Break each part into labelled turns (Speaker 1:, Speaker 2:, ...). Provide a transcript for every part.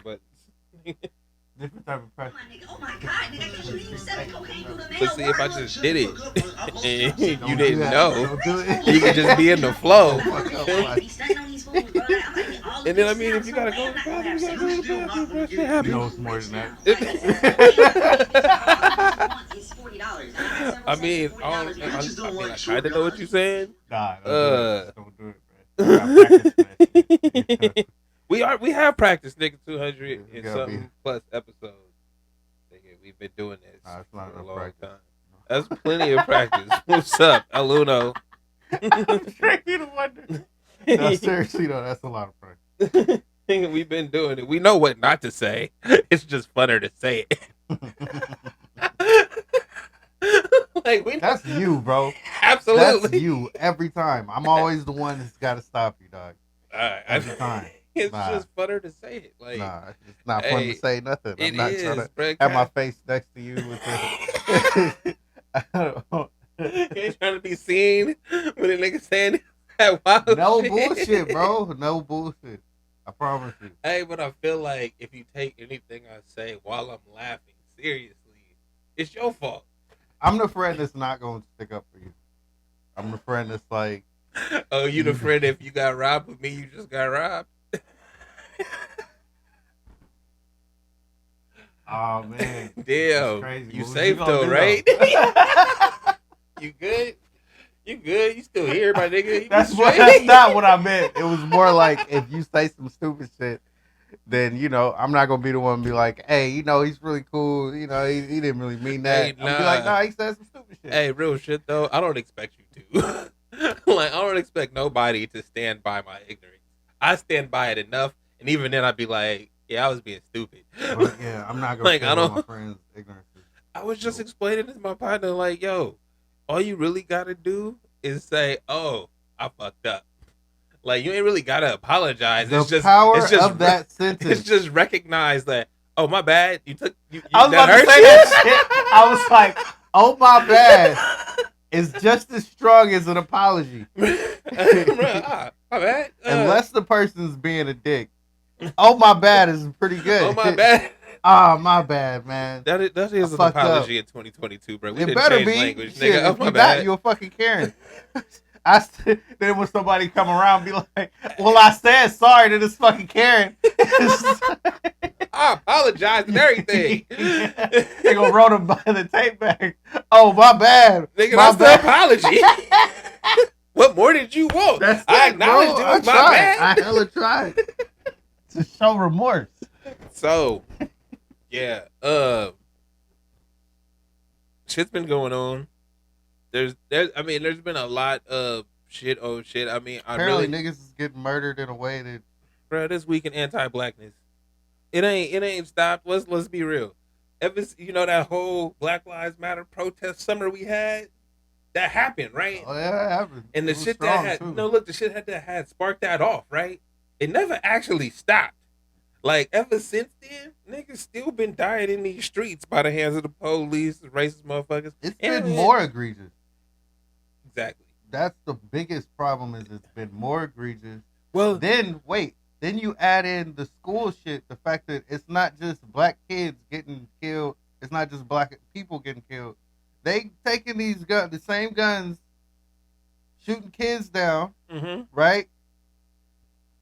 Speaker 1: pressing buttons.
Speaker 2: Different type of pressure.
Speaker 3: Oh my god, nigga, I can't believe you selling cocaine through the mail.
Speaker 1: But see, if I just did it and you
Speaker 2: Don't do
Speaker 1: didn't
Speaker 2: that.
Speaker 1: know,
Speaker 2: Don't do it.
Speaker 1: you could just be in the flow.
Speaker 2: Fuck up,
Speaker 1: And then I mean, if you gotta go to the bathroom, you gotta go to the bathroom, bro. Shit
Speaker 2: You
Speaker 1: happens.
Speaker 2: know it's more than that.
Speaker 1: I mean, I kind of know what you're saying.
Speaker 2: Nah, don't do it, man. You gotta practice that.
Speaker 1: We have practiced, nigga, 200
Speaker 2: You
Speaker 1: and
Speaker 2: gotta
Speaker 1: something plus episodes. Nigga, we've been doing this
Speaker 2: Nah, it's not
Speaker 1: for a
Speaker 2: enough
Speaker 1: long
Speaker 2: practice.
Speaker 1: time. That's plenty of practice. What's up, Aluno?
Speaker 2: No, seriously though, that's a lot of practice.
Speaker 1: We've been doing it. We know what not to say. It's just funner to say it. Like
Speaker 2: That's you, bro.
Speaker 1: Absolutely.
Speaker 2: That's you every time. I'm always the one that's got to stop you, dog. Every time.
Speaker 1: It's
Speaker 2: Nah.
Speaker 1: just funner to say it. Like,
Speaker 2: Nah, it's not fun to say nothing. I'm
Speaker 1: it
Speaker 2: not
Speaker 1: is,
Speaker 2: trying to
Speaker 1: bro.
Speaker 2: have my face next to you with the.
Speaker 1: You ain't trying to be seen when a nigga saying that wild
Speaker 2: No
Speaker 1: shit.
Speaker 2: bullshit, bro. No bullshit. I promise you.
Speaker 1: Hey, but I feel like if you take anything I say while I'm laughing seriously, it's your fault.
Speaker 2: I'm the friend that's not going to stick up for you. I'm the friend that's like,
Speaker 1: Oh, you the friend if you got robbed with me, you just got robbed.
Speaker 2: oh man,
Speaker 1: Damn,
Speaker 2: crazy.
Speaker 1: you
Speaker 2: What was
Speaker 1: safe
Speaker 2: gonna
Speaker 1: though,
Speaker 2: do,
Speaker 1: right?
Speaker 2: though?
Speaker 1: You good? You good? You still here, my nigga? You
Speaker 2: That's
Speaker 1: straight?
Speaker 2: not what I meant. It was more like if you say some stupid shit, then I'm not gonna be the one to be like, hey, he's really cool. He didn't really mean that.
Speaker 1: Hey,
Speaker 2: I'm gonna be like, nah, he said some stupid shit.
Speaker 1: Hey, real shit though. I don't expect you to. Like, I don't expect nobody to stand by my ignorance. I stand by it enough, and even then, I'd be like, yeah, I was being stupid.
Speaker 2: But yeah, I'm not gonna
Speaker 1: Like,
Speaker 2: stand on my friend's ignorance.
Speaker 1: I was just explaining to my partner, like, yo, all you really gotta do is say, "Oh, I fucked up." Like, you ain't really gotta apologize.
Speaker 2: The power
Speaker 1: it's just
Speaker 2: of that sentence.
Speaker 1: It's just recognize that. Oh, my bad. You
Speaker 2: I was about to say that shit. I was like, "Oh my bad." Is just as strong as an apology.
Speaker 1: My bad.
Speaker 2: Unless the person's being a dick. Oh my bad is pretty good.
Speaker 1: Oh my bad.
Speaker 2: Oh my bad, man.
Speaker 1: That is an apology in 2022, bro. We
Speaker 2: it
Speaker 1: didn't
Speaker 2: better
Speaker 1: change
Speaker 2: be.
Speaker 1: language,
Speaker 2: Shit,
Speaker 1: nigga. Oh
Speaker 2: if
Speaker 1: my
Speaker 2: you
Speaker 1: bad.
Speaker 2: not, you a fucking Karen. Then when somebody come around and be like, well, I said sorry to this fucking Karen.
Speaker 1: I apologize and everything.
Speaker 2: They gonna roll them by the tape back. Oh, my bad.
Speaker 1: Nigga,
Speaker 2: my
Speaker 1: that's
Speaker 2: bad.
Speaker 1: the apology. What more did you want? I acknowledged it was my bad.
Speaker 2: I hella tried to show remorse.
Speaker 1: So, yeah, shit's been going on. There's been a lot of shit. Oh shit. I mean,
Speaker 2: Apparently niggas is getting murdered in a way that,
Speaker 1: bro, this week in anti-blackness, it ain't stopped. Let's be real. Ever that whole Black Lives Matter protest summer we had, that happened, right?
Speaker 2: Oh yeah, it happened.
Speaker 1: And the shit that had the shit that had sparked that off, right? It never actually stopped. Like, ever since then, niggas still been dying in these streets by the hands of the police, the racist motherfuckers.
Speaker 2: It's been more egregious.
Speaker 1: Exactly.
Speaker 2: That's the biggest problem. Is it's been more egregious.
Speaker 1: Well,
Speaker 2: then you add in the school shit. The fact that it's not just black kids getting killed. It's not just black people getting killed. They taking these guns, the same guns, shooting kids down, right?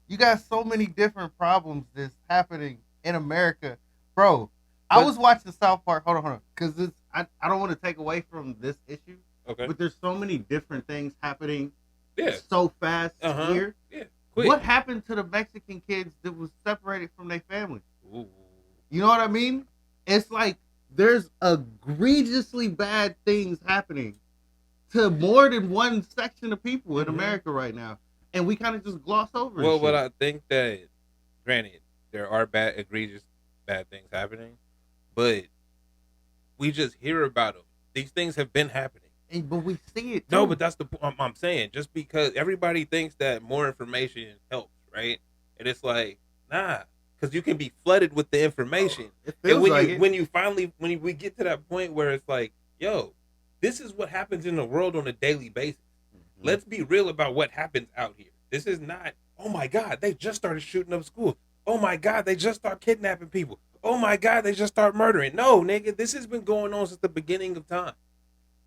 Speaker 2: You got so many different problems that's happening in America, bro. I was watching South Park. Hold on, because I don't want to take away from this issue.
Speaker 1: Okay.
Speaker 2: But there's so many different things happening.
Speaker 1: Yeah.
Speaker 2: So fast here.
Speaker 1: Yeah. Quick.
Speaker 2: What happened to the Mexican kids that was separated from their family?
Speaker 1: Ooh.
Speaker 2: You know what I mean? It's like there's egregiously bad things happening to more than one section of people in America right now. And we kind of just gloss over it.
Speaker 1: Well, what I think that, granted, there are egregious bad things happening, but we just hear about them. These things have been happening.
Speaker 2: But we see it too.
Speaker 1: No, but that's the point I'm saying. Just because everybody thinks that more information helps, right? And it's like, nah, because you can be flooded with the information.
Speaker 2: It feels
Speaker 1: and when we get to that point where it's like, yo, this is what happens in the world on a daily basis. Let's be real about what happens out here. This is not, oh my God, they just started shooting up schools. Oh my God, they just start kidnapping people. Oh my God, they just start murdering. No, nigga, this has been going on since the beginning of time.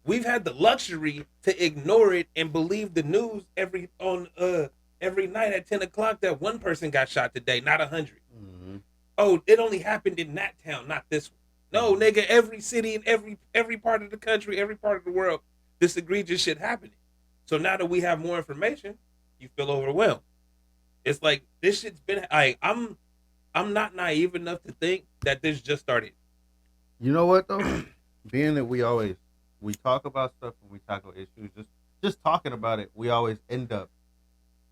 Speaker 1: We've had the luxury to ignore it and believe the news every night at 10 o'clock that one person got shot today, not 100.
Speaker 2: Mm-hmm.
Speaker 1: Oh, it only happened in that town, not this one. No, nigga, every city and every part of the country, every part of the world, this egregious shit happening. So now that we have more information, you feel overwhelmed. It's like this shit's been like I'm not naive enough to think that this just started.
Speaker 2: You know what though? Being that we talk about stuff and we tackle issues, just talking about it, we always end up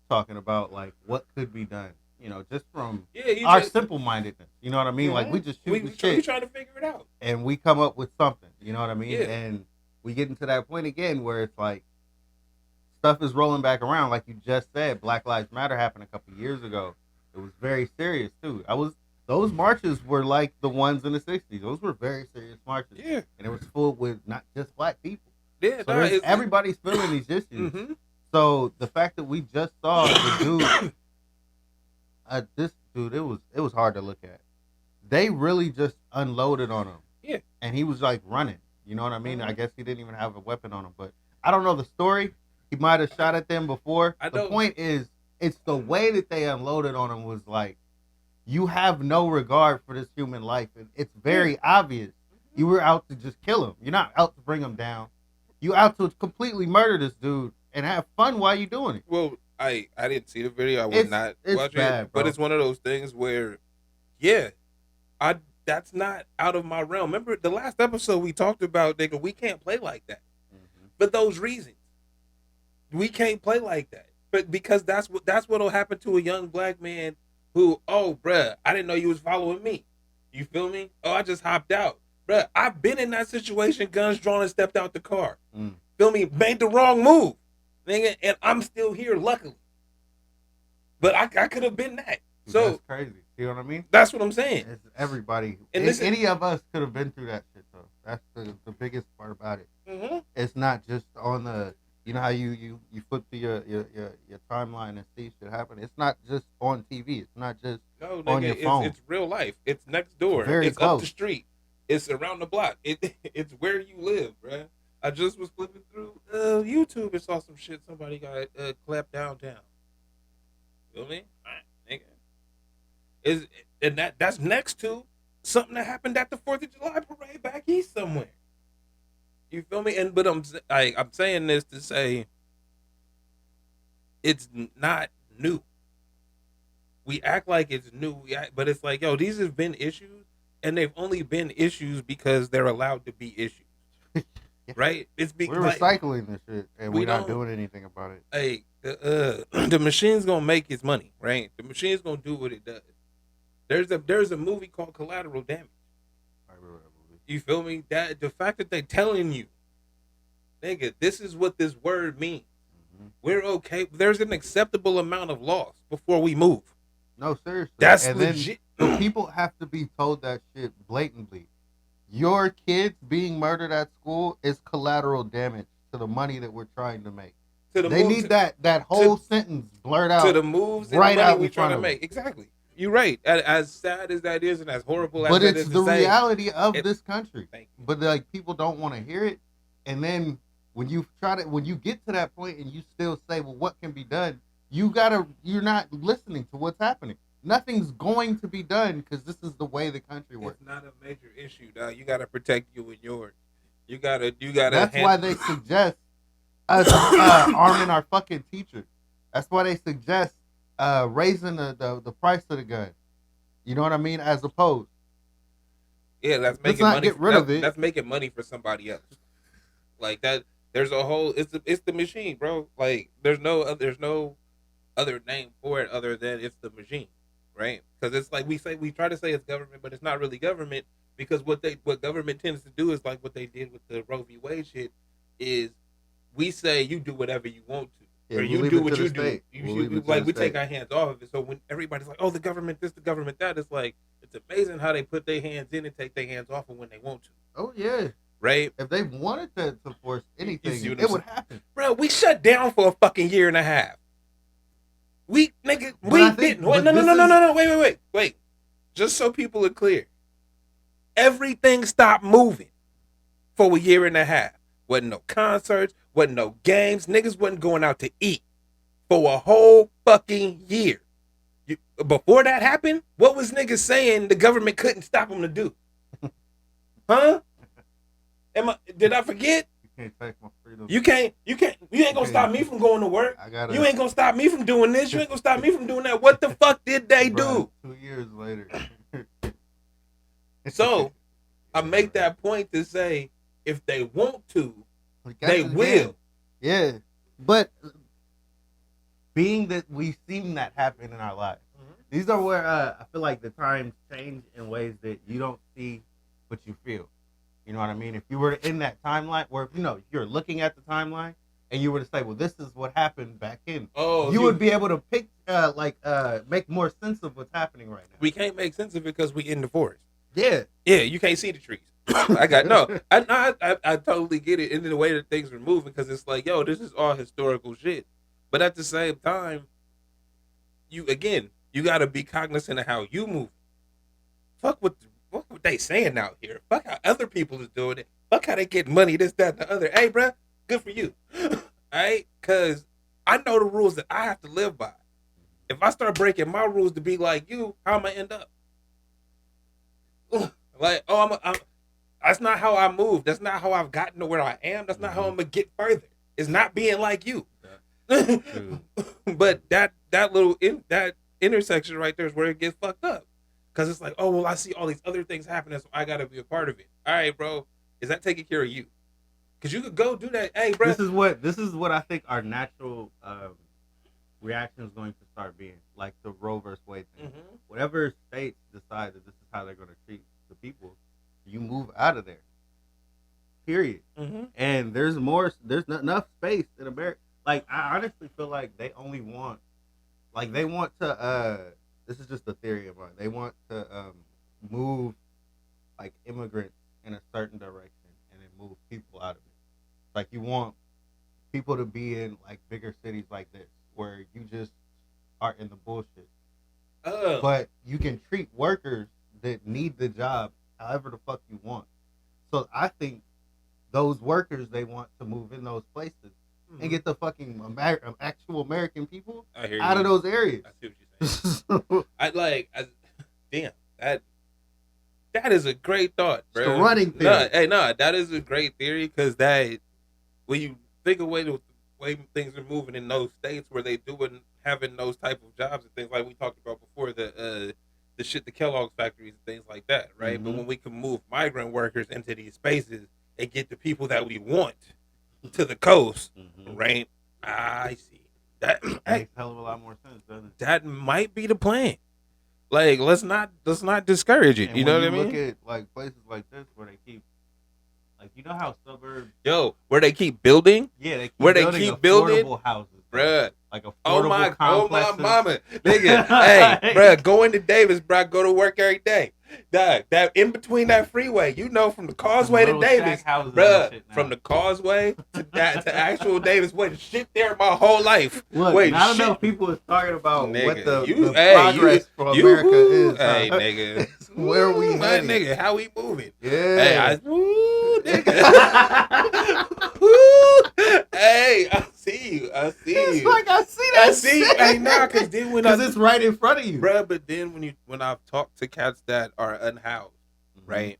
Speaker 2: talking about like what could be done. You know, just from our simple mindedness. You know what I mean? Like we just shoot the shit.
Speaker 1: We trying to figure it out,
Speaker 2: and we come up with something. You know what I mean?
Speaker 1: Yeah.
Speaker 2: And we get into that point again where it's like stuff is rolling back around. Like you just said, Black Lives Matter happened a couple years ago. It was very serious too. Those marches were like the ones in the '60s. Those were very serious marches.
Speaker 1: Yeah,
Speaker 2: and it was full with not just black people.
Speaker 1: Yeah,
Speaker 2: so everybody's feeling these issues.
Speaker 1: Mm-hmm.
Speaker 2: So the fact that we just saw the dude, this dude, it was hard to look at. They really just unloaded on him.
Speaker 1: Yeah,
Speaker 2: and he was like running. You know what I mean? I guess he didn't even have a weapon on him, but I don't know the story. He might have shot at them before. The point is, it's the way that they unloaded on him was like, you have no regard for this human life. And it's very obvious. You were out to just kill him. You're not out to bring him down. You out to completely murder this dude and have fun while you're doing it.
Speaker 1: Well, I didn't see the video. I would not watch it. But it's one of those things where, that's not out of my realm. Remember the last episode we talked about, nigga, we can't play like that. Mm-hmm. For those reasons. We can't play like that. But because that's what'll happen to a young black man who, oh, bruh, I didn't know you was following me. You feel me? Oh, I just hopped out. Bruh, I've been in that situation, guns drawn and stepped out the car. Feel me? Made the wrong move. Nigga, and I'm still here, luckily. But I could have been that. So
Speaker 2: that's crazy. You know what I mean?
Speaker 1: That's what I'm saying.
Speaker 2: It's everybody.
Speaker 1: And
Speaker 2: any of us could have been through that shit, though. That's the biggest part about it.
Speaker 1: Mm-hmm.
Speaker 2: It's not just on the, you know how you flip through your timeline and see shit happen. It's not just on TV. It's not just on your phone.
Speaker 1: It's real life. It's next door. It's
Speaker 2: close.
Speaker 1: Up the street. It's around the block. It's where you live, bruh. I just was flipping through YouTube and saw some shit somebody got clapped downtown. Feel me? All right, nigga. That's next to something that happened at the 4th of July parade back east somewhere. You feel me? But I'm saying this to say it's not new. We act like it's new, but it's like, yo, these have been issues, and they've only been issues because they're allowed to be issues. Right?
Speaker 2: We're recycling this shit, and we're not doing anything about it.
Speaker 1: Hey, the machine's gonna make its money, right? The machine's gonna do what it does. There's a movie called Collateral Damage.
Speaker 2: I remember that movie.
Speaker 1: You feel me? That the fact that they telling you, nigga, this is what this word means. Mm-hmm. We're okay. There's an acceptable amount of loss before we move.
Speaker 2: No, seriously.
Speaker 1: That's legit.
Speaker 2: Then people have to be told that shit blatantly. Your kids being murdered at school is collateral damage to the money that we're trying to make. They need that whole sentence blurred out
Speaker 1: to the moves and
Speaker 2: right
Speaker 1: the money
Speaker 2: out
Speaker 1: we're trying to make. Exactly. You're right. As sad as that is, and as horrible as
Speaker 2: that is,
Speaker 1: but it's
Speaker 2: the reality of this country. But like people don't want to hear it, and then when you get to that point and you still say, well, what can be done? You're not listening to what's happening. Nothing's going to be done because this is the way the country works.
Speaker 1: It's not a major issue, dog. You got to protect you and yours. You gotta.
Speaker 2: That's why they suggest us arming our fucking teachers. That's why they suggest raising the price of the gun. You know what I mean? As opposed.
Speaker 1: Yeah, let's
Speaker 2: not get rid of it.
Speaker 1: That's making money for somebody else. Like that. There's a whole. It's the machine, bro. Like there's no other name for it other than it's the machine. Right? Because it's like we try to say it's government, but it's not really government because what government tends to do is like what they did with the Roe v. Wade shit is we say you do whatever you want to, or you do what you do. We take our hands off of it. So when everybody's like, oh, the government this, the government that, it's like it's amazing how they put their hands in and take their hands off of when they want to.
Speaker 2: Oh yeah.
Speaker 1: Right?
Speaker 2: If they wanted to force anything, it would happen.
Speaker 1: Bro, we shut down for a fucking year and a half. We nigga,
Speaker 2: But
Speaker 1: we
Speaker 2: I think-
Speaker 1: didn't. Wait,
Speaker 2: but
Speaker 1: no. Wait. Just so people are clear, everything stopped moving for a year and a half. Wasn't no concerts, wasn't no games. Niggas wasn't going out to eat for a whole fucking year. Before that happened, what was niggas saying the government couldn't stop them to do? Huh? Did I forget?
Speaker 2: You can't take my freedom.
Speaker 1: You ain't gonna stop me from going to work. You ain't gonna stop me from doing this. You ain't gonna stop me from doing that. What the fuck did they do?
Speaker 2: 2 years later.
Speaker 1: So, I make that point to say, if they want to, they
Speaker 2: Again.
Speaker 1: will.
Speaker 2: Yeah. But being that we've seen that happen in our lives, these are where I feel like the times change in ways that you don't see, but you feel. You know what I mean? If you were in that timeline, or if you're looking at the timeline, and you were to say, "Well, this is what happened back in," you would be able to pick, make more sense of what's happening right now.
Speaker 1: We can't make sense of it because we in the forest.
Speaker 2: Yeah,
Speaker 1: you can't see the trees. I totally get it in the way that things are moving, because it's like, yo, this is all historical shit. But at the same time, you got to be cognizant of how you move. Fuck what they saying out here. Fuck how other people is doing it. Fuck how they get money, this, that, and the other. Hey, bruh, good for you. All right? Because I know the rules that I have to live by. If I start breaking my rules to be like you, how am I end up? Like, that's not how I move. That's not how I've gotten to where I am. That's not how I'm going to get further. It's not being like you. But that intersection right there is where it gets fucked up. Because it's like, oh, well, I see all these other things happening, so I got to be a part of it. All right, bro. Is that taking care of you? Because you could go do that. Hey, bro.
Speaker 2: This is what I think our natural reaction is going to start being. Like the Roe versus Wade thing. Mm-hmm. Whatever states decide that this is how they're going to treat the people, you move out of there. Period. Mm-hmm. And there's not enough space in America. Like, I honestly feel like they want to, this is just a theory of mine. They want to move like immigrants in a certain direction and then move people out of it. Like, you want people to be in like bigger cities like this where you just are in the bullshit. But you can treat workers that need the job however the fuck you want. So I think those workers, they want to move in those places and get the fucking actual American people out of those areas.
Speaker 1: I see what you're saying. Damn, that is a great thought, bro.
Speaker 2: It's a running theory.
Speaker 1: That is a great theory, because that, when you think of the way things are moving in those states where they having those type of jobs and things like we talked about before, the Kellogg's factories and things like that, right? Mm-hmm. But when we can move migrant workers into these spaces and get the people that we want to the coast, right? I see. That
Speaker 2: makes a hell of a lot more sense, doesn't it?
Speaker 1: That might be the plan. Like, let's not discourage it.
Speaker 2: And
Speaker 1: you know what I mean?
Speaker 2: Look at like places like this where they keep, like, you know how suburbs,
Speaker 1: where they keep building,
Speaker 2: they
Speaker 1: keep building
Speaker 2: affordable houses,
Speaker 1: bruh.
Speaker 2: Like affordable complexes.
Speaker 1: Oh my mama, nigga. Hey, bruh, going to Davis, bruh, go to work every day. That in between that freeway, from the Causeway to Davis, bruh, from the Causeway to actual Davis, went shit there my whole life.
Speaker 2: Look, I don't know if people is talking about what the progress for America is.
Speaker 1: Hey, nigga,
Speaker 2: it's where we heading,
Speaker 1: nigga? How we moving?
Speaker 2: Yeah.
Speaker 1: Hey, nigga. Hey, I see you.
Speaker 2: It's like I see that.
Speaker 1: I see you. Hey, because then
Speaker 2: because it's right in front of you,
Speaker 1: bruh. But then when I've talked to cats that are unhoused, right?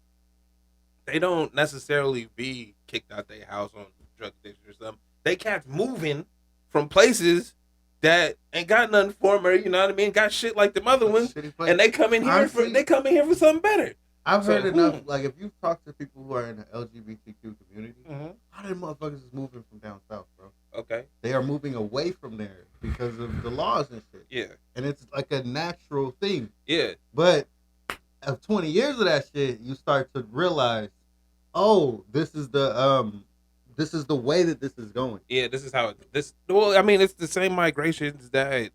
Speaker 1: They don't necessarily be kicked out their house on drug addiction or something. They cats moving from places that ain't got nothing for them, or, you know what I mean? Got shit like them other ones, and they come in here for something better.
Speaker 2: I've heard enough. Like, if you talk to people who are in the LGBTQ community, how many motherfuckers is moving from down south, bro?
Speaker 1: Okay.
Speaker 2: They are moving away from there because of the laws and shit.
Speaker 1: Yeah.
Speaker 2: And it's like a natural thing.
Speaker 1: Yeah.
Speaker 2: But of 20 years of that shit, you start to realize, oh, this is the way that this is going.
Speaker 1: Yeah, this is how well, I mean, it's the same migrations that,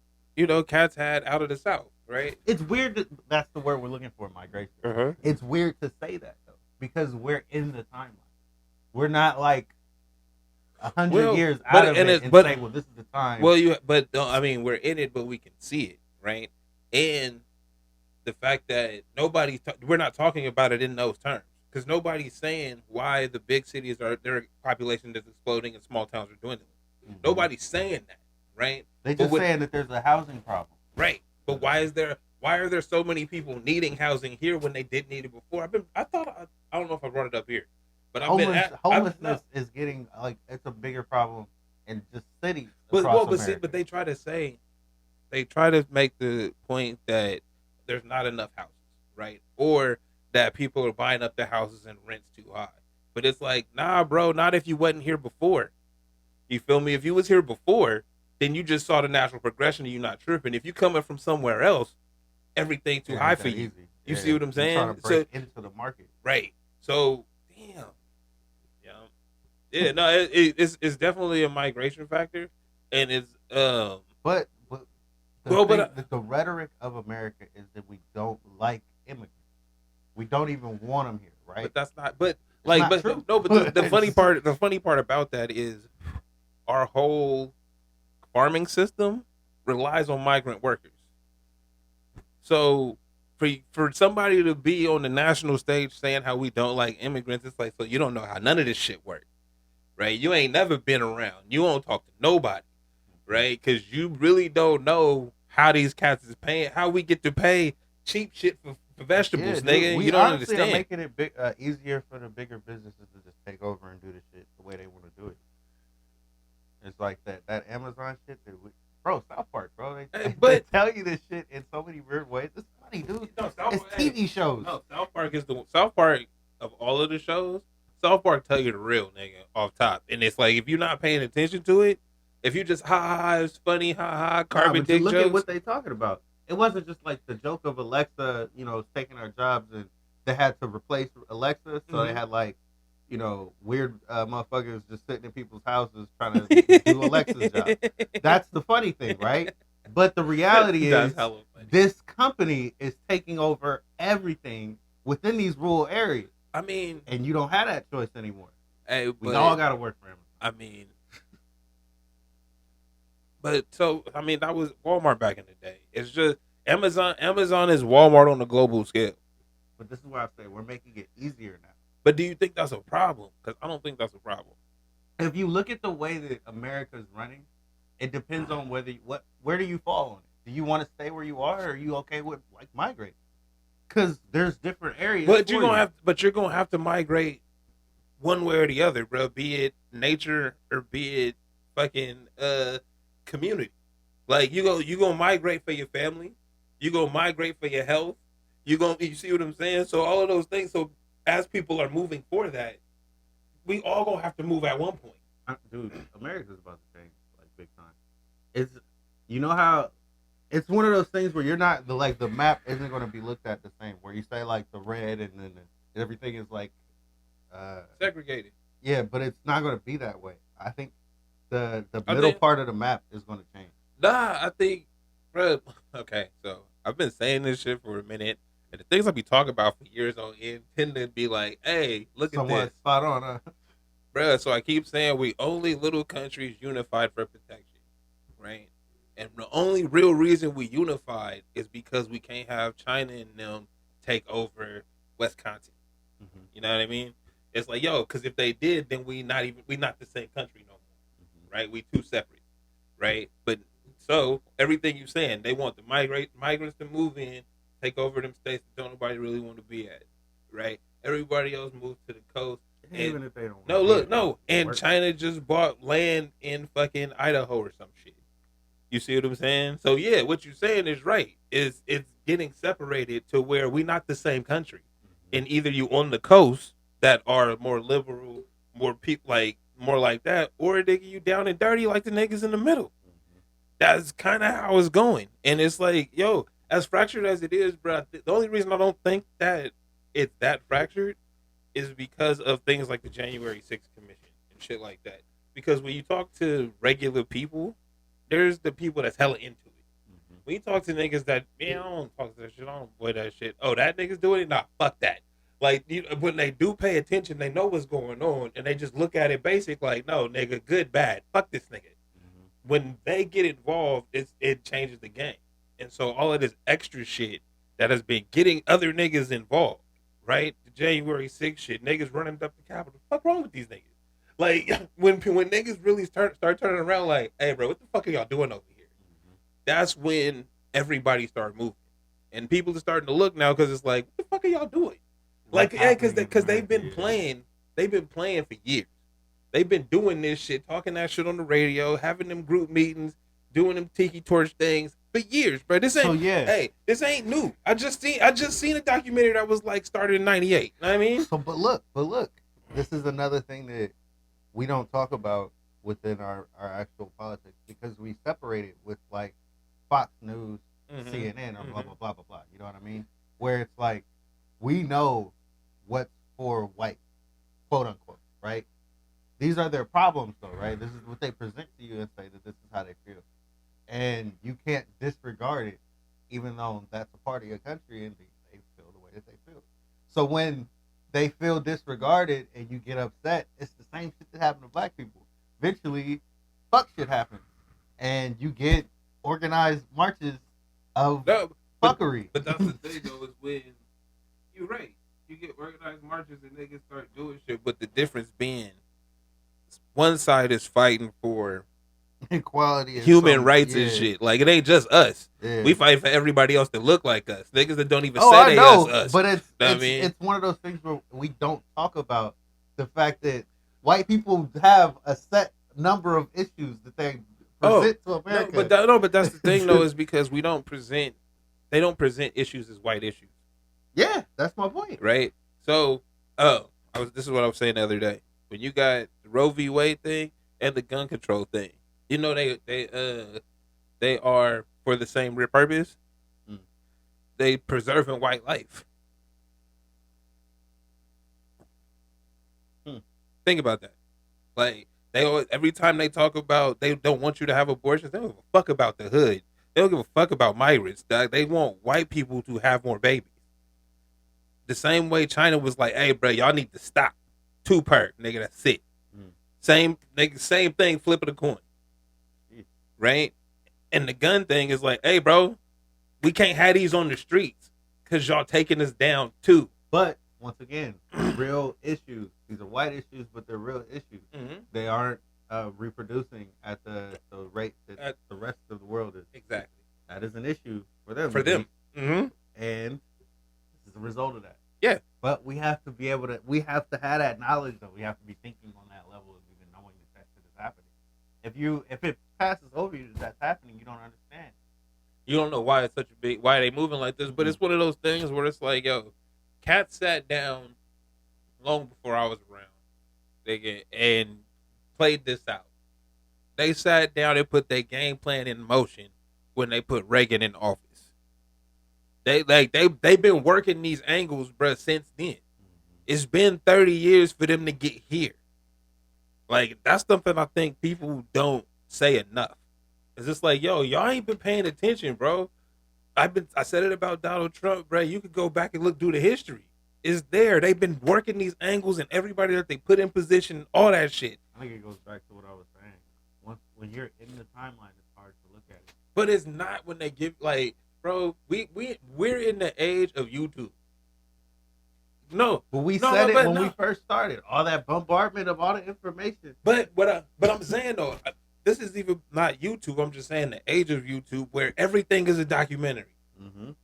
Speaker 1: cats had out of the south. Right?
Speaker 2: It's weird that's the word we're looking for, migration. Uh-huh. It's weird to say that, though, because we're in the timeline. We're not like 100 years
Speaker 1: but-
Speaker 2: out of
Speaker 1: and
Speaker 2: it
Speaker 1: it's-
Speaker 2: and
Speaker 1: but-
Speaker 2: say, well, this is the time.
Speaker 1: Well, I mean, we're in it, but we can see it, right? And the fact that we're not talking about it in those terms, because nobody's saying why the big cities their population is exploding and small towns are dwindling.
Speaker 2: Mhm.
Speaker 1: Nobody's saying that, right?
Speaker 2: They just saying that there's a housing problem.
Speaker 1: Right. But why are there so many people needing housing here when they didn't need it before? I don't know if I brought it up here, but
Speaker 2: homelessness is getting like it's a bigger problem in just cities.
Speaker 1: But
Speaker 2: America.
Speaker 1: but they try to make the point that there's not enough houses, right? Or that people are buying up the houses and rent's too high. But it's like, nah, bro, not if you wasn't here before. You feel me? If you was here before, then you just saw the natural progression and you not tripping. If you coming from somewhere else, everything too high for you.
Speaker 2: Easy.
Speaker 1: You see what I'm saying?
Speaker 2: Trying to break into the market.
Speaker 1: Right. So, damn. Yeah, no, it's definitely a migration factor. And it's
Speaker 2: But the rhetoric of America is that we don't like immigrants. We don't even want them here, right?
Speaker 1: But that's not. But like,
Speaker 2: not true.
Speaker 1: no. But the funny part about that is our whole farming system relies on migrant workers. So for somebody to be on the national stage saying how we don't like immigrants, it's like, so you don't know how none of this shit works, right? You ain't never been around. You won't talk to nobody, right? Because you really don't know how these cats is paying, how we get to pay cheap shit for vegetables, nigga.
Speaker 2: We
Speaker 1: you don't
Speaker 2: honestly
Speaker 1: understand.
Speaker 2: are making it easier for the bigger businesses to just take over and do the shit the way they want to do it. It's like that Amazon shit that bro, South Park, bro. They tell you this shit in so many weird ways. It's funny, dude.
Speaker 1: No,
Speaker 2: it's TV shows.
Speaker 1: No, South Park South Park of all of the shows. South Park tell you the real, nigga, off top. And it's like, if you're not paying attention to it, if you just it's funny, carbon dick
Speaker 2: look
Speaker 1: jokes.
Speaker 2: At what they talking about. It wasn't just like the joke of Alexa, taking our jobs, and they had to replace Alexa, so they had like, weird motherfuckers just sitting in people's houses trying to do Alexa's job. That's the funny thing, right? But the reality is, this company is taking over everything within these rural areas.
Speaker 1: I mean,
Speaker 2: and you don't have that choice anymore.
Speaker 1: Hey,
Speaker 2: we all got to work for Amazon.
Speaker 1: I mean, that was Walmart back in the day. It's just Amazon. Amazon is Walmart on a global scale.
Speaker 2: But this is why I say we're making it easier now.
Speaker 1: But do you think that's a problem? Because I don't think that's a problem.
Speaker 2: If you look at the way that America is running, it depends on where do you fall on it? Do you want to stay where you are, or are you okay with like migrate? Because there's different areas.
Speaker 1: But you're gonna have to migrate one way or the other, bro. Be it nature or be it fucking community. Like you gonna migrate for your family. You gonna migrate for your health. You see what I'm saying? So all of those things. So as people are moving for that, we all gonna have to move at one point.
Speaker 2: Dude, America's about to change like big time. How it's one of those things where you're not the map isn't going to be looked at the same. Where you say like the red and then everything is like
Speaker 1: segregated.
Speaker 2: Yeah, but it's not going to be that way. I think the middle part of the map is going to change.
Speaker 1: Nah, I think, bro. Okay, so I've been saying this shit for a minute. And the things I be talking about for years on end tend to be like, hey, look at this.
Speaker 2: Spot on,
Speaker 1: Bruh, so I keep saying we only little countries unified for protection, right? And the only real reason we unified is because we can't have China and them take over Wisconsin.
Speaker 2: Mm-hmm.
Speaker 1: You know what I mean? It's like, because if they did, then we not the same country no more, right? We too separate, right? But so everything you're saying, they want the migrants to move in, take over them states that don't nobody really want to be at, right? Everybody else moves to the coast.
Speaker 2: Even if they don't.
Speaker 1: And China just bought land in fucking Idaho or some shit. You see what I'm saying? So yeah, what you're saying is right. It's getting separated to where we're not the same country, and either you on the coast that are more liberal, more people more like that, or they get you down and dirty like the niggas in the middle. That's kind of how it's going, and it's like, as fractured as it is, bro. The only reason I don't think that it's that fractured is because of things like the January 6th Commission and shit like that. Because when you talk to regular people, there's the people that's hella into it. Mm-hmm. When you talk to niggas that, I don't talk to that shit, I don't boy that shit. Oh, that nigga's doing it? Nah, fuck that. Like when they do pay attention, they know what's going on, and they just look at it basic like, no, nigga, good, bad, fuck this nigga. When they get involved, it changes the game. And so all of this extra shit that has been getting other niggas involved, right? The January 6th shit, niggas running up the Capitol. Fuck wrong with these niggas? Like when niggas really start turning around, like, hey, bro, what the fuck are y'all doing over here? That's when everybody started moving, and people are starting to look now because it's like, what the fuck are y'all doing? Like, yeah, because they've been playing for years. They've been doing this shit, talking that shit on the radio, having them group meetings, doing them tiki torch things for years, bro. This ain't hey, this ain't new. I just seen a documentary that was like started in '98. Know what I mean?
Speaker 2: So, but look, this is another thing that we don't talk about within our actual politics because we separate it with like Fox News, CNN, or blah blah blah blah blah. You know what I mean? Where it's like we know what's for white, quote unquote, right? These are their problems, though, right? This is what they present to you and say that this is how they feel. And you can't disregard it, even though that's a part of your country and they feel the way that they feel. So when they feel disregarded and you get upset, it's the same shit that happened to black people. Eventually, fuck shit happens. And you get organized marches of fuckery.
Speaker 1: But that's the thing, though, is when you're right. You get organized marches and niggas start doing shit, but the difference being one side is fighting for
Speaker 2: equality,
Speaker 1: human rights and shit. Like it ain't just us.
Speaker 2: Yeah.
Speaker 1: We fight for everybody else that look like us. Niggas that don't even say they us.
Speaker 2: But it's one of those things where we don't talk about the fact that white people have a set number of issues that they present to America.
Speaker 1: But that's the thing though, is because they don't present issues as white issues.
Speaker 2: Yeah, that's my point.
Speaker 1: Right? So this is what I was saying the other day. When you got the Roe v. Wade thing and the gun control thing, you know they are for the same purpose. They preserving white life. Think about that. Like they always, every time they talk about they don't want you to have abortions, they don't give a fuck about the hood. They don't give a fuck about migrants. They want white people to have more babies. The same way China was like, hey, bro, y'all need to stop. 2 per nigga, that's it. Same thing, flipping a coin. Right? And the gun thing is like, hey, bro, we can't have these on the streets because y'all taking us down too.
Speaker 2: But once again, real issues. These are white issues, but they're real issues. They aren't reproducing at the rate that the rest of the world is.
Speaker 1: Exactly.
Speaker 2: That is an issue for them. And this is a result of that.
Speaker 1: Yeah.
Speaker 2: But we have to be able to, we have to have that knowledge, though. We have to be thinking on that level of even knowing that shit is happening. If it passes over you that that's happening, you don't understand.
Speaker 1: You don't know why it's such a big, why are they moving like this, but it's one of those things where it's like, yo, Cat sat down long before I was around and played this out. They sat down and put their game plan in motion when they put Reagan in office. They've been working these angles, bruh, since then. It's been 30 years for them to get here. Like, that's something I think people don't say enough. It's just like, yo, y'all ain't been paying attention, bro. I said it about Donald Trump, bro. You could go back and look through the history. It's there. They've been working these angles and everybody that they put in position, all that shit.
Speaker 2: I think it goes back to what I was saying. When you're in the timeline, it's hard to look at it.
Speaker 1: But it's not when they give, like, bro, we're in the age of YouTube. No,
Speaker 2: but we said it when we first started. All that bombardment of all the information.
Speaker 1: But I'm saying though, this is even not YouTube. I'm just saying the age of YouTube, where everything is a documentary.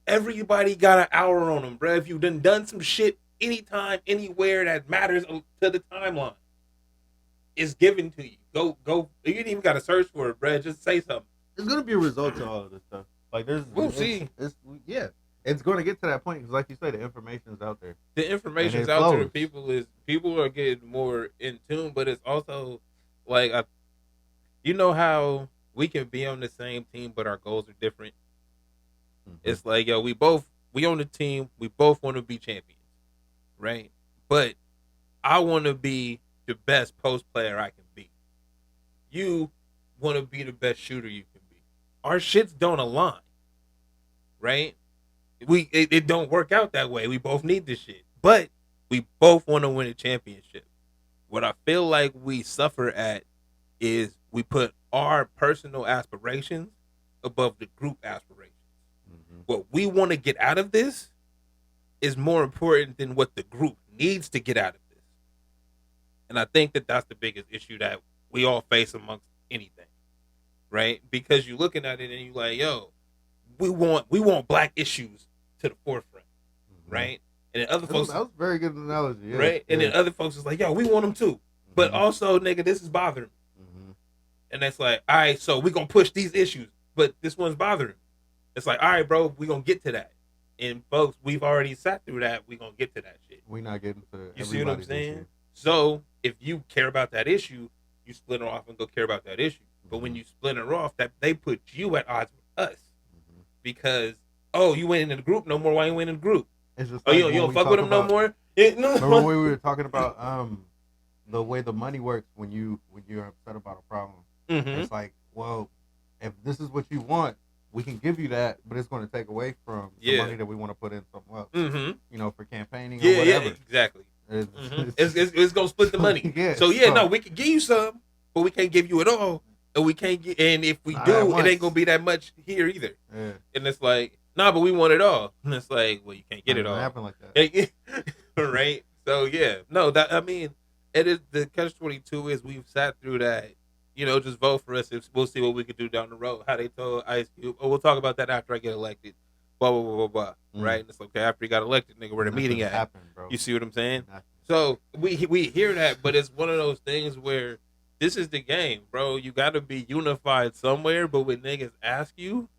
Speaker 1: Everybody got an hour on them, bro. If you done some shit anytime, anywhere that matters to the timeline, it's given to you. Go. You ain't even got to search for it, bro. Just say something.
Speaker 2: There's gonna be a result to all of this stuff. Like
Speaker 1: we'll see.
Speaker 2: It's going to get to that point because, like you say, the information is out there.
Speaker 1: The information's out there. People are getting more in tune, but it's also like, you know how we can be on the same team, but our goals are different. It's like, yo, we on the team. We both want to be champions, right? But I want to be the best post player I can be. You want to be the best shooter you can be. Our shits don't align, right? It don't work out that way. We both need this shit. But We both want to win a championship. What I feel like we suffer at is we put our personal aspirations above the group aspirations.
Speaker 2: Mhm.
Speaker 1: What we want to get out of this is more important than what the group needs to get out of this. And I think that that's the biggest issue that we all face amongst anything, right? Because you're looking at it and you're like, yo, we want black issues to the forefront, right? And then other folks,
Speaker 2: That was a very good analogy. Yeah,
Speaker 1: right? And then other folks is like, yo, we want them too, but also, nigga, this is bothering me. And it's like, all right, so we gonna push these issues, but this one's bothering me. It's like, all right, bro, we gonna get to that. And folks, we've already sat through that. We gonna get to that shit.
Speaker 2: We not getting to.
Speaker 1: You see what I'm saying? So if you care about that issue, you split it off and go care about that issue. But when you split it off, that they put you at odds with us because you ain't in the group no more. Why you ain't in the group?
Speaker 2: It's just
Speaker 1: you don't fuck with them no more. No.
Speaker 2: Remember when we were talking about the way the money works when you're upset about a problem? It's like, well, if this is what you want, we can give you that, but it's going to take away from the money that we want to put in somewhere else. For campaigning or whatever.
Speaker 1: Yeah, exactly. It's going to split the money. So we can give you some, but we can't give you it all. And we can't get, and if we do, it ain't going to be that much here either. Yeah. And it's like, nah, but we want it all. And it's like, well, you can't get it all.
Speaker 2: Happen like that.
Speaker 1: Right? So yeah. No, it is the catch-22 is we've sat through that. Just vote for us. We'll see what we can do down the road. How they told Ice Cube, we'll talk about that after I get elected. Blah, blah, blah, blah, blah. Right? And it's okay, after he got elected, nigga, where the meeting at?
Speaker 2: Happen, bro.
Speaker 1: You see what I'm saying? So we hear that, but it's one of those things where this is the game, bro. You got to be unified somewhere, but when niggas ask you,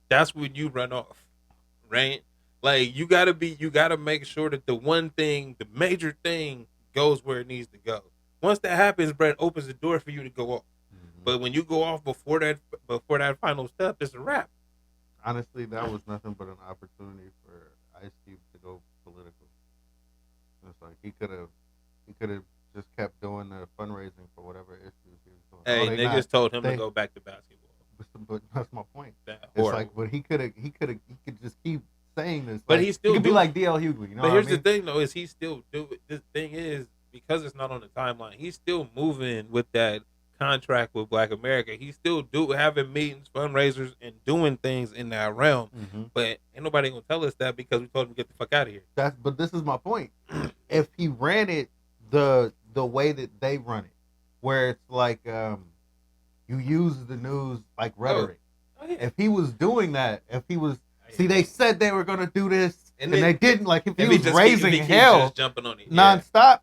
Speaker 1: that's when you run off, right? Like, you got to make sure that the major thing goes where it needs to go. Once that happens, Brett opens the door for you to go off. But when you go off before that final step, it's a wrap.
Speaker 2: Honestly, that was nothing but an opportunity for Ice Cube to go political. It's like he could have just kept doing the fundraising for whatever issues he was doing.
Speaker 1: Hey, niggas told him to go back to basketball.
Speaker 2: But that's my point. It's like, but he could just keep saying this.
Speaker 1: But
Speaker 2: like,
Speaker 1: he still
Speaker 2: could be like DL Hughley. You know
Speaker 1: but here's the thing, though, is he still do it. The thing is, because it's not on the timeline, he's still moving with that contract with Black America. He's still having meetings, fundraisers, and doing things in that realm. But ain't nobody gonna tell us that because we told him to get the fuck out of here.
Speaker 2: But this is my point. If he ran it the way that they run it, where it's like you use the news like rhetoric. If he was doing that, they said they were gonna do this and they didn't. Like if he was raising hell
Speaker 1: jumping on it
Speaker 2: nonstop,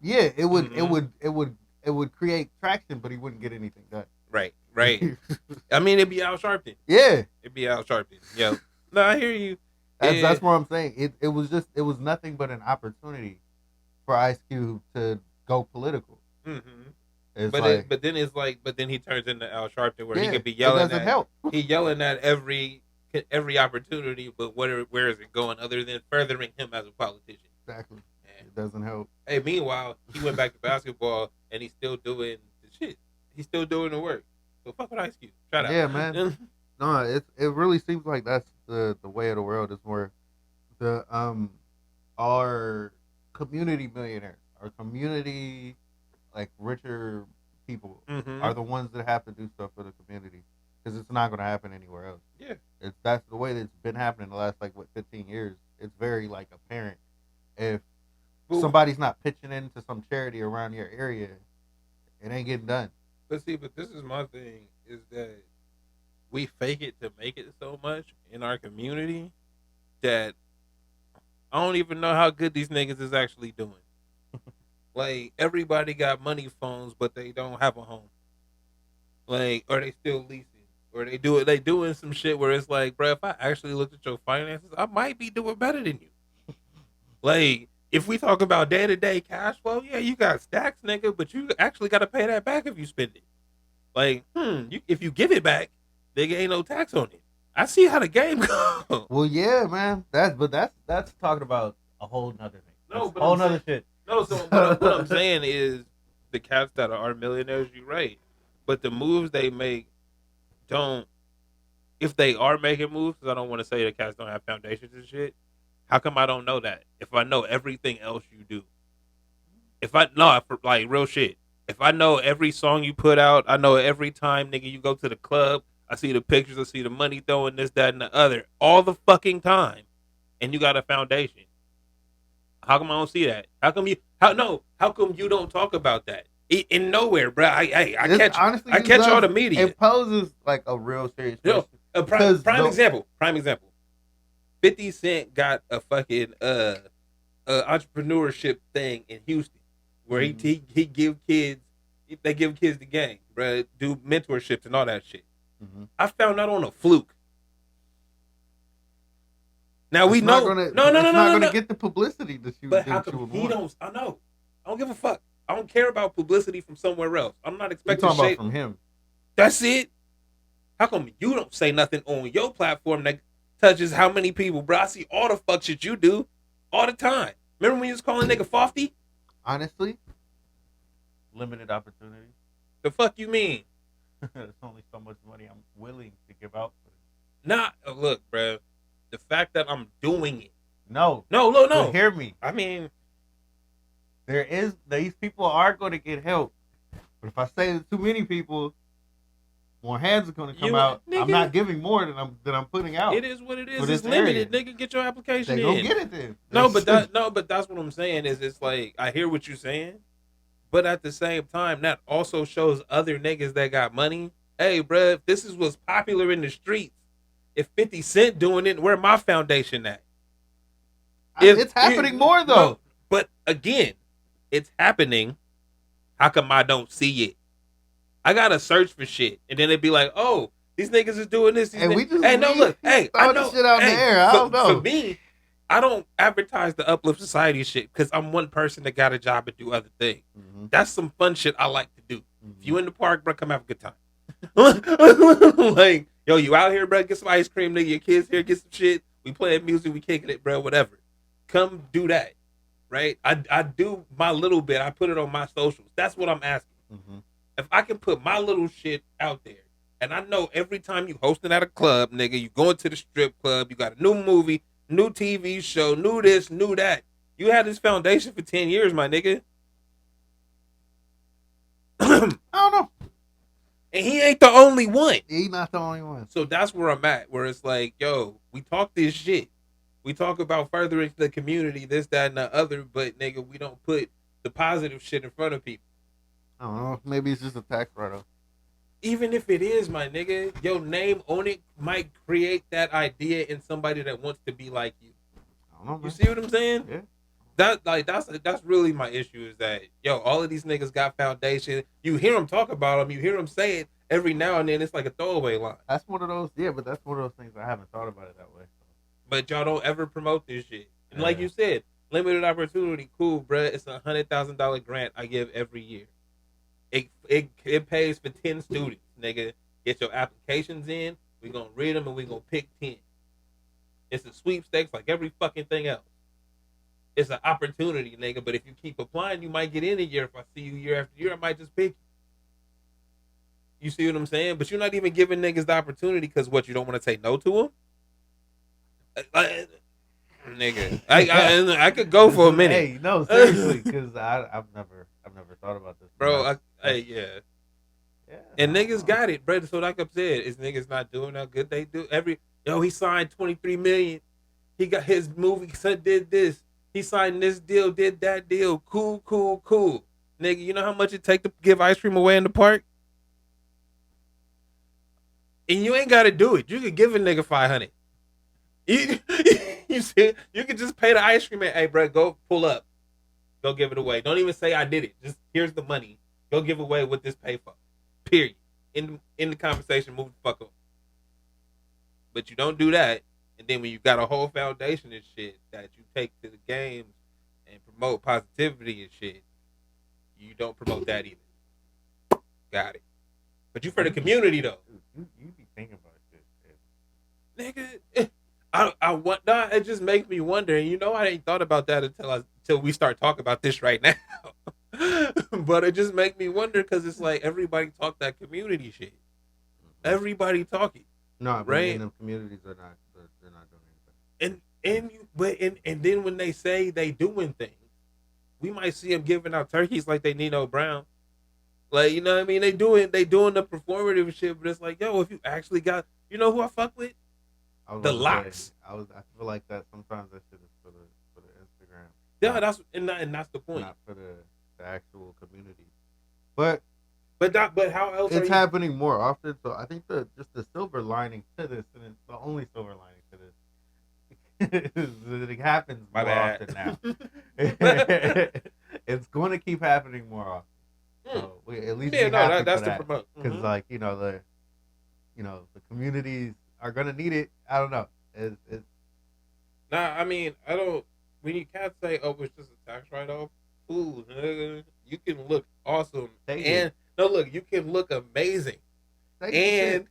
Speaker 2: it would create traction, but he wouldn't get anything done.
Speaker 1: Right. I mean, it'd be Al Sharpton.
Speaker 2: Yeah,
Speaker 1: it'd be Al Sharpton. Yo, no, I hear you.
Speaker 2: That's what I'm saying. It was nothing but an opportunity for Ice Cube to go political.
Speaker 1: But then he turns into Al Sharpton, where he could be yelling.
Speaker 2: It doesn't help.
Speaker 1: He yelling at every opportunity, but where is it going other than furthering him as a politician?
Speaker 2: Exactly. It doesn't help.
Speaker 1: Hey, meanwhile, he went back to basketball and he's still doing the shit. He's still doing the work. So fuck with Ice Cube. Shout out.
Speaker 2: Yeah, man. No, it really seems like that's the way of the world. Is where the our community millionaires, our community like richer people are the ones that have to do stuff for the community because it's not going to happen anywhere else.
Speaker 1: Yeah,
Speaker 2: that's the way that it's been happening the last 15 years. It's very apparent if somebody's not pitching into some charity around your area, it ain't getting done.
Speaker 1: But this is my thing, is that we fake it to make it so much in our community that I don't even know how good these niggas is actually doing. Like, everybody got money phones, but they don't have a home. Like, or they still leasing. Or they doing some shit where it's like, bro, if I actually looked at your finances, I might be doing better than you. Like, if we talk about day-to-day cash flow, yeah, you got stacks, nigga, but you actually got to pay that back if you spend it. Like, if you give it back, there ain't no tax on it. I see how the game goes.
Speaker 2: Well, yeah, man. That's talking about a whole nother thing.
Speaker 1: No, but
Speaker 2: whole nother shit.
Speaker 1: No, so what I'm saying is the cats that are millionaires, you're right. But the moves they make don't, if they are making moves, because I don't want to say the cats don't have foundations and shit, how come I don't know that? If I know everything else you do. If I no, like real shit. If I know every song you put out, I know every time, nigga, you go to the club, I see the pictures, I see the money throwing this, that, and the other, all the fucking time, and you got a foundation. How come I don't see that? How come you? How no? How come you don't talk about that? In nowhere, bro. I
Speaker 2: This
Speaker 1: catch
Speaker 2: honestly,
Speaker 1: I
Speaker 2: this
Speaker 1: catch all
Speaker 2: does,
Speaker 1: the media.
Speaker 2: it poses like a real serious
Speaker 1: You know,
Speaker 2: question.
Speaker 1: a
Speaker 2: Because
Speaker 1: prime example. Prime example. 50 Cent got a fucking entrepreneurship thing in Houston where he give kids they give kids the game, bro. Do mentorships and all that shit. I found out on a fluke. Now we
Speaker 2: It's not
Speaker 1: know
Speaker 2: gonna,
Speaker 1: no no no
Speaker 2: it's
Speaker 1: no
Speaker 2: not
Speaker 1: no
Speaker 2: gonna
Speaker 1: no.
Speaker 2: get the publicity that you
Speaker 1: But how
Speaker 2: that you
Speaker 1: come
Speaker 2: would
Speaker 1: he
Speaker 2: want.
Speaker 1: don't? I know. I don't give a fuck. I don't care about publicity from somewhere else. I'm not
Speaker 2: You
Speaker 1: expecting
Speaker 2: talking about
Speaker 1: shit.
Speaker 2: from him?
Speaker 1: That's it. How come you don't say nothing on your platform that touches how many people, bro? I see all the fuck shit you do all the time. Remember when you was calling nigga Fofty?
Speaker 2: Honestly, limited opportunity.
Speaker 1: The fuck you mean?
Speaker 2: There's only so much money I'm willing to give out.
Speaker 1: Nah, look, bro. The fact that I'm doing it.
Speaker 2: No,
Speaker 1: No.
Speaker 2: hear me.
Speaker 1: I mean,
Speaker 2: These people are going to get help, but if I say it to too many people, more hands are going to come out.
Speaker 1: nigga,
Speaker 2: I'm not giving more than I'm putting out.
Speaker 1: it is what it is.
Speaker 2: For
Speaker 1: It's
Speaker 2: this
Speaker 1: limited,
Speaker 2: area.
Speaker 1: nigga. Get your application
Speaker 2: They
Speaker 1: in.
Speaker 2: go get it then.
Speaker 1: No, but that's what I'm saying is it's like I hear what you're saying, but at the same time, that also shows other niggas that got money. Hey, bro, if this is what's popular in the streets, if 50 Cent doing it, where my foundation at?
Speaker 2: It's happening more though.
Speaker 1: No, but again, it's happening. How come I don't see it? I gotta search for shit, and then it'd be like, oh, these niggas is doing this.
Speaker 2: Hey, we just
Speaker 1: hey, no, look, hey, I
Speaker 2: throw
Speaker 1: know,
Speaker 2: this shit out in
Speaker 1: hey,
Speaker 2: the air. I don't know.
Speaker 1: For me, I don't advertise the uplift society shit because I'm one person that got a job and do other things. That's some fun shit I like to do. If you in the park, bro, come have a good time. Like, yo, you out here, bro? Get some ice cream, nigga. Your kids here, get some shit. We playing music, we kicking it, bro. Whatever. Come do that, right? I do my little bit. I put it on my socials. That's what I'm asking. If I can put my little shit out there, and I know every time you hosting at a club, nigga, you going to the strip club, you got a new movie, new TV show, new this, new that. You had this foundation for 10 years, my nigga.
Speaker 2: I don't know.
Speaker 1: And he ain't the only one.
Speaker 2: He's not the only one.
Speaker 1: So that's where I'm at, where it's like, yo, we talk this shit. We talk about furthering the community, this, that, and the other, but nigga, we don't put the positive shit in front of people.
Speaker 2: I don't know. Maybe it's just a tax write-off.
Speaker 1: Even if it is, my nigga, your name on it might create that idea in somebody that wants to be like you.
Speaker 2: I don't know, man.
Speaker 1: You see what I'm saying?
Speaker 2: Yeah.
Speaker 1: That's really my issue is that, yo, all of these niggas got foundation. You hear them talk about them. You hear them say it every now and then. It's like a throwaway line.
Speaker 2: That's one of those. Yeah, but that's one of those things I haven't thought about it that way.
Speaker 1: But y'all don't ever promote this shit. And like you said, limited opportunity, cool, bruh. It's $100,000 grant I give every year. It pays for 10 students, nigga. Get your applications in. We gonna read them and we gonna pick 10. It's a sweepstakes like every fucking thing else. It's an opportunity, nigga. But if you keep applying, you might get in a year. If I see you year after year, I might just pick you. You see what I'm saying? But you're not even giving niggas the opportunity because what, you don't want to say no to them? Nigga, I could go for a minute.
Speaker 2: Hey, no, seriously, because I've never thought about this,
Speaker 1: bro. Yeah. And niggas got it, bro. So like I said, is niggas not doing how good they do? He signed 23 million. He got his movie. Son did this. He signed this deal, did that deal. Cool. Nigga, you know how much it take to give ice cream away in the park? And you ain't got to do it. You could give a nigga 500. You see, you can just pay the ice cream man. Hey, bro, go pull up. Go give it away. Don't even say I did it. Just here's the money. Go give away what this pay for. Period. In the conversation, move the fuck up. But you don't do that. And then when you got a whole foundation and shit that you take to the games and promote positivity and shit, you don't promote that either. Got it. But you for the community though.
Speaker 2: You be thinking about shit,
Speaker 1: nigga. It just makes me wonder. And you know, I ain't thought about that until we start talking about this right now. But it just make me wonder because it's like everybody talk that community shit. Everybody talking.
Speaker 2: No, right? In the communities they're not doing anything.
Speaker 1: And then when they say they doing things, we might see them giving out turkeys like they Nino Brown. Like, you know what I mean? They doing the performative shit, but it's like, yo, if you actually got, you know who I fuck with?
Speaker 2: I was
Speaker 1: The
Speaker 2: about to say,
Speaker 1: locks.
Speaker 2: I feel like that sometimes that shit is for the Instagram.
Speaker 1: Yeah,
Speaker 2: not,
Speaker 1: that's the point.
Speaker 2: not for the actual community. But
Speaker 1: But how else
Speaker 2: it's
Speaker 1: are you?
Speaker 2: happening more often. So I think the silver lining to this, and it's the only silver lining to this, is that it happens
Speaker 1: My
Speaker 2: more
Speaker 1: bad.
Speaker 2: often now. It's going to keep happening more often. So we at least
Speaker 1: Yeah,
Speaker 2: be
Speaker 1: no,
Speaker 2: happy
Speaker 1: that's
Speaker 2: for
Speaker 1: to
Speaker 2: that,
Speaker 1: promote.
Speaker 2: because like the communities are going to need it. I don't know. It's
Speaker 1: Nah, I mean, I don't. When you can't say, "Oh, it's just a tax write-off," cool, nigga. You can look awesome,
Speaker 2: Take
Speaker 1: and
Speaker 2: it.
Speaker 1: no, look, you can look amazing,
Speaker 2: take
Speaker 1: and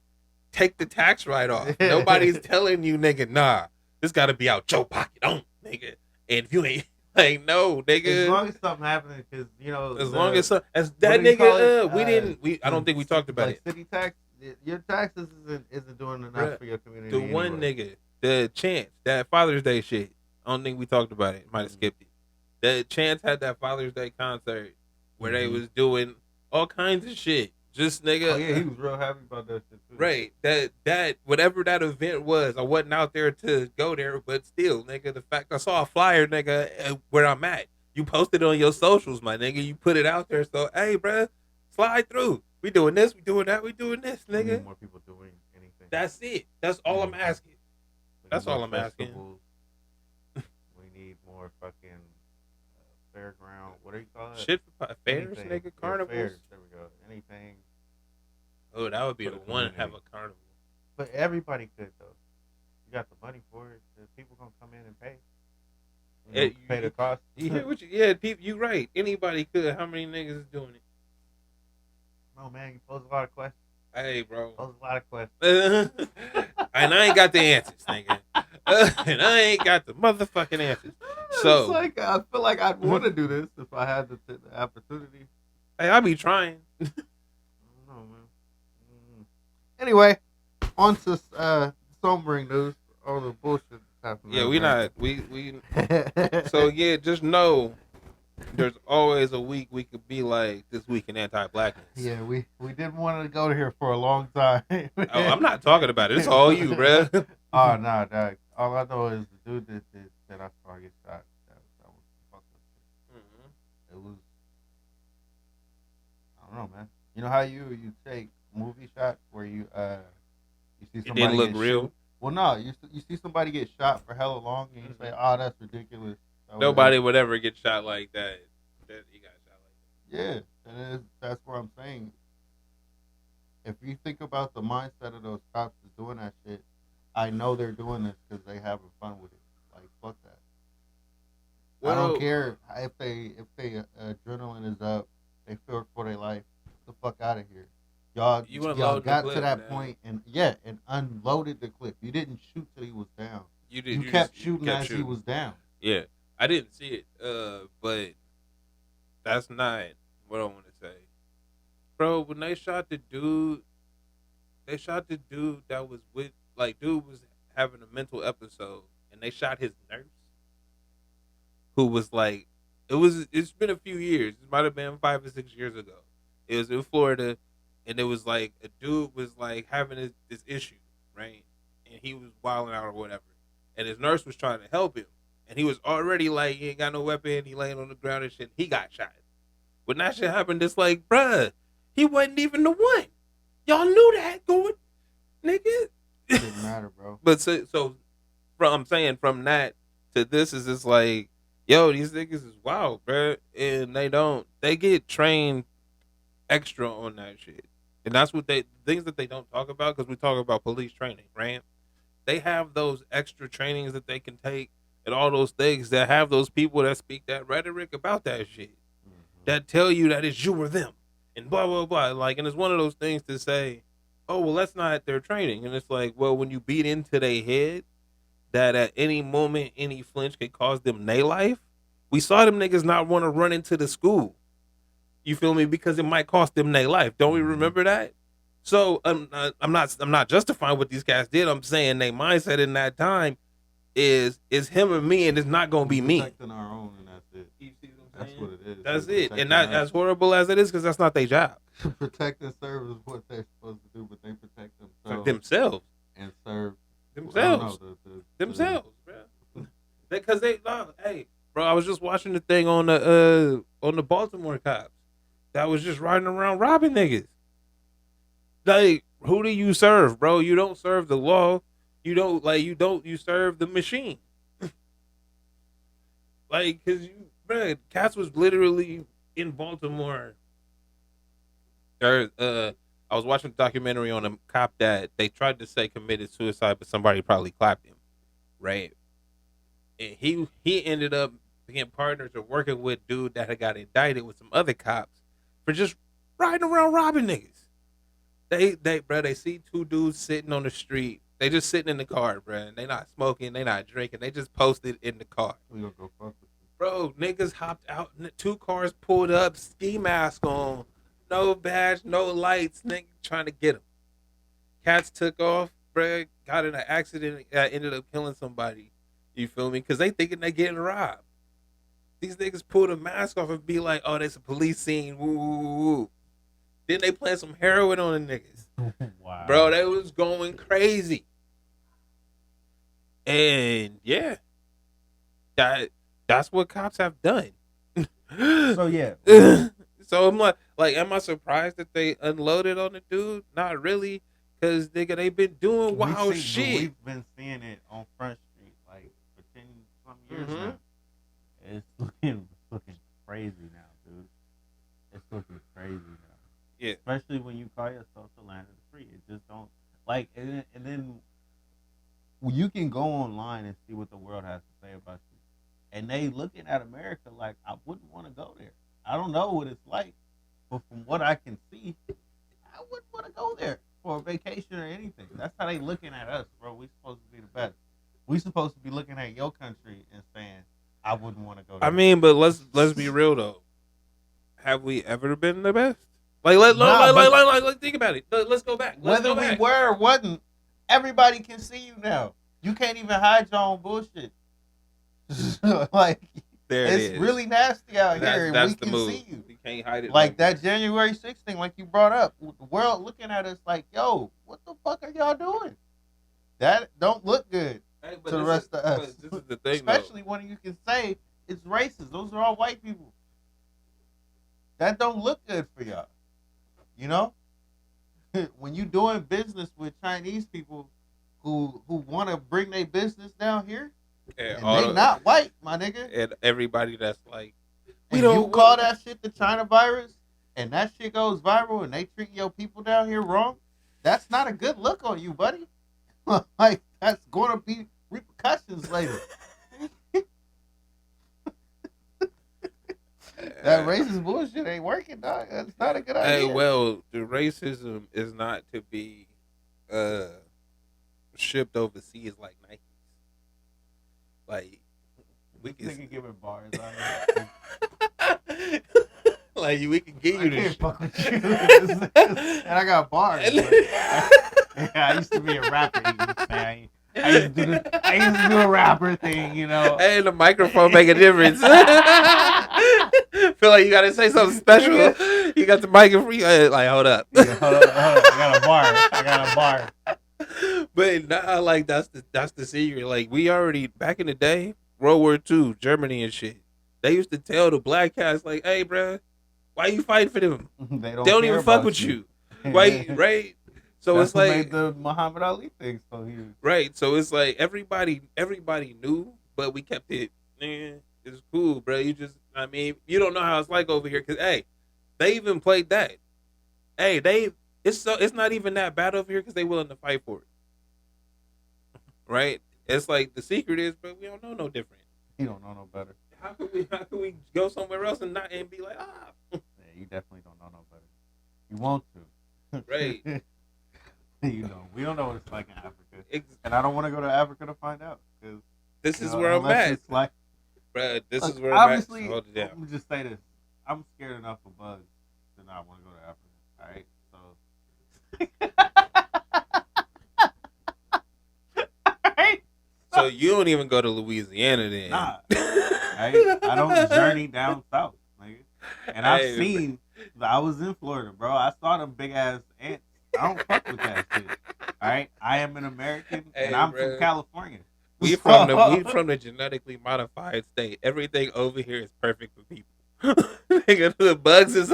Speaker 1: take the tax write-off. Nobody's telling you, nigga, nah, this got to be out your pocket, on, nigga. And if you ain't like, no, nigga.
Speaker 2: as long as something happening, because
Speaker 1: As long as that
Speaker 2: what do you call
Speaker 1: nigga,
Speaker 2: it?
Speaker 1: we didn't. I don't think we talked about
Speaker 2: like
Speaker 1: it.
Speaker 2: city tax. Your taxes isn't doing enough
Speaker 1: Bruh,
Speaker 2: for your community.
Speaker 1: The one
Speaker 2: anyway.
Speaker 1: nigga, the Chance, that Father's Day shit. I don't think we talked about it. Might have skipped it. The Chance had that Father's Day concert where they was doing all kinds of shit. Just nigga.
Speaker 2: Oh yeah, he was real happy about that shit too.
Speaker 1: Right. That whatever that event was, I wasn't out there to go there, but still, nigga, the fact I saw a flyer, nigga, where I'm at. You posted it on your socials, my nigga. You put it out there. So, hey, bruh, slide through. We doing this, we doing that, we doing this,
Speaker 2: We need
Speaker 1: nigga.
Speaker 2: more people doing anything.
Speaker 1: That's it. That's all I'm asking.
Speaker 2: We need
Speaker 1: That's
Speaker 2: more
Speaker 1: all I'm asking.
Speaker 2: festivals. We need more fucking fairground. What do you call it?
Speaker 1: Shit for fairs,
Speaker 2: Anything.
Speaker 1: nigga,
Speaker 2: Yeah,
Speaker 1: carnivals.
Speaker 2: fairs. There we go. Anything.
Speaker 1: Oh, that would be
Speaker 2: For
Speaker 1: the
Speaker 2: the
Speaker 1: one.
Speaker 2: community.
Speaker 1: Have a carnival.
Speaker 2: But everybody could though. You got the money for it. The people gonna come in and pay. Pay the cost.
Speaker 1: You hear what you? Yeah, people. You right. Anybody could. How many niggas is doing it?
Speaker 2: No man, you pose a lot of questions.
Speaker 1: Hey, bro.
Speaker 2: Pose a lot of questions.
Speaker 1: And I ain't got the answers, nigga. And I ain't got the motherfucking answers. So,
Speaker 2: it's like I feel like I'd want to do this if I had the opportunity.
Speaker 1: hey, I be trying.
Speaker 2: I don't know, man. Anyway, on to sobering news. All the bullshit that's happening.
Speaker 1: Yeah, we not. We. So yeah, just know there's always a week we could be like this week in anti-blackness.
Speaker 2: Yeah, we didn't want to go here for a long time.
Speaker 1: Oh, I'm not talking about it. It's all you, bro.
Speaker 2: Oh no, dog. All I know is the dude that I saw get shot. That was fucked up shit.
Speaker 1: Mm-hmm.
Speaker 2: It was. I don't know, man. You know how you take movie shots where you see
Speaker 1: It
Speaker 2: somebody
Speaker 1: didn't look
Speaker 2: get
Speaker 1: real.
Speaker 2: shoot? Well, no, you see somebody get shot for hella long, and you say, "Oh, that's ridiculous." So
Speaker 1: Nobody would ever get shot like that. That he got shot like that.
Speaker 2: Yeah, that's what I'm saying. If you think about the mindset of those cops that's doing that shit, I know they're doing this because they having fun with it. Like fuck that. I
Speaker 1: Well,
Speaker 2: don't care if they adrenaline is up, they fear for their life. Get the fuck out of here. Y'all
Speaker 1: unloaded the
Speaker 2: got
Speaker 1: clip,
Speaker 2: to that
Speaker 1: man.
Speaker 2: point and unloaded the clip. You didn't shoot till he was down.
Speaker 1: You did.
Speaker 2: You kept shooting as he was down.
Speaker 1: Yeah, I didn't see it. But that's not what I want to say, bro. When they shot the dude, that was with, like, dude was having a mental episode, and they shot his nurse, who was like, it's been a few years. It might have been 5 or 6 years ago. It was in Florida, and it was like a dude was like having this issue, right? And he was wilding out or whatever, and his nurse was trying to help him, and he was already like, he ain't got no weapon, he laying on the ground and shit. He got shot. When that shit happened, it's like, bruh, he wasn't even the one. Y'all knew that going, nigga.
Speaker 2: Didn't matter, bro.
Speaker 1: But so from that to this is just like, yo, these niggas is wild, bro, and they get trained extra on that shit, and that's what things that they don't talk about, because we talk about police training, right? They have those extra trainings that they can take, and all those things that have those people that speak that rhetoric about that shit, that tell you that it's you or them, and blah blah blah. Like, and it's one of those things to say, oh well, that's not their training, and it's like, well, when you beat into their head that at any moment any flinch could cause them their life, we saw them niggas not want to run into the school. You feel me? Because it might cost them their life. Don't we remember that? So I'm not justifying what these guys did. I'm saying their mindset in that time is him or me, and it's not gonna be me.
Speaker 2: Protecting our own, and that's it.
Speaker 1: You see what
Speaker 2: That's what it is.
Speaker 1: That's
Speaker 2: They're
Speaker 1: it. And
Speaker 2: protecting
Speaker 1: not
Speaker 2: us.
Speaker 1: as horrible as it is, because that's not their job.
Speaker 2: Protect and serve is what they're supposed to do, but they protect themselves
Speaker 1: Themselves.
Speaker 2: and serve
Speaker 1: Themselves. Themselves, bro. Because hey, bro, I was just watching the thing on the Baltimore cops that was just riding around robbing niggas. Like, who do you serve, bro? You don't serve the law. You serve the machine. Like, cause bro, cats was literally in Baltimore. I was watching a documentary on a cop that they tried to say committed suicide, but somebody probably clapped him, right? And he ended up being partners or working with dude that had got indicted with some other cops for just riding around robbing niggas. They see two dudes sitting on the street. They just sitting in the car, bro. And they not smoking, they not drinking. They just posted in the car.
Speaker 2: We gonna go fuck with you.
Speaker 1: Bro, niggas hopped out. Two cars pulled up, ski mask on, no badge, no lights. Nigga trying to get them. Cats took off, bro. Got in an accident that ended up killing somebody. You feel me? Because they thinking they getting robbed. These niggas pulled a mask off and be like, "Oh, there's a police scene." Woo, woo, woo. Then they plant some heroin on the niggas.
Speaker 4: Wow.
Speaker 1: Bro, they was going crazy. And yeah, that's what cops have done.
Speaker 4: So yeah.
Speaker 1: So I'm like, am I surprised that they unloaded on the dude? Not really, because nigga, they been doing wild shit.
Speaker 4: We've been seeing it on Front Street like for 10 some years now. It's looking crazy now, dude. It's looking crazy now.
Speaker 1: Yeah.
Speaker 4: Especially when you call yourself the land of the free. It just don't like, and then you can go online and see what the world has to say about you. And they looking at America like, I wouldn't want to go there. I don't know what it's like, but from what I can see, I wouldn't want to go there for a vacation or anything. That's how they looking at us, bro. We supposed to be the best. We supposed to be looking at your country and saying, I wouldn't want to go there.
Speaker 1: I mean, but let's be real though. Have we ever been the best? Like, think about it. Let's go back.
Speaker 4: Whether we were or wasn't, everybody can see you now. You can't even hide your own bullshit. Like, it's really nasty out here, and we can see you.
Speaker 1: You can't hide it.
Speaker 4: Like that January 6th thing, like you brought up, the world looking at us like, yo, what the fuck are y'all doing? That don't look good to the rest of us.
Speaker 1: This is the thing,
Speaker 4: especially when you can say it's racist. Those are all white people. That don't look good for y'all. You know, when you doing business with Chinese people who want to bring their business down here, and they not white, my nigga.
Speaker 1: And everybody that's like,
Speaker 4: you call that shit the China virus, and that shit goes viral, and they treat your people down here wrong, that's not a good look on you, buddy. Like, that's going to be repercussions later. That racist bullshit ain't working, dog. That's not a good idea.
Speaker 1: Hey, well, the racism is not to be shipped overseas like Nike. Like, we can
Speaker 4: giving bars
Speaker 1: like, we can give you this.
Speaker 4: Fuck with you. And I got bars. I used to be a rapper. I used to do a rapper thing, you know.
Speaker 1: Hey, the microphone make a difference. Feel like you gotta say something special. You got the microphone. Like, hold up.
Speaker 4: Yeah, hold up. I got a bar.
Speaker 1: But nah, like that's the secret. Like, we already back in the day, World War II, Germany and shit. They used to tell the black cats like, "Hey, bro, why you fighting for them?
Speaker 4: They
Speaker 1: don't even fuck with you. Why, right?" So
Speaker 4: that's
Speaker 1: it's like
Speaker 4: made the Muhammad Ali thing so huge.
Speaker 1: Right. So it's like everybody knew, but we kept it. It's cool, bro. You don't know how it's like over here, because hey, they even played that. Hey, it's not even that bad over here because they willing to fight for it. Right? It's like the secret is, but we don't know no different.
Speaker 4: You don't know no better.
Speaker 1: How can we go somewhere else and be like, ah?
Speaker 4: Yeah, you definitely don't know no better. You want to.
Speaker 1: Right.
Speaker 4: You know, we don't know what it's like in Africa, and I don't want to go to Africa to find out, because
Speaker 1: this is where I'm at.
Speaker 4: It's like,
Speaker 1: bro, this is where
Speaker 4: obviously,
Speaker 1: I'm at. Hold it down.
Speaker 4: Let me just say this: I'm scared enough of bugs to not want to go to Africa. All right, so.
Speaker 1: So you don't even go to Louisiana then?
Speaker 4: Nah. I don't journey down south, nigga. And I've
Speaker 1: Hey,
Speaker 4: seen. I was in Florida, bro. I saw them big ass ants. I don't fuck with that shit. All right, I am an American, and
Speaker 1: Hey,
Speaker 4: I'm
Speaker 1: bro.
Speaker 4: from California.
Speaker 1: We
Speaker 4: So-
Speaker 1: from the genetically modified state. Everything over here is perfect for people. Nigga, the bugs is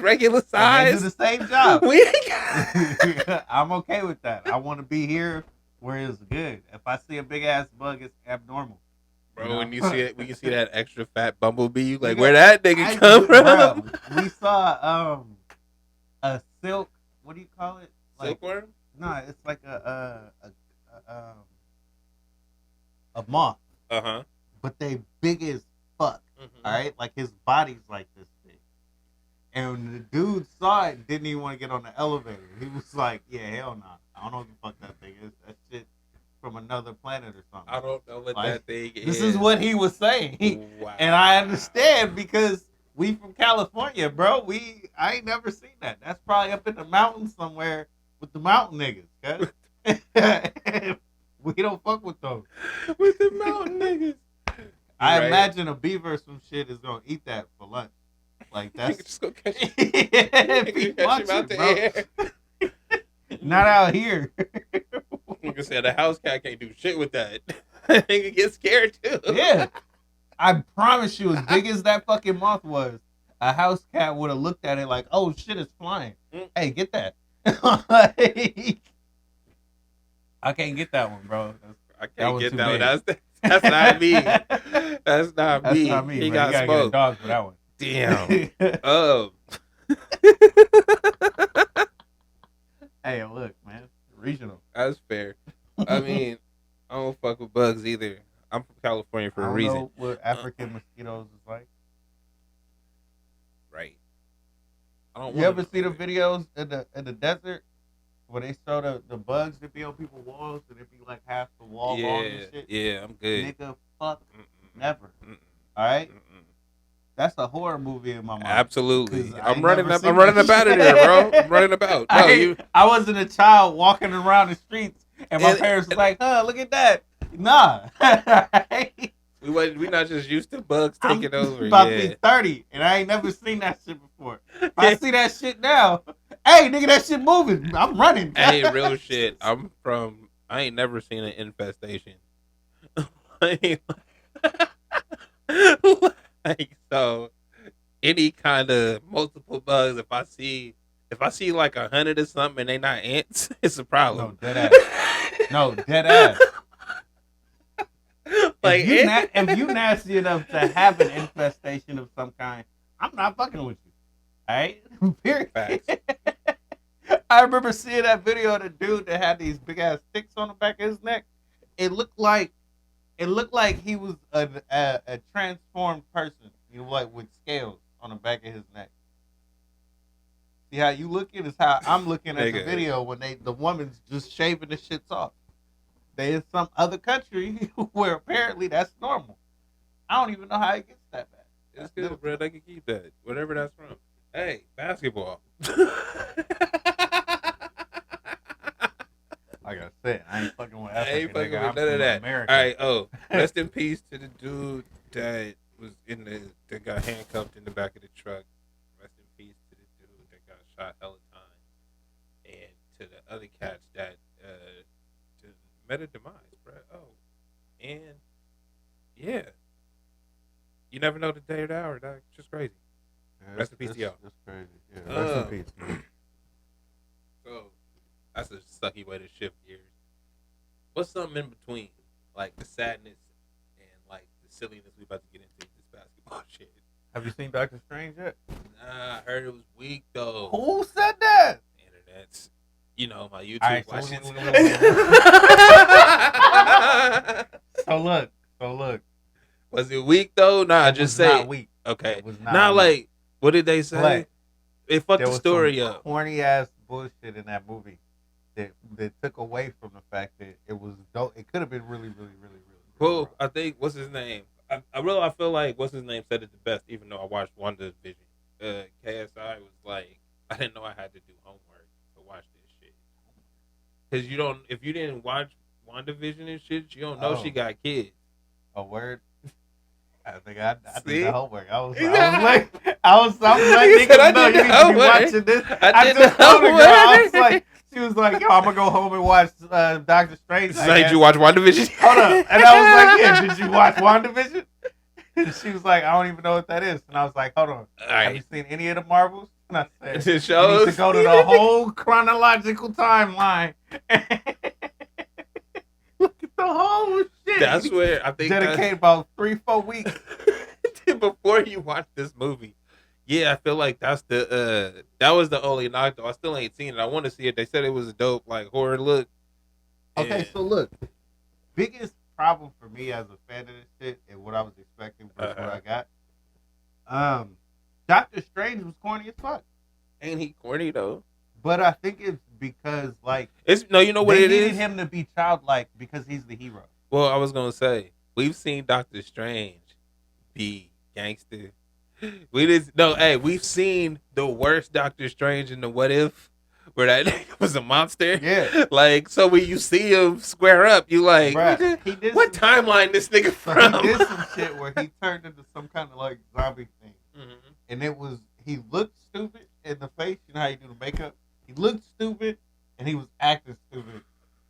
Speaker 1: regular
Speaker 4: And they do
Speaker 1: size.
Speaker 4: the same job.
Speaker 1: We ain't got.
Speaker 4: I'm okay with that. I want to be here where it's good. If I see a big ass bug, it's abnormal.
Speaker 1: Bro, when you see that extra fat bumblebee, you like,
Speaker 4: Nigga,
Speaker 1: where that nigga come from?
Speaker 4: Bro, we saw a silk. What do you call it? Like,
Speaker 1: Silkworm?
Speaker 4: no, it's like a moth,
Speaker 1: Uh-huh.
Speaker 4: but they big as fuck.
Speaker 1: Mhm.
Speaker 4: All right, like his body's like this big. And when the dude saw it, didn't even want to get on the elevator. He was like, "Yeah, hell no. I don't know what the fuck that thing is. That shit from another planet or something."
Speaker 1: I don't know what
Speaker 4: Like,
Speaker 1: that thing is.
Speaker 4: This is what he was saying.
Speaker 1: Wow.
Speaker 4: And I understand because we from California, bro. I ain't never seen that. That's probably up in the mountains somewhere with the mountain niggas. Cause we don't fuck with those.
Speaker 1: With the mountain niggas.
Speaker 4: I
Speaker 1: Right.
Speaker 4: imagine a beaver or some shit is gonna eat that for lunch. Like
Speaker 1: Nigga
Speaker 4: that's
Speaker 1: just go catch him.
Speaker 4: yeah, be
Speaker 1: Nigga catch him out
Speaker 4: munching,
Speaker 1: the
Speaker 4: bro.
Speaker 1: air.
Speaker 4: Not out here.
Speaker 1: Nigga said the house cat can't do shit with that. Nigga get scared too.
Speaker 4: Yeah. I promise you, as big as that fucking moth was, a house cat would have looked at it like, "Oh shit, it's flying. Hey, get that." Like, I can't get that one, bro.
Speaker 1: I
Speaker 4: That
Speaker 1: can't
Speaker 4: was
Speaker 1: get
Speaker 4: too
Speaker 1: that
Speaker 4: big.
Speaker 1: one. That's not me. That's not
Speaker 4: That's
Speaker 1: me.
Speaker 4: not me.
Speaker 1: He
Speaker 4: Man.
Speaker 1: got
Speaker 4: You gotta get a
Speaker 1: smoked.
Speaker 4: dog for that one.
Speaker 1: Damn.
Speaker 4: Hey, look, man, regional.
Speaker 1: That's fair. I mean, I don't fuck with bugs either. I'm from California for
Speaker 4: I
Speaker 1: a
Speaker 4: don't
Speaker 1: reason.
Speaker 4: know what African mosquitoes is like.
Speaker 1: Right. I don't
Speaker 4: You
Speaker 1: wanna
Speaker 4: ever
Speaker 1: know.
Speaker 4: see the videos in the desert where they show the bugs that be on people's walls and it be like half the wall long and shit?
Speaker 1: Yeah, I'm good.
Speaker 4: Nigga, fuck,
Speaker 1: Mm-mm.
Speaker 4: never.
Speaker 1: Mm-mm.
Speaker 4: All right,
Speaker 1: Mm-mm.
Speaker 4: that's a horror movie in my mind.
Speaker 1: Absolutely.
Speaker 4: 'Cause I
Speaker 1: I'm
Speaker 4: ain't
Speaker 1: running
Speaker 4: never
Speaker 1: up.
Speaker 4: seen
Speaker 1: I'm running
Speaker 4: that
Speaker 1: up out of
Speaker 4: shit.
Speaker 1: there, bro. I'm running about. No,
Speaker 4: I wasn't a child walking around the streets and my
Speaker 1: And-
Speaker 4: parents was like, "Huh, look at that." Nah.
Speaker 1: we not just used to bugs
Speaker 4: I'm
Speaker 1: taking over.
Speaker 4: about to
Speaker 1: Yeah.
Speaker 4: be 30 and I ain't never seen that shit before. If I see that shit now, hey nigga, that shit moving. I'm running.
Speaker 1: Hey, real shit. I ain't never seen an infestation. like, so, any kind of multiple bugs. If I see like 100 or something and they not ants, it's a
Speaker 4: No,
Speaker 1: problem.
Speaker 4: dead ass. No, dead ass.
Speaker 1: Like
Speaker 4: If you nasty enough to have an infestation of some kind, I'm not fucking with you. Alright? Period.
Speaker 1: Facts.
Speaker 4: I remember seeing that video of the dude that had these big ass ticks on the back of his neck. It looked like he was a transformed person, you know, like with scales on the back of his neck. See how you looking is how I'm looking at the
Speaker 1: Nigga.
Speaker 4: video when the woman's just shaving the shits off. They in some other country where apparently that's normal. I don't even know how it gets that bad.
Speaker 1: It's good, bro. They can keep that, whatever that's from. Hey, basketball.
Speaker 4: Like I said, I ain't fucking with
Speaker 1: I
Speaker 4: Africa.
Speaker 1: ain't fucking
Speaker 4: nigga.
Speaker 1: with
Speaker 4: I'm
Speaker 1: none of
Speaker 4: from
Speaker 1: that.
Speaker 4: America.
Speaker 1: All right. Oh, rest in peace to the dude that was that got handcuffed in the back of the truck. Rest in peace to the dude that got shot hella time, and to the other cats that met a demise, bro. Oh, and yeah, you never know the day or the hour, dog. It's just crazy.
Speaker 4: Yeah,
Speaker 1: Rest in peace to y'all.
Speaker 4: That's crazy. Yeah, rest in peace, man.
Speaker 1: So that's a sucky way to shift gears. What's something in between, like the sadness and like the silliness we about to get into with this basketball shit?
Speaker 4: Have you seen Doctor Strange yet?
Speaker 1: Nah, I heard it was weak though.
Speaker 4: Who said that?
Speaker 1: Internet's, my YouTube
Speaker 4: All right,
Speaker 1: watching.
Speaker 4: So look.
Speaker 1: Was it weak though? Nah,
Speaker 4: It
Speaker 1: just
Speaker 4: was
Speaker 1: say
Speaker 4: not weak.
Speaker 1: okay.
Speaker 4: It was not
Speaker 1: Nah,
Speaker 4: weak.
Speaker 1: like what did they say?
Speaker 4: Play.
Speaker 1: They fucked
Speaker 4: There
Speaker 1: the
Speaker 4: was
Speaker 1: story
Speaker 4: some
Speaker 1: up.
Speaker 4: corny ass bullshit in that movie that took away from the fact that it was dope. It could have been really, really, really, really.
Speaker 1: Well,
Speaker 4: wrong.
Speaker 1: I think what's his name? I feel like what's his name said it the best. Even though I watched WandaVision, KSI was like, I didn't know I had to do homework to watch this shit. Because if you didn't watch WandaVision and shit. You don't know she
Speaker 2: Oh.
Speaker 1: got kids.
Speaker 2: A word. I think I
Speaker 1: See?
Speaker 2: did the homework. I was
Speaker 1: He
Speaker 2: like,
Speaker 1: said,
Speaker 2: niggas know you need to be
Speaker 1: homework.
Speaker 2: watching this.
Speaker 1: I did
Speaker 2: just
Speaker 1: the
Speaker 2: told her, girl. I was
Speaker 1: homework.
Speaker 2: like, she was like, yo, I'm gonna go home and watch Doctor Strange.
Speaker 1: So did you watch WandaVision?
Speaker 2: Hold up. And I was like, yeah, did you watch WandaVision? And she was like, I don't even know what that is. And I was like, hold on.
Speaker 1: All
Speaker 2: Have you
Speaker 1: right.
Speaker 2: seen any of the Marvels? And I said,
Speaker 1: It
Speaker 2: you need
Speaker 1: shows.
Speaker 2: to go to the whole chronological timeline. Look at the whole shit.
Speaker 1: That's where I think
Speaker 2: Dedicate about 3-4 weeks.
Speaker 1: before you watch this movie. Yeah, I feel like that's the that was the only knock though. I still ain't seen it. I want to see it. They said it was a dope like horror look.
Speaker 2: Okay,
Speaker 1: And-
Speaker 2: so look, biggest problem for me as a fan of this shit and what I was expecting versus what I got. Doctor Strange was corny as fuck,
Speaker 1: ain't he corny though?
Speaker 2: but I think it's because like
Speaker 1: It's no, you know what
Speaker 2: they
Speaker 1: it
Speaker 2: needed
Speaker 1: is.
Speaker 2: him to be childlike because he's the hero.
Speaker 1: Well, I was gonna say we've seen Doctor Strange be gangster. We've seen the worst Doctor Strange in the What If, where that nigga was a monster.
Speaker 2: Yeah.
Speaker 1: Like so when you see him square up, you like,
Speaker 2: Bruh,
Speaker 1: nigga,
Speaker 2: he did
Speaker 1: what
Speaker 2: some-
Speaker 1: timeline this nigga
Speaker 2: So
Speaker 1: from?
Speaker 2: he did some shit where he turned into some kind of like zombie thing,
Speaker 1: Mhm.
Speaker 2: and it was he looked stupid in the face. You know how you do the makeup? He looked stupid, and he was acting stupid,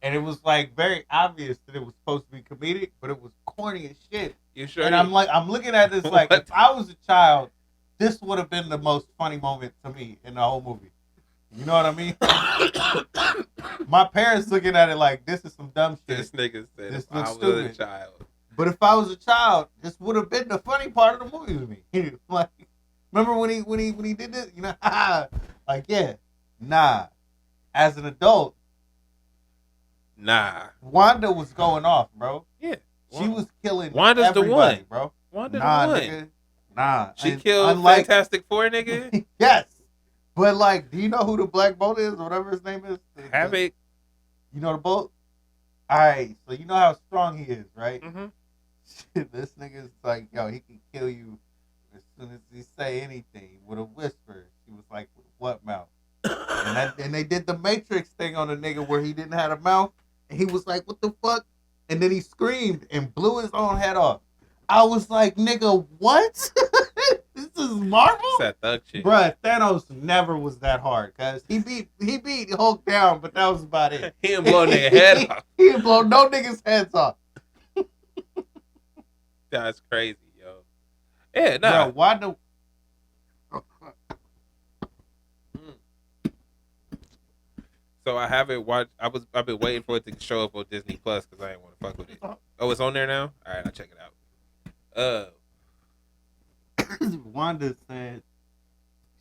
Speaker 2: and it was like very obvious that it was supposed to be comedic, but it was corny as shit.
Speaker 1: You sure?
Speaker 2: And I'm looking at this like,
Speaker 1: What?
Speaker 2: if I was a child, this would have been the most funny moment to me in the whole movie. You know what I mean? My parents looking at it like, this is some dumb shit.
Speaker 1: This nigga said
Speaker 2: This
Speaker 1: if I
Speaker 2: looks
Speaker 1: was a
Speaker 2: stupid.
Speaker 1: child.
Speaker 2: But if I was a child, this would have been the funny part of the movie to me. Like, remember when he did this? You know, like yeah, nah. As an adult,
Speaker 1: Nah.
Speaker 2: Wanda was going off, bro.
Speaker 1: Yeah.
Speaker 2: She was killing
Speaker 1: Wanda's the
Speaker 2: everybody,
Speaker 1: one.
Speaker 2: bro.
Speaker 1: Wanda
Speaker 2: Nah,
Speaker 1: the one.
Speaker 2: nigga. Nah.
Speaker 1: She
Speaker 2: And
Speaker 1: killed
Speaker 2: unlike-
Speaker 1: Fantastic Four, nigga.
Speaker 2: Yes. But like, do you know who the Black Bolt is or whatever his name is?
Speaker 1: Havoc.
Speaker 2: You know the boat? Alright, so you know how strong he is, right?
Speaker 1: Mm-hmm.
Speaker 2: This nigga's like, yo, he can kill you as soon as he say anything with a whisper. She was like, with what mouth? And they did the Matrix thing on the nigga where he didn't have a mouth. And he was like, what the fuck? And then he screamed and blew his own head off. I was like, nigga, what? This is Marvel?
Speaker 1: It's that thug shit.
Speaker 2: Bruh, Thanos never was that hard. Cause he beat Hulk down, but that was about it.
Speaker 1: He didn't blow nigga head off.
Speaker 2: He didn't blow no niggas' heads off.
Speaker 1: That's crazy, yo. Yeah, nah.
Speaker 2: Bro, why the...
Speaker 1: So I haven't watched. I've been waiting for it to show up on Disney Plus because I ain't want to fuck with it. Oh, it's on there now. All right, I'll check it out.
Speaker 2: Wanda said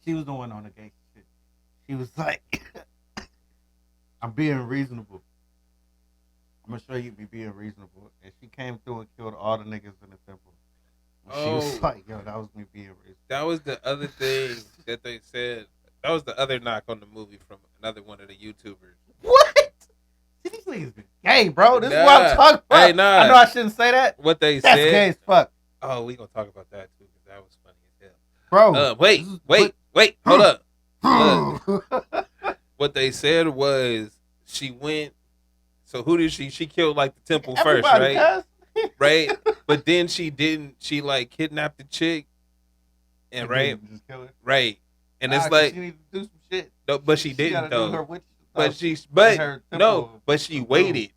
Speaker 2: she was the one on the gangster shit. She was like, I'm being reasonable. I'm gonna show you me being reasonable. And she came through and killed all the niggas in the temple. And she was
Speaker 1: Oh.
Speaker 2: like, yo, that was me being reasonable.
Speaker 1: That was the other thing that they said. That was the other knock on the movie from another one of the YouTubers.
Speaker 2: What? See, these niggas been gay, bro. This is what
Speaker 1: Nah.
Speaker 2: I'm talking about.
Speaker 1: Hey, nah.
Speaker 2: I know I shouldn't say that.
Speaker 1: What they
Speaker 2: That's
Speaker 1: said.
Speaker 2: gay as fuck.
Speaker 1: Oh, we gonna talk about that too because that was funny as
Speaker 2: Bro.
Speaker 1: hell. Wait, hold up. Look, what they said was she went. So who did she? She killed like the temple first,
Speaker 2: Everybody,
Speaker 1: right?
Speaker 2: cuz.
Speaker 1: Right. But then she didn't. She like kidnapped the chick, and right,
Speaker 2: Just kill her.
Speaker 1: right. And
Speaker 2: Nah,
Speaker 1: it's
Speaker 2: 'cause
Speaker 1: like,
Speaker 2: she need to do some shit.
Speaker 1: no, but she
Speaker 2: gotta
Speaker 1: didn't
Speaker 2: do her
Speaker 1: though.
Speaker 2: witch
Speaker 1: But
Speaker 2: stuff.
Speaker 1: she, but
Speaker 2: her
Speaker 1: no,
Speaker 2: temple
Speaker 1: but she
Speaker 2: approved.
Speaker 1: waited.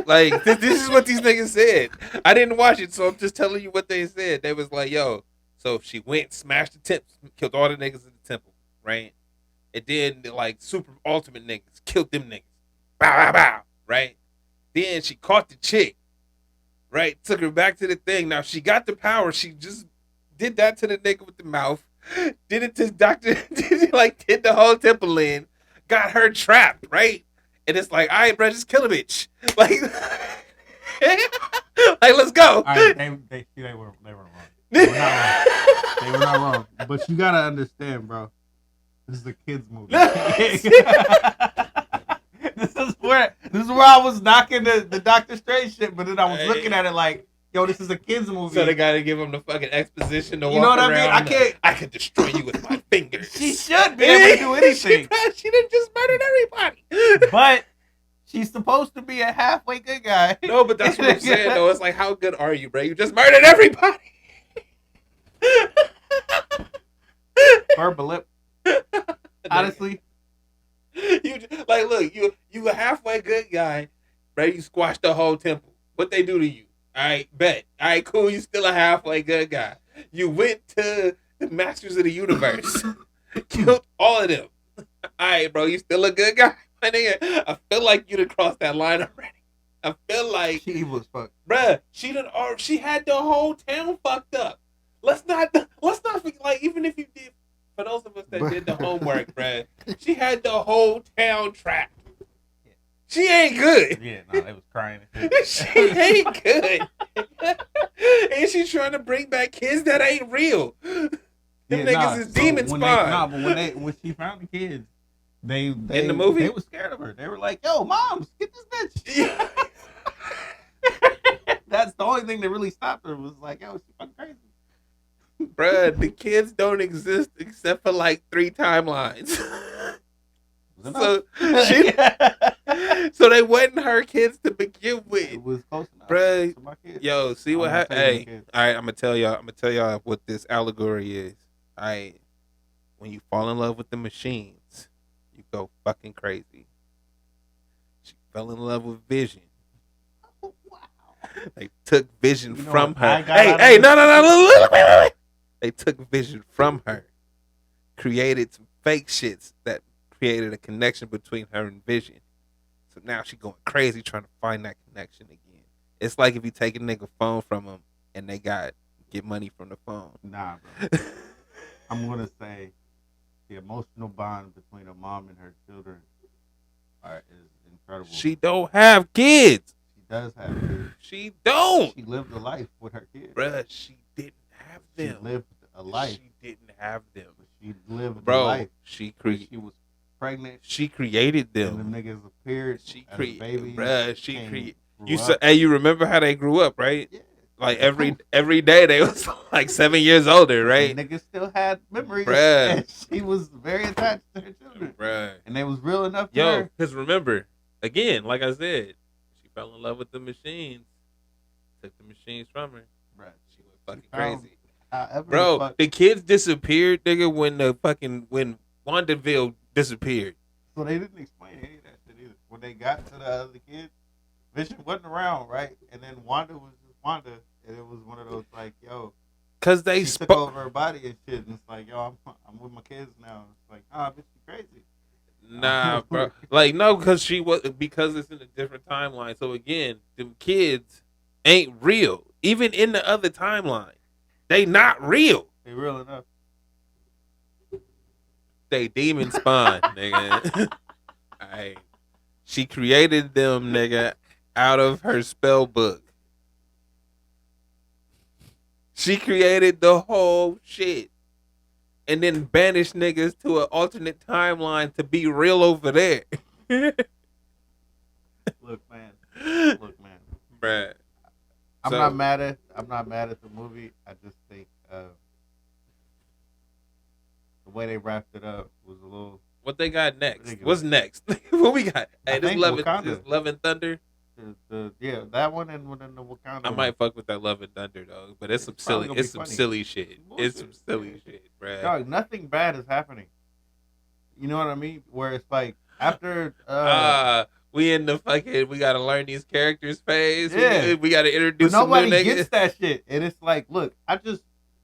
Speaker 1: Like this is what these niggas said. I didn't watch it, so I'm just telling you what they said. They was like, yo, so she went, smashed the temple, killed all the niggas in the temple, right? And then like super ultimate niggas killed them niggas, bow bow bow, right? Then she caught the chick, right? Took her back to the thing. Now she got the power. She just did that to the nigga with the mouth. Did it to Doctor. Did the whole temple in. Got her trapped, right? And it's like, all right, bro, just kill a bitch. Like, like let's go.
Speaker 2: All right, they were wrong. They were not wrong. They were not wrong. But you gotta understand, bro. This is a kids movie. This is where I was knocking the Doctor Strange shit, but then I was looking at it like, yo, this is a kids movie.
Speaker 1: So they gotta give him the fucking exposition to
Speaker 2: You
Speaker 1: walk
Speaker 2: know what I mean?
Speaker 1: around.
Speaker 2: I can't-
Speaker 1: I could destroy you with my fingers.
Speaker 2: She should be able to do anything.
Speaker 1: She didn't just murder everybody.
Speaker 2: But
Speaker 4: She's supposed to be a halfway good guy.
Speaker 1: No, but that's what I'm saying, though. It's like, how good are you, bro? You just murdered everybody.
Speaker 4: Burp a lip. Honestly,
Speaker 1: You like, look, you a halfway good guy, bro. You squashed the whole temple. What they do to you? All right, bet. All right, cool. You still a halfway good guy. You went to the Masters of the Universe, killed all of them. All right, bro. You still a good guy, my nigga. I feel like you'd have crossed that line already. I feel like
Speaker 2: She was fucked.
Speaker 1: bruh, she had the whole town fucked up. Let's not forget, like, even if you did, for those of us that did the homework, bruh, she had the whole town trapped. She ain't good.
Speaker 4: yeah, no, they was crying.
Speaker 1: She ain't good. And she's trying to bring back kids that ain't real. Them niggas is demon spawn.
Speaker 4: But when she found the kids, they
Speaker 1: In the movie?
Speaker 4: they were scared of her. They were like, "Yo, moms, get this bitch." That's the only thing that really stopped her. Was like, "Yo, she fucking crazy."
Speaker 1: Bruh, the kids don't exist except for like 3 timelines. So so they wasn't her kids to begin with.
Speaker 4: It was close enough.
Speaker 1: Bruh,
Speaker 4: to my kids.
Speaker 1: yo, see what
Speaker 4: I'm
Speaker 1: happened?
Speaker 4: gonna tell you
Speaker 1: Hey,
Speaker 4: my kids.
Speaker 1: all right, I'm gonna tell y'all what this allegory is. All right, when you fall in love with the machines, you go fucking crazy. She fell in love with Vision. They took Vision
Speaker 4: You know
Speaker 1: from
Speaker 4: what
Speaker 1: her.
Speaker 4: I got
Speaker 1: Hey,
Speaker 4: out of
Speaker 1: hey,
Speaker 4: this?
Speaker 1: no, wait. They took Vision from her, created some fake shits that created a connection between her and Vision. So now she going crazy trying to find that connection again. It's like if you take a nigga phone from him and they get money from the phone.
Speaker 4: Nah, bro. I'm gonna say the emotional bond between a mom and her children is incredible.
Speaker 1: She don't have kids.
Speaker 4: She does have kids.
Speaker 1: She don't.
Speaker 4: She lived a life with her kids.
Speaker 1: Bruh, she didn't have them.
Speaker 4: She lived a life.
Speaker 1: She didn't have them.
Speaker 4: She lived a
Speaker 1: Bro,
Speaker 4: life.
Speaker 1: she
Speaker 4: was pregnant.
Speaker 1: She created
Speaker 4: And
Speaker 1: them.
Speaker 4: the niggas appeared.
Speaker 1: She
Speaker 4: as
Speaker 1: created,
Speaker 4: babies.
Speaker 1: bruh. She
Speaker 4: came,
Speaker 1: created.
Speaker 4: grew
Speaker 1: You
Speaker 4: up.
Speaker 1: said, hey, you remember how they grew up, right?
Speaker 4: Yeah.
Speaker 1: Like every day they was like 7 years older, right?
Speaker 4: The niggas still had memories.
Speaker 1: Bruh.
Speaker 4: And she was very attached to her children.
Speaker 1: Bruh.
Speaker 4: And they was real enough to
Speaker 1: Yo,
Speaker 4: her.
Speaker 1: because remember, again, like I said, she fell in love with the machines. Took the machines from her.
Speaker 4: Bruh.
Speaker 1: She went fucking
Speaker 4: found-
Speaker 1: crazy.
Speaker 4: However
Speaker 1: Bro, the kids disappeared, nigga, when Wandaville disappeared.
Speaker 4: So they didn't explain any of that shit either. When they got to the other kids, Vision wasn't around, right? And then Wanda was just Wanda. And it was one of those like, yo,
Speaker 1: Cause they
Speaker 4: she took
Speaker 1: spoke.
Speaker 4: over her body and shit. And it's like, yo, I'm with my kids now. It's like, bitch, you crazy.
Speaker 1: Nah, bro. Like, no, because it's in a different timeline. So again, them kids ain't real. Even in the other timeline, they not real.
Speaker 4: They real enough.
Speaker 1: They demon spawn, nigga. Alright. She created them, nigga, out of her spell book. She created the whole shit. And then banished niggas to an alternate timeline to be real over there.
Speaker 4: Look, man.
Speaker 1: Bruh.
Speaker 4: I'm not mad at the movie. I just think the way they wrapped it up was a little.
Speaker 1: What they got next?
Speaker 4: ridiculous.
Speaker 1: What's next? What we got? Hey,
Speaker 4: I
Speaker 1: this
Speaker 4: think Wakanda.
Speaker 1: Love and Thunder.
Speaker 4: Yeah, that one and then the Wakanda.
Speaker 1: I might fuck with that Love and Thunder though, but it's some
Speaker 4: probably
Speaker 1: silly,
Speaker 4: gonna
Speaker 1: it's
Speaker 4: be
Speaker 1: some
Speaker 4: funny.
Speaker 1: silly shit.
Speaker 4: Bullshit.
Speaker 1: It's some silly shit, bruh.
Speaker 4: Dog, nothing bad is happening. You know what I mean? Where it's like after
Speaker 1: We in the fucking we gotta learn these characters phase.
Speaker 4: Yeah.
Speaker 1: We gotta
Speaker 4: but
Speaker 1: introduce some new
Speaker 4: nobody
Speaker 1: niggas.
Speaker 4: gets that shit. And it's like, look, I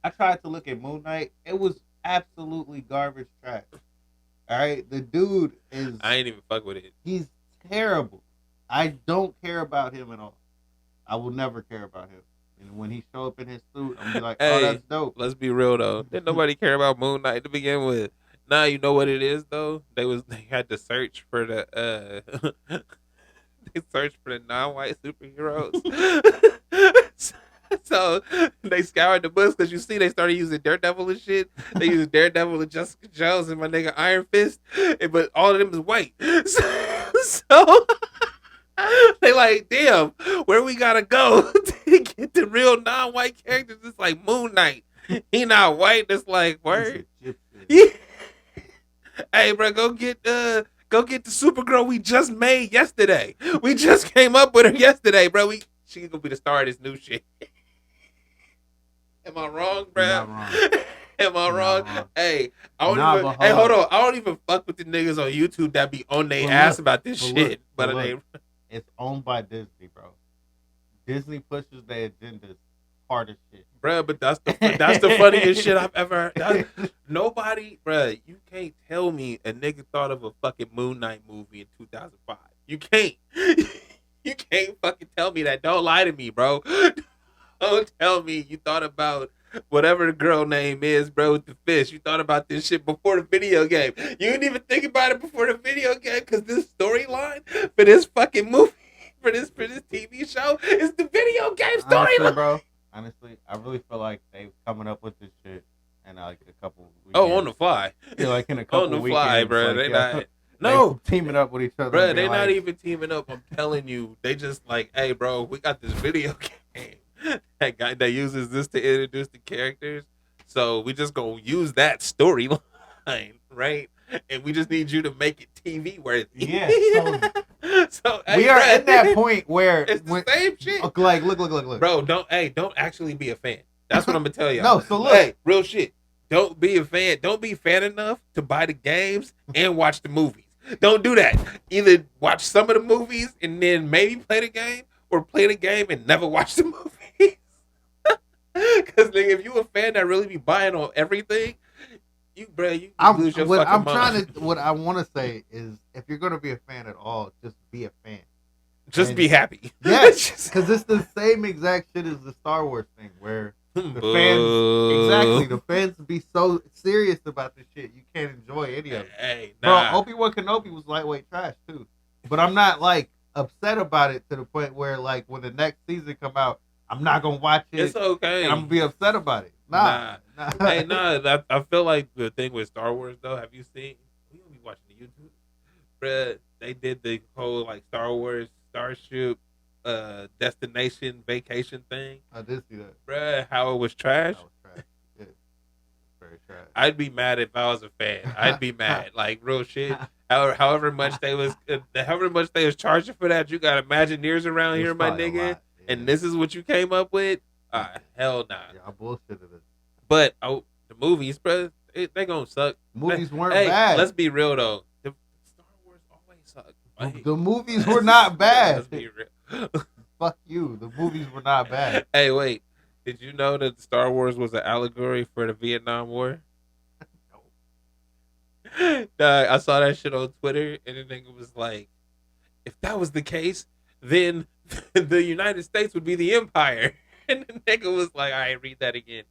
Speaker 4: tried to look at Moon Knight. It was absolutely garbage trash. All right, the dude is.
Speaker 1: I ain't even fuck with it.
Speaker 4: He's terrible. I don't care about him at all. I will never care about him. And when he show up in his suit, I'm be like, oh,
Speaker 1: Hey,
Speaker 4: that's dope.
Speaker 1: Let's be real though. Didn't nobody care about Moon Knight to begin with. Now you know what it is though. They had to search for the they searched for the non-white superheroes. So they scoured the books because you see they started using Daredevil and shit. They used Daredevil and Jessica Jones and my nigga Iron Fist, but all of them is white. So they like, damn, where we gotta go to get the real non-white characters? It's like Moon Knight. He not white. It's like, word.
Speaker 4: He's a gypsy.
Speaker 1: Hey, bro, go get Go get the Supergirl we just made yesterday. We just came up with her yesterday, bro. She gonna be the star of this new shit. Am I wrong, bro?
Speaker 4: You're not wrong.
Speaker 1: Am I
Speaker 4: You're
Speaker 1: wrong?
Speaker 4: not wrong.
Speaker 1: Hey, I don't
Speaker 4: Nah,
Speaker 1: even.
Speaker 4: but
Speaker 1: Hey,
Speaker 4: hold
Speaker 1: hold on. I don't even fuck with the niggas on YouTube that be on their
Speaker 4: But
Speaker 1: ass
Speaker 4: look,
Speaker 1: about this
Speaker 4: but
Speaker 1: shit.
Speaker 4: look,
Speaker 1: But
Speaker 4: but
Speaker 1: they,
Speaker 4: look. It's owned by Disney, bro. Disney pushes their agendas hard as shit.
Speaker 1: bro. But that's the funniest shit I've ever. Nobody, bro. You can't tell me a nigga thought of a fucking Moon Knight movie in 2005. You can't. You can't fucking tell me that. Don't lie to me, bro. Don't tell me you thought about whatever the girl name is, bro, with the fish. You thought about this shit before the video game. You didn't even think about it before the video game because this storyline for this fucking movie, for this TV show, is the video game
Speaker 4: Honestly,
Speaker 1: storyline.
Speaker 4: bro. Honestly, I really feel like they coming up with this shit in like a couple weekends.
Speaker 1: Oh, on the fly.
Speaker 4: Yeah, like in a couple
Speaker 1: On the
Speaker 4: weekends,
Speaker 1: fly, bro.
Speaker 4: like,
Speaker 1: they
Speaker 4: yeah,
Speaker 1: not. No,
Speaker 4: they teaming up with each other.
Speaker 1: bro,
Speaker 4: and
Speaker 1: they
Speaker 4: being
Speaker 1: not
Speaker 4: like,
Speaker 1: even teaming up. I'm telling you, they just like, hey, bro, we got this video game that guy that uses this to introduce the characters, so we just gonna use that storyline, right? And we just need you to make it TV worthy.
Speaker 4: Yeah,
Speaker 1: so
Speaker 4: we
Speaker 1: hey,
Speaker 4: are
Speaker 1: bro,
Speaker 4: at that point where
Speaker 1: it's the same shit,
Speaker 4: like, look,
Speaker 1: bro. Don't actually be a fan. That's what I'm gonna tell you.
Speaker 4: No, so look.
Speaker 1: Hey, real shit. Don't be a fan. Don't be fan enough to buy the games and watch the movies. Don't do that. Either watch some of the movies and then maybe play the game, or play the game and never watch the movies. Because nigga, if you a fan that really be buying on everything, you lose your fucking mind.
Speaker 2: What I want to say is, if you're gonna be a fan at all, just be a fan.
Speaker 1: Just
Speaker 2: And-
Speaker 1: be happy.
Speaker 2: Yes, because it's the same exact shit as the Star Wars thing, where the
Speaker 1: Boo.
Speaker 2: fans be so serious about this shit, you can't enjoy any of it.
Speaker 1: Hey, nah.
Speaker 2: Bro, Obi-Wan Kenobi was lightweight trash too, but I'm not like upset about it to the point where like when the next season come out, I'm not gonna watch it.
Speaker 1: It's okay.
Speaker 2: And I'm gonna be upset about it. Nah.
Speaker 1: Hey, nah. I feel like the thing with Star Wars though. Have you seen? We don't be watching the YouTube, bruh. They did the whole like Star Wars Starship destination vacation thing,
Speaker 2: I did see that.
Speaker 1: bruh. How it was trash.
Speaker 2: That was trash. Yeah. Very trash.
Speaker 1: I'd be mad if I was a fan. I'd be mad, like real shit. However much they was charging for that. You got Imagineers around
Speaker 2: It was
Speaker 1: here, my
Speaker 2: probably a
Speaker 1: nigga,
Speaker 2: lot, yeah.
Speaker 1: and this is what you came up with. Hell nah.
Speaker 2: Yeah, I bullshitted it.
Speaker 1: But the movies, bro, they gonna suck.
Speaker 2: Movies weren't
Speaker 1: Hey,
Speaker 2: bad.
Speaker 1: let's be real though. The Star Wars always suck. Like,
Speaker 2: The movies were not bad.
Speaker 1: Let's be real.
Speaker 2: Fuck you. The movies were not bad.
Speaker 1: Hey, wait. Did you know that Star Wars was an allegory for the Vietnam War? I saw that shit on Twitter, and the nigga was like, if that was the case, then the United States would be the empire. And the nigga was like, all right, read that again.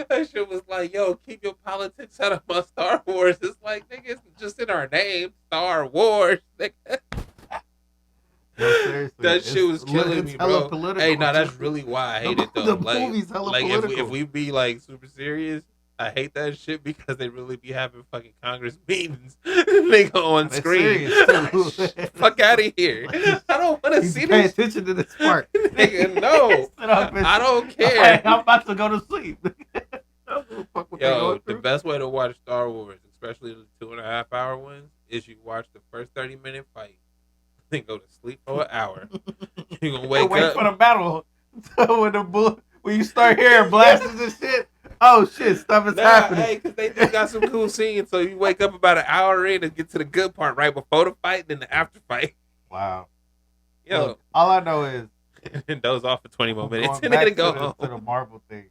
Speaker 1: That shit was like, yo, keep your politics out of my Star Wars. It's like, nigga, it's just in our name, Star Wars. Nigga.
Speaker 2: No, seriously.
Speaker 1: That shit was killing
Speaker 2: it's
Speaker 1: me,
Speaker 2: hella
Speaker 1: bro.
Speaker 2: political.
Speaker 1: Hey, nah, that's really why I hate it though.
Speaker 2: The
Speaker 1: Like,
Speaker 2: movie's hella
Speaker 1: like
Speaker 2: political.
Speaker 1: if we be like super serious, I hate that shit because they really be having fucking Congress meetings, nigga, on
Speaker 2: They're
Speaker 1: screen.
Speaker 2: serious, too.
Speaker 1: Fuck out of here! I don't want to
Speaker 2: He's
Speaker 1: see
Speaker 2: paying
Speaker 1: this,
Speaker 2: attention to this part.
Speaker 1: nigga. No,
Speaker 4: Sit up and-
Speaker 1: I don't
Speaker 4: All
Speaker 1: care.
Speaker 4: right, I'm about to go to sleep.
Speaker 2: Fuck what they
Speaker 1: Yo,
Speaker 2: going
Speaker 1: the
Speaker 2: through.
Speaker 1: best way to watch Star Wars, especially the 2.5 hour ones, is you watch the first 30-minute fight, then go to sleep for an hour. You're gonna wake
Speaker 4: Wait
Speaker 1: up.
Speaker 4: for the battle. When you start hearing blasts and shit. Oh shit, stuff is happening.
Speaker 1: Hey, because they do got some cool scenes. So you wake up about an hour in and get to the good part right before the fight, then the after fight.
Speaker 2: Wow.
Speaker 1: Yo,
Speaker 2: Look, all I know is
Speaker 1: and doze off for 20 more minutes
Speaker 2: going
Speaker 1: and
Speaker 2: back
Speaker 1: then go
Speaker 2: to
Speaker 1: home.
Speaker 2: the Marvel thing.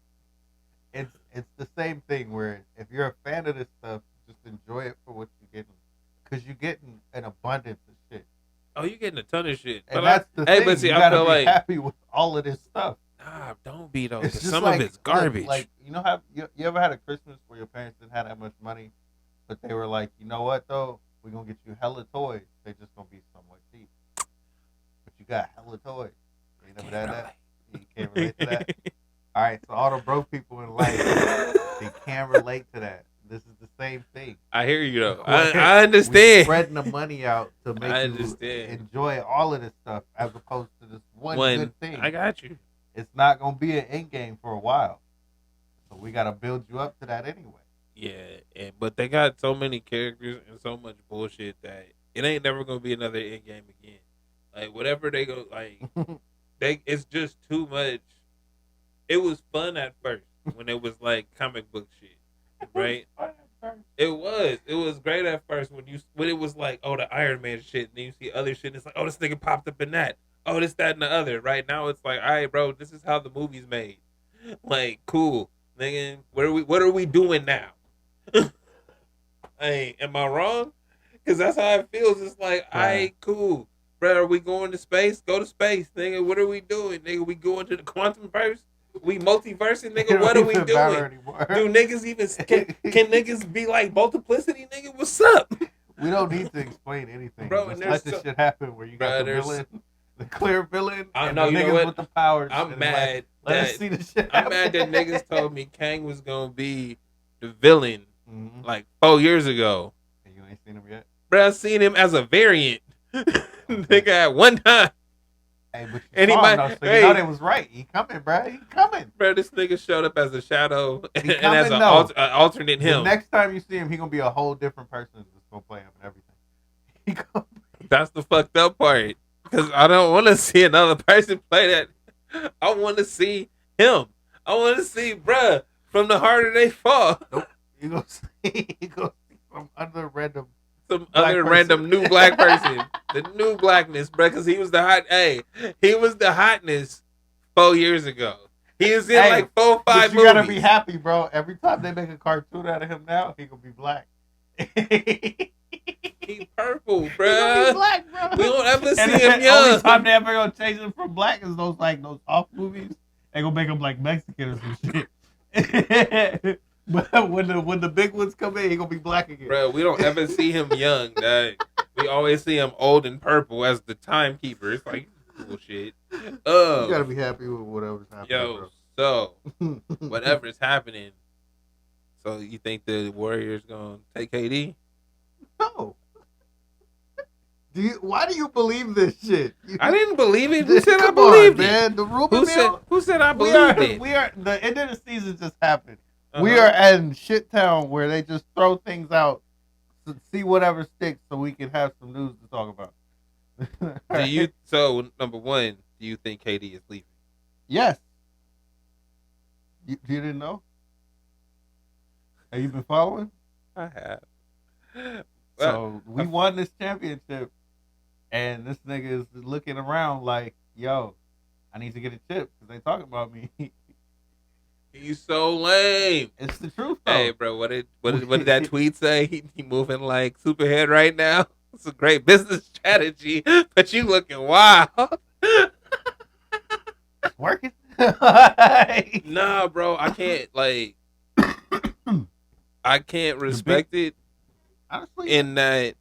Speaker 2: It's the same thing where if you're a fan of this stuff, just enjoy it for what you're getting, because you're getting an abundance of shit.
Speaker 1: Oh, you're getting a ton of shit.
Speaker 2: And
Speaker 1: But
Speaker 2: that's the thing.
Speaker 1: but see,
Speaker 2: you
Speaker 1: I
Speaker 2: gotta
Speaker 1: feel
Speaker 2: be
Speaker 1: like
Speaker 2: happy with all of this stuff.
Speaker 1: nah, don't be though.
Speaker 2: It's
Speaker 1: 'Cause
Speaker 2: just
Speaker 1: some
Speaker 2: like,
Speaker 1: of it's
Speaker 2: look,
Speaker 1: garbage.
Speaker 2: like, you know how you ever had a Christmas where your parents didn't have that much money, but they were like, you know what though, we're gonna get you hella toys. They just gonna be somewhat cheap, but you got hella toys. You never had that. You can't relate to that. All right, so all the broke people in life, they can't relate to that. This is the same thing.
Speaker 1: I hear you though.
Speaker 2: We're
Speaker 1: I understand.
Speaker 2: spreading the money out to make
Speaker 1: I
Speaker 2: you
Speaker 1: understand.
Speaker 2: enjoy all of this stuff as opposed to this one good thing.
Speaker 1: I got you.
Speaker 2: It's not gonna be an end game for a while, so we gotta build you up to that anyway.
Speaker 1: Yeah, but they got so many characters and so much bullshit that it ain't never gonna be another end game again. Like whatever they go, like it's just too much. It was fun at first when it was like comic book shit, right? It was great at first when it was like, oh, the Iron Man shit, and then you see other shit, and it's like, oh, this nigga popped up in that. Oh, this, that, and the other. Right now, it's like, all right, bro, this is how the movie's made. Like, cool, nigga. What are we doing now? Hey, am I wrong? Because that's how it feels. It's like, all right, cool, bro. Are we going to space? Go to space, nigga. What are we doing, nigga? We going to the quantum verse? We multiversing, nigga. What are we doing? Do niggas even can niggas be like multiplicity, nigga? What's up?
Speaker 2: We don't need to explain anything.
Speaker 1: Bro,
Speaker 2: just let this shit happen where you got the villain, the clear villain,
Speaker 1: I know,
Speaker 2: and the
Speaker 1: you know
Speaker 2: niggas
Speaker 1: what?
Speaker 2: with the powers.
Speaker 1: I'm mad.
Speaker 2: Let us see the shit
Speaker 1: I'm mad that niggas told me Kang was gonna be the villain like 4 years ago.
Speaker 2: And you ain't seen him yet?
Speaker 1: Bro, I seen him as a variant. Nigga at one time.
Speaker 2: Hey, but you saw him, though, so you know they was right. He coming, bro. He coming.
Speaker 1: Bro, this nigga showed up as a shadow and
Speaker 2: coming,
Speaker 1: as an alternate him.
Speaker 2: The next time you see him, he gonna be a whole different person that's gonna play him and everything.
Speaker 1: That's the fucked up part. Because I don't want to see another person play that. I want to see him. I want to see, bruh, from the harder they fall.
Speaker 2: Nope. You gonna see some other random
Speaker 1: new black person. The new blackness, bro, because he was the hotness 4 years ago. He was in like 4 or 5 movies.
Speaker 2: You gotta be happy, bro. Every time they make a cartoon out of him now, he gonna be black.
Speaker 1: He purple, bro.
Speaker 2: He gonna be black, bro.
Speaker 1: We don't ever see him young.
Speaker 2: Only time they ever gonna change him from black is those off movies. They gonna make him like Mexican or some shit. But when the big ones come in, he gonna be black again.
Speaker 1: Bro, we don't ever see him young, dog. We always see him old and purple as the timekeeper. It's like bullshit.
Speaker 2: You gotta be happy with whatever's happening.
Speaker 1: Yo, bro. So whatever's happening. So you think the Warriors gonna take KD?
Speaker 2: No. Why do you believe this shit?
Speaker 1: I didn't believe it. Who said I believed it?
Speaker 2: Man, the rumor mill.
Speaker 1: Who said I believed it?
Speaker 2: We are. The end of the season just happened.
Speaker 1: Uh-huh.
Speaker 2: We are in shit town where they just throw things out to see whatever sticks, so we can have some news to talk about.
Speaker 1: So number one, do you think KD is leaving?
Speaker 2: Yes. You didn't know? Have you been following?
Speaker 1: I have.
Speaker 2: So we won this championship, and this nigga is looking around like, yo, I need to get a chip because they talking about me.
Speaker 1: He's so lame.
Speaker 2: It's the truth, though.
Speaker 1: Hey, bro, what did that tweet say? He moving like Superhead right now. It's a great business strategy, but you looking wild.
Speaker 2: It's working.
Speaker 1: Nah, bro, I can't I can't respect it.
Speaker 2: Honestly,
Speaker 1: In that,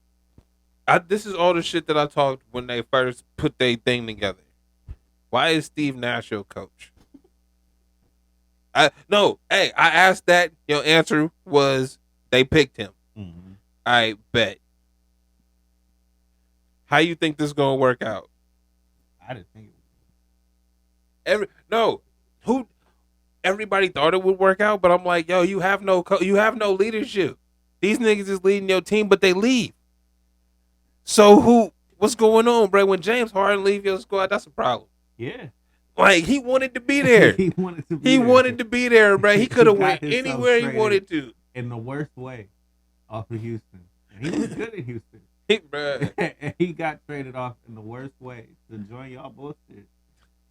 Speaker 1: this is all the shit that I talked when they first put their thing together. Why is Steve Nash your coach? I asked that. Your answer was they picked him.
Speaker 2: Mm-hmm.
Speaker 1: I bet. How you think this is gonna work out?
Speaker 2: I didn't think it
Speaker 1: would. Everybody thought it would work out, but I'm like, yo, you have no leadership. These niggas is leading your team, but they leave. So what's going on, bro? When James Harden leave your squad, that's a problem.
Speaker 2: Yeah.
Speaker 1: Like, he wanted to be there.
Speaker 2: He wanted
Speaker 1: to be there, bro. He could have went anywhere he wanted to.
Speaker 2: In the worst way, off of Houston. And he was good at Houston. And he got traded off in the worst way to join y'all bullshit.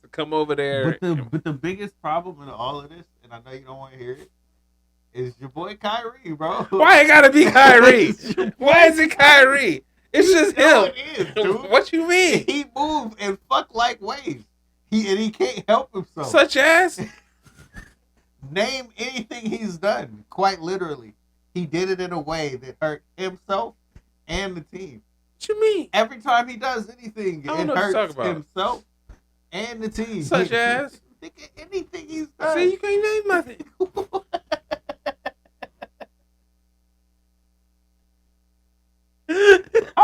Speaker 1: To come over there.
Speaker 2: But the biggest problem in all of this, and I know you don't want to hear it, is your boy Kyrie, bro.
Speaker 1: Why it gotta be Kyrie? Why is it Kyrie? It's just him.
Speaker 2: It is, dude.
Speaker 1: What you mean?
Speaker 2: He moved in fuck-like ways. He can't help himself.
Speaker 1: Such as?
Speaker 2: Name anything he's done, quite literally. He did it in a way that hurt himself and the team.
Speaker 1: What you mean?
Speaker 2: Every time he does anything,
Speaker 1: I don't
Speaker 2: it
Speaker 1: know what you're
Speaker 2: hurts
Speaker 1: talking about.
Speaker 2: himself and the team.
Speaker 1: Such as?
Speaker 2: Think of anything he's done.
Speaker 1: See, you can't name nothing.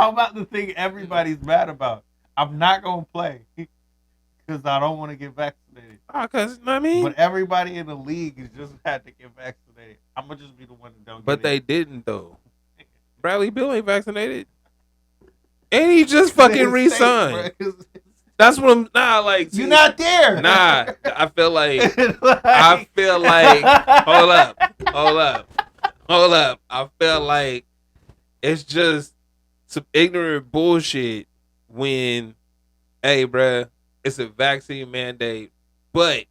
Speaker 4: I'm about the thing everybody's mad about. I'm not gonna play because I don't want to get vaccinated.
Speaker 1: Cause I mean,
Speaker 4: But everybody in the league has just had to get vaccinated. I'm gonna just be the one that don't.
Speaker 1: but
Speaker 4: get
Speaker 1: they
Speaker 4: it.
Speaker 1: didn't though. Bradley Bill ain't vaccinated, and he just fucking resigned. That's what I'm like.
Speaker 4: You're not there.
Speaker 1: Nah, I feel like hold up. I feel like it's just some ignorant bullshit when, hey, bruh, it's a vaccine mandate, but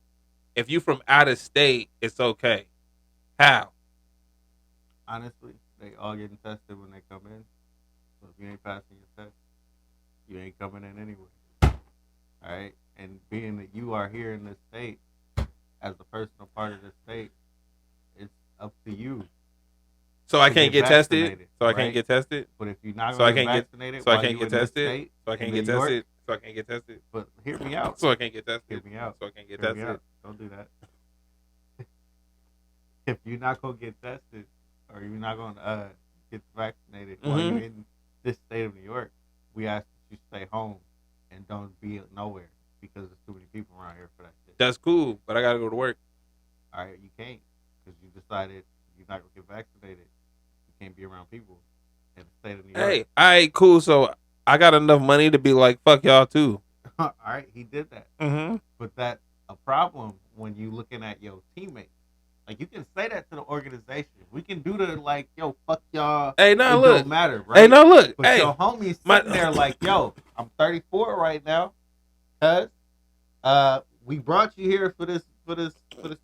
Speaker 1: if you from out of state, it's okay. How?
Speaker 4: Honestly, they all getting tested when they come in. So if you ain't passing your test, you ain't coming in anyway. All right, and being that you are here in this state as a personal part of the state, it's up to you.
Speaker 1: So I can't get tested.
Speaker 4: vaccinated,
Speaker 1: So I
Speaker 4: right?
Speaker 1: can't get tested.
Speaker 4: But if you're not
Speaker 1: So I
Speaker 4: going to
Speaker 1: can't
Speaker 4: get
Speaker 1: get-
Speaker 4: vaccinated,
Speaker 1: So I
Speaker 4: while
Speaker 1: can't
Speaker 4: you
Speaker 1: get
Speaker 4: in this
Speaker 1: tested.
Speaker 4: state,
Speaker 1: So I can't
Speaker 4: in
Speaker 1: get
Speaker 4: New York,
Speaker 1: tested. So I can't get tested.
Speaker 4: But hear me out.
Speaker 1: So I can't get tested.
Speaker 4: Hear me out.
Speaker 1: So I can't get
Speaker 4: Hear me
Speaker 1: tested.
Speaker 4: out. Don't do that. If you're not gonna get tested or you're not gonna get vaccinated while you're in this state of New York, we ask that you stay home and don't be nowhere because there's too many people around here for that shit.
Speaker 1: That's cool, but I gotta go to work.
Speaker 4: All right, you can't because you decided you're not gonna get vaccinated. You can't be around people in the state of New York.
Speaker 1: Hey, all right, cool. So I got enough money to be like, fuck y'all too.
Speaker 4: All right, he did that.
Speaker 1: Mm-hmm.
Speaker 4: But that's a problem when you looking at your teammates. Like, you can say that to the organization. We can do the, like, yo, fuck y'all.
Speaker 1: Hey, now
Speaker 4: it
Speaker 1: look.
Speaker 4: don't matter, right?
Speaker 1: Hey, no, look.
Speaker 4: But
Speaker 1: Hey,
Speaker 4: your homie's
Speaker 1: my-
Speaker 4: sitting there like, yo, I'm 34 right now. Cuz we brought you here for this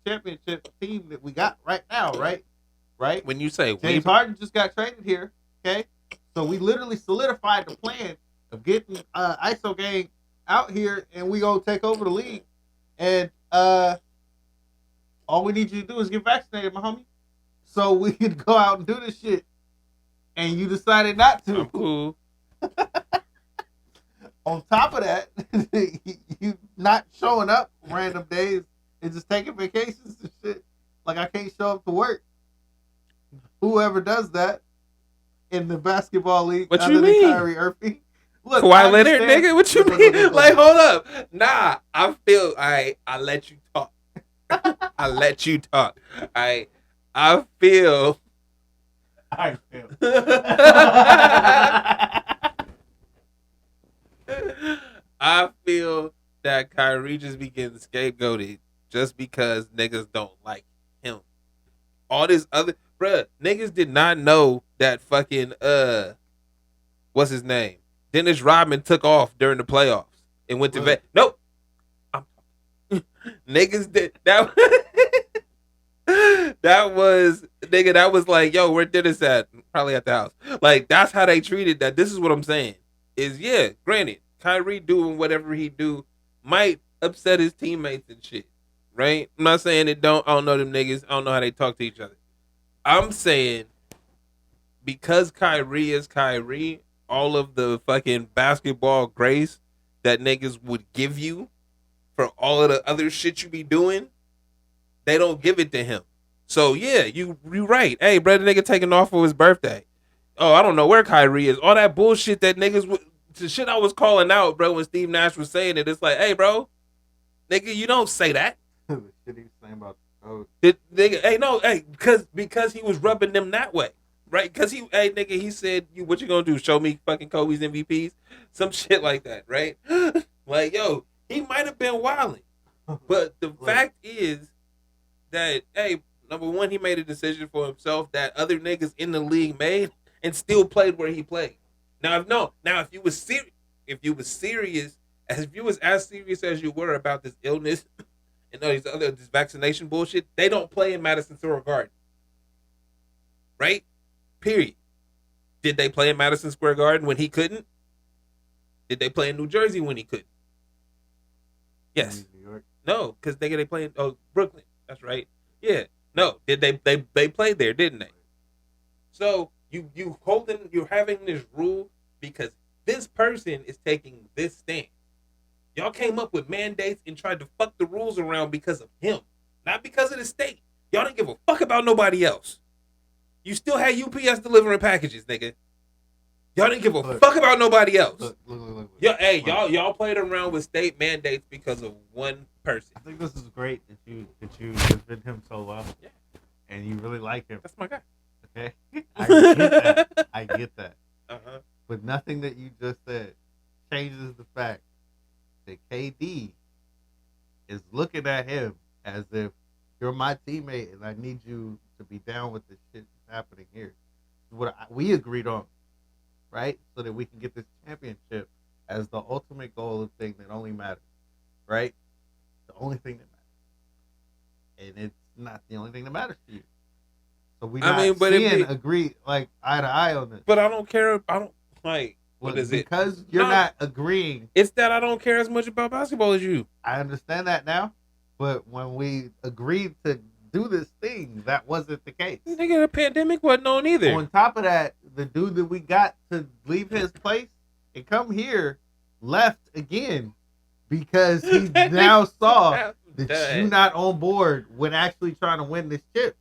Speaker 4: championship team that we got right now, right? Right?
Speaker 1: when you say
Speaker 4: James Harden just got traded here, okay? So we literally solidified the plan of getting ISO gang out here, and we gonna take over the league. And all we need you to do is get vaccinated, my homie. So we could go out and do this shit. And you decided not to.
Speaker 1: I'm cool.
Speaker 4: On top of that, you not showing up random days and just taking vacations and shit. Like, I can't show up to work. Whoever does that in the basketball league,
Speaker 1: What
Speaker 4: other
Speaker 1: you
Speaker 4: than
Speaker 1: mean?
Speaker 4: Kyrie Irving. Look,
Speaker 1: Kawhi
Speaker 4: I
Speaker 1: Leonard,
Speaker 4: understand-
Speaker 1: nigga? What you
Speaker 4: Look,
Speaker 1: mean?
Speaker 4: look, look,
Speaker 1: Like,
Speaker 4: look.
Speaker 1: hold up. Nah, I feel, I let you talk. I let you talk. I feel.
Speaker 4: I feel.
Speaker 1: I feel that Kyrie just be getting scapegoated just because niggas don't like him. All this other, bruh, niggas did not know that fucking what's his name? Dennis Rodman took off during the playoffs and went to
Speaker 4: Really?
Speaker 1: vet. Nope. Niggas did that. That was nigga. That was like, yo, where Dennis at? Probably at the house. Like, that's how they treated that. This is what I'm saying. Is yeah, granted, Kyrie doing whatever he do might upset his teammates and shit. Right? I'm not saying it don't. I don't know them niggas. I don't know how they talk to each other. I'm saying because Kyrie is Kyrie, all of the fucking basketball grace that niggas would give you for all of the other shit you be doing, they don't give it to him. So yeah, you right. Hey, brother, nigga taking off for his birthday. Oh, I don't know where Kyrie is. All that bullshit that niggas, the shit I was calling out, bro, when Steve Nash was saying it. It's like, hey, bro, nigga, you don't say that.
Speaker 4: The shit he was saying about the coach.
Speaker 1: Nigga, hey, no, hey, because he was rubbing them that way, right? Because hey, nigga, he said, what you gonna do? Show me fucking Kobe's MVPs, some shit like that, right? Like, yo, he might have been wilding, but the fact is that, hey, number one, he made a decision for himself that other niggas in the league made and still played where he played. Now, if you was serious, if you was as serious as you were about this illness and all this vaccination bullshit, they don't play in Madison Square Garden, right? Period. Did they play in Madison Square Garden when he couldn't? Did they play in New Jersey when he couldn't? Yes.
Speaker 4: New York.
Speaker 1: No, because they play in Brooklyn. That's right. Yeah. No. Did they played there, didn't they? So you're having this rule because this person is taking this stand. Y'all came up with mandates and tried to fuck the rules around because of him, not because of the state. Y'all didn't give a fuck about nobody else. You still had UPS delivering packages, nigga. Y'all didn't give a
Speaker 2: Look.
Speaker 1: fuck about nobody else.
Speaker 2: Look.
Speaker 1: Yeah, hey,
Speaker 2: Look.
Speaker 1: y'all played around with state mandates because of one person.
Speaker 4: I think this is great that you defend him so well.
Speaker 1: Yeah.
Speaker 4: And you really like him.
Speaker 1: That's my guy.
Speaker 4: Okay. I get that. I get that.
Speaker 1: Uh-huh.
Speaker 4: But nothing that you just said changes the fact that KD is looking at him as if you're my teammate and I need you to be down with this shit that's happening here. What we agreed on, right? So that we can get this championship as the ultimate goal of thing that only matters, right? The only thing that matters. And it's not the only thing that matters to you. So we agree like eye to eye on this.
Speaker 1: But I don't care. I don't like. What is it?
Speaker 4: Because you're not agreeing.
Speaker 1: It's that I don't care as much about basketball as you.
Speaker 4: I understand that now, but when we agreed to do this thing, that wasn't the case.
Speaker 1: Nigga, the pandemic wasn't on either.
Speaker 4: On top of that, the dude that we got to leave his place and come here left again because he now saw that you're not on board when actually trying to win this chip.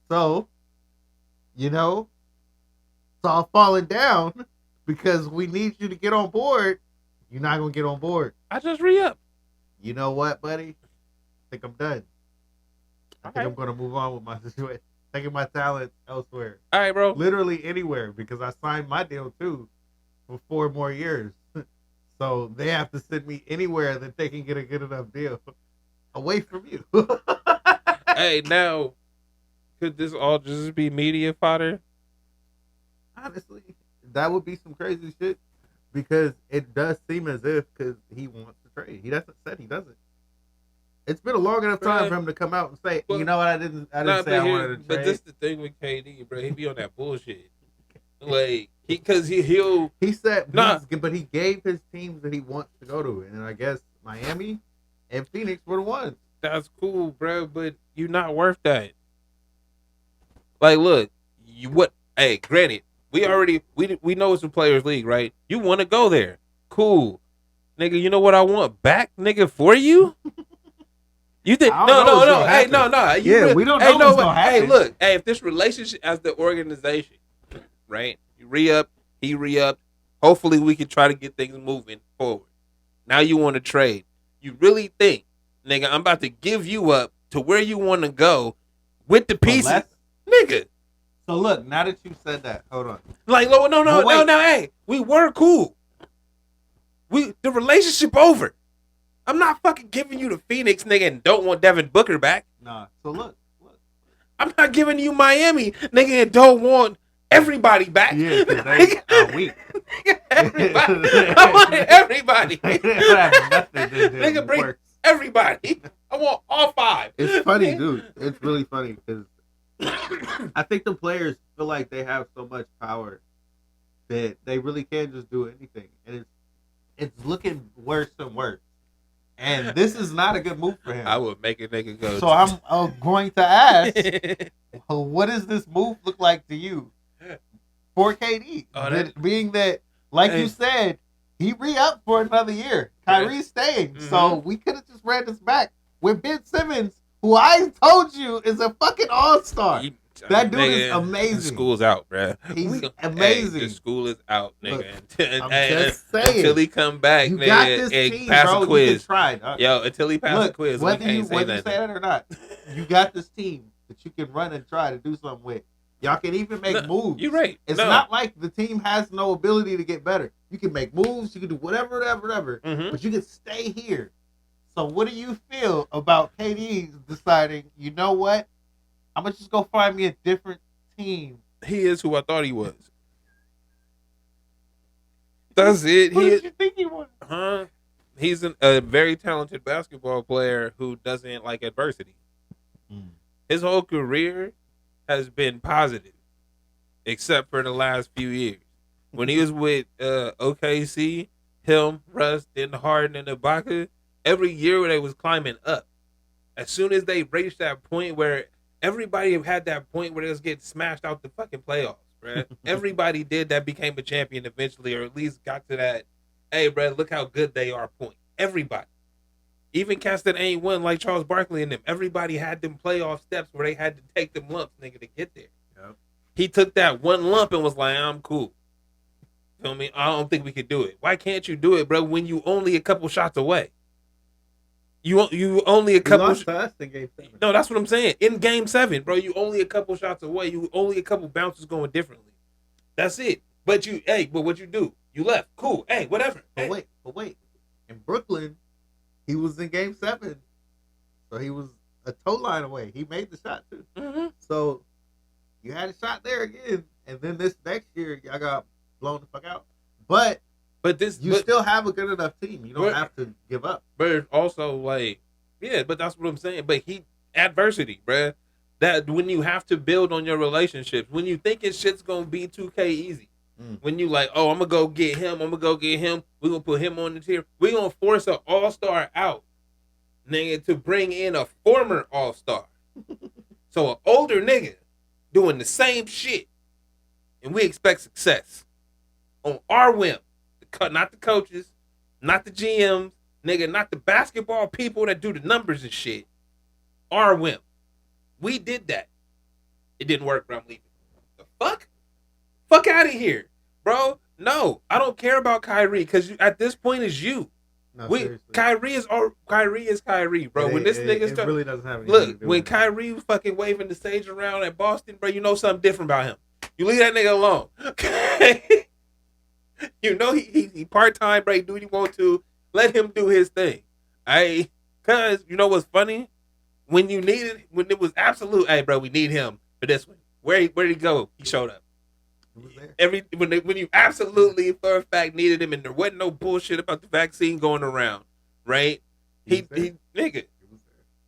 Speaker 4: So, it's all falling down because we need you to get on board. You're not going to get on board.
Speaker 1: I just re-up.
Speaker 4: You know what, buddy? I think I'm done. I think
Speaker 1: right.
Speaker 4: I'm going to move on with my situation. Taking my talent elsewhere.
Speaker 1: All right, bro.
Speaker 4: Literally anywhere because I signed my deal too for 4 more years. So they have to send me anywhere that they can get a good enough deal away from you.
Speaker 1: Hey, now, could this all just be media fodder?
Speaker 4: Honestly, that would be some crazy shit because it does seem as if because he wants to trade. He doesn't say he doesn't. It's been a long enough time for him to come out and say, you know what, I didn't say I wanted to trade.
Speaker 1: But this is the thing with KD, bro. He be on that bullshit. Like, he
Speaker 4: said, but he gave his teams that he wants to go to. And I guess Miami and Phoenix were the ones.
Speaker 1: That's cool, bro, but you're not worth that. Like, look, hey, granted, we know it's a players league, right? You want to go there. Cool. Nigga, you know what I want back, nigga, for you? You think no. Hey, no.
Speaker 4: We don't know what's gonna happen.
Speaker 1: Hey, look, hey, if this relationship as the organization, right? You re-up, he re-upped. Hopefully we can try to get things moving forward. Now you want to trade. You really think, nigga, I'm about to give you up to where you want to go with the pieces. Nigga.
Speaker 4: So look, now that you said that, hold on.
Speaker 1: Like, no, hey, we were cool. The relationship over. I'm not fucking giving you the Phoenix, nigga, and don't want Devin Booker back.
Speaker 4: Nah. So look.
Speaker 1: I'm not giving you Miami, nigga, and don't want everybody back.
Speaker 4: Yeah, because they are weak.
Speaker 1: Everybody. I want everybody. Nigga, bring everybody. I want all 5.
Speaker 4: It's funny, dude. It's really funny because I think the players feel like they have so much power that they really can just do anything, and it's looking worse and worse. And this is not a good move for him.
Speaker 1: I would make a nigga go.
Speaker 4: So I'm going to ask, what does this move look like to you for KD? Being that, like you said, he re-upped for another year. Kyrie's staying. Mm-hmm. So we could have just ran this back with Ben Simmons, who I told you is a fucking all-star. That dude is amazing.
Speaker 1: The school's out, bro.
Speaker 4: He's amazing.
Speaker 1: The school is out, nigga.
Speaker 4: Look, I'm just saying.
Speaker 1: Until he come back,
Speaker 4: you
Speaker 1: nigga,
Speaker 4: got this
Speaker 1: and
Speaker 4: team,
Speaker 1: pass
Speaker 4: bro.
Speaker 1: a quiz.
Speaker 4: You can try,
Speaker 1: yo, until he passes a quiz,
Speaker 4: whether
Speaker 1: we
Speaker 4: you
Speaker 1: can't say
Speaker 4: say that or not, you got this team that you can run and try to do something with. Y'all can even make moves.
Speaker 1: You're right.
Speaker 4: It's not like the team has no ability to get better. You can make moves. You can do whatever,
Speaker 1: mm-hmm.
Speaker 4: but you can stay here. So what do you feel about KD deciding, you know what? I'm going to just go find me a different team.
Speaker 1: He is who I thought he was. That's it.
Speaker 4: Who did you think he was?
Speaker 1: He's a very talented basketball player who doesn't like adversity. His whole career has been positive, except for the last few years. When he was with OKC, him, Russ, then Harden, and Ibaka, every year they was climbing up. As soon as they reached that point where everybody had that point where they was getting smashed out the fucking playoffs, bruh. Everybody did that became a champion eventually, or at least got to that, hey, bruh, look how good they are point. Everybody. Even cats that ain't won like Charles Barkley and them. Everybody had them playoff steps where they had to take them lumps, nigga, to get there.
Speaker 4: Yep.
Speaker 1: He took that one lump and was like, I'm cool. Feel me? I don't think we could do it. Why can't you do it, bro? When you only a couple shots away. You only a couple.
Speaker 4: lost to us in game 7.
Speaker 1: No, that's what I'm saying. In game 7, bro, you only a couple shots away. You only a couple bounces going differently. That's it. But what you do? You left. Cool. Hey, whatever.
Speaker 4: But wait. In Brooklyn, he was in game 7, so he was a toe line away. He made the shot too.
Speaker 1: Mm-hmm.
Speaker 4: So you had a shot there again, and then this next year y'all got blown the fuck out. But still have a good enough team. You don't have to give up.
Speaker 1: But it's also like, yeah, but that's what I'm saying. But adversity, bruh. That when you have to build on your relationships, when you thinking shit's gonna be 2K easy, when you like, oh, I'm gonna go get him, we're gonna put him on the tier, we're gonna force an all-star out, nigga, to bring in a former all-star. So an older nigga doing the same shit, and we expect success on our whim. Not the coaches, not the GMs, nigga, not the basketball people that do the numbers and shit. Our whim. We did that. It didn't work, bro. I'm leaving. The fuck? Fuck out of here, bro. No, I don't care about Kyrie because at this point it's you.
Speaker 4: No,
Speaker 1: Kyrie is Kyrie, bro. When this nigga
Speaker 4: really doesn't have anything
Speaker 1: look,
Speaker 4: to do
Speaker 1: when
Speaker 4: with
Speaker 1: Kyrie fucking waving the stage around at Boston, bro, you know something different about him. You leave that nigga alone, okay? You know he part time, bro. Do what he want to. Let him do his thing. Cause you know what's funny? When it was absolute, hey, bro, we need him for this one. Where did he go? He showed up.
Speaker 4: He was there.
Speaker 1: When you absolutely for a fact needed him, and there wasn't no bullshit about the vaccine going around, right? He nigga.